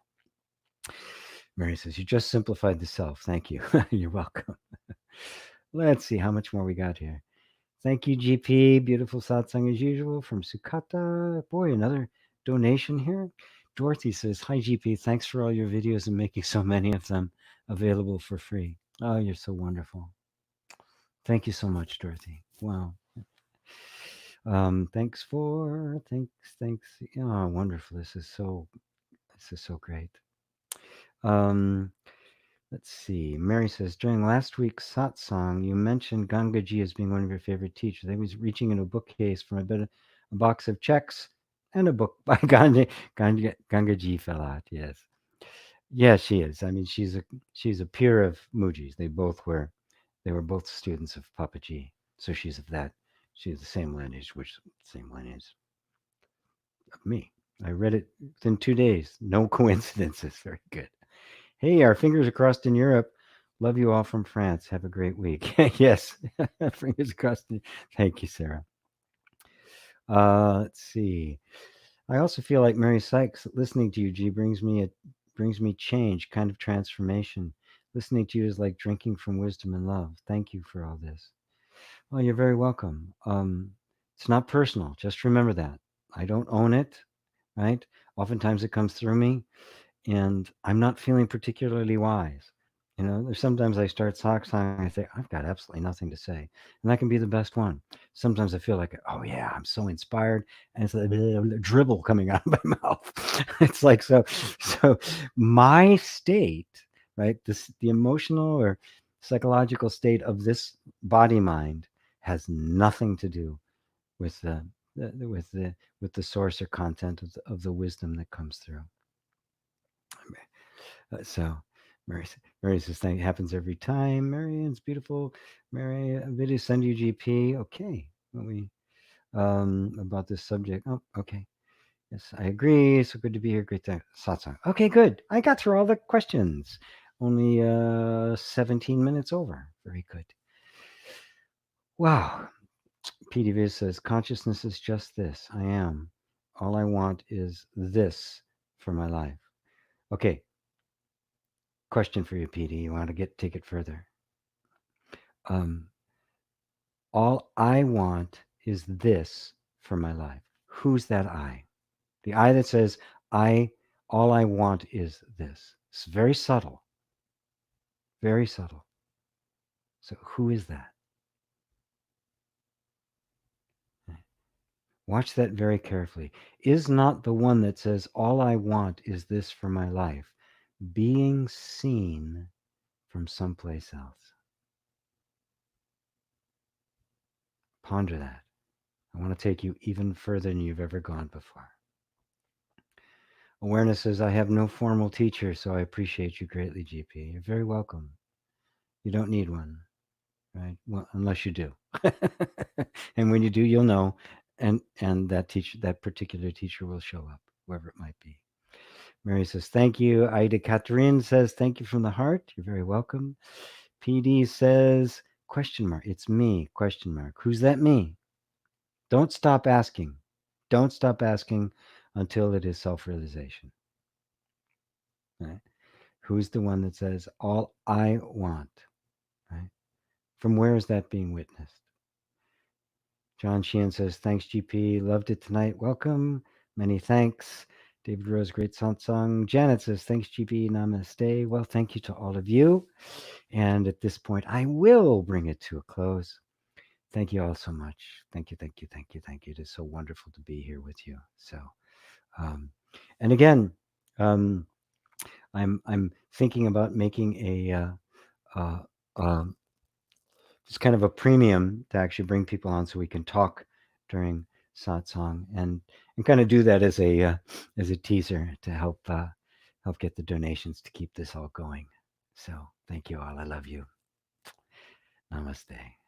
A: Mary says, "You just simplified the self. Thank you." You're welcome. Let's see how much more we got here. Thank you, GP. Beautiful satsang as usual from Sukata. Boy, another donation here. Dorothy says, "Hi, GP. Thanks for all your videos and making so many of them available for free." Oh, you're so wonderful. Thank you so much, Dorothy. Wow. Thanks. Oh, wonderful. This is so great. Let's see. Mary says, during last week's satsang, you mentioned Gangaji as being one of your favorite teachers. I was reaching into a bookcase from a box of checks, and a book by Gangaji fell out. Yes. Yeah, she is. I mean, she's a peer of Muji's. They were both students of Papaji. So she's the same lineage, same lineage of me. I read it within 2 days. No coincidences. Very good. Hey, our fingers are crossed in Europe. Love you all from France. Have a great week. Yes, fingers crossed. Thank you, Sarah. Let's see. I also feel like Mary Sykes. Listening to you, G, brings me change, kind of transformation. Listening to you is like drinking from wisdom and love. Thank you for all this. Well, you're very welcome. It's not personal. Just remember that. I don't own it, right? Oftentimes it comes through me, and I'm not feeling particularly wise. There's sometimes I start satsang and I say, I've got absolutely nothing to say. And that can be the best one. Sometimes I feel like, oh yeah, I'm so inspired. And it's like dribble coming out of my mouth. It's like, so my state, right? The emotional or psychological state of this body mind has nothing to do with with the source or content of the wisdom that comes through. So Mary says, "Thing happens every time." Marianne's beautiful. Mary, video send you GP. Okay, about this subject. Oh, okay. Yes, I agree. So good to be here. Great satsang. Okay, good. I got through all the questions. Only 17 minutes over. Very good. Wow. PD Viz says, consciousness is just this. I am. All I want is this for my life. Okay. Question for you, PD. You want to take it further? All I want is this for my life. Who's that I? The I that says, all I want is this. It's very subtle. Very subtle. So who is that? Watch that very carefully. Is not the one that says, all I want is this for my life, being seen from someplace else? Ponder that. I want to take you even further than you've ever gone before. Awareness says, I have no formal teacher, so I appreciate you greatly, GP. You're very welcome. You don't need one, right? Well, unless you do. And when you do, you'll know. And that particular teacher will show up, whoever it might be. Mary says, thank you. Ida Catherine says, thank you from the heart. You're very welcome. PD says, question mark. It's me, question mark. Who's that me? Don't stop asking. Don't stop asking until it is self-realization. Right? Who's the one that says, all I want? Right? From where is that being witnessed? John Sheehan says, thanks, GP. Loved it tonight. Welcome. Many thanks. David Rose, great satsang. Janet says, thanks, GP. Namaste. Well, thank you to all of you. And at this point, I will bring it to a close. Thank you all so much. Thank you, thank you, thank you, thank you. It is so wonderful to be here with you. So, and again, I'm thinking about making a just kind of a premium to actually bring people on so we can talk during satsang and kind of do that as a teaser to help get the donations to keep this all going. So thank you all. I love you. Namaste.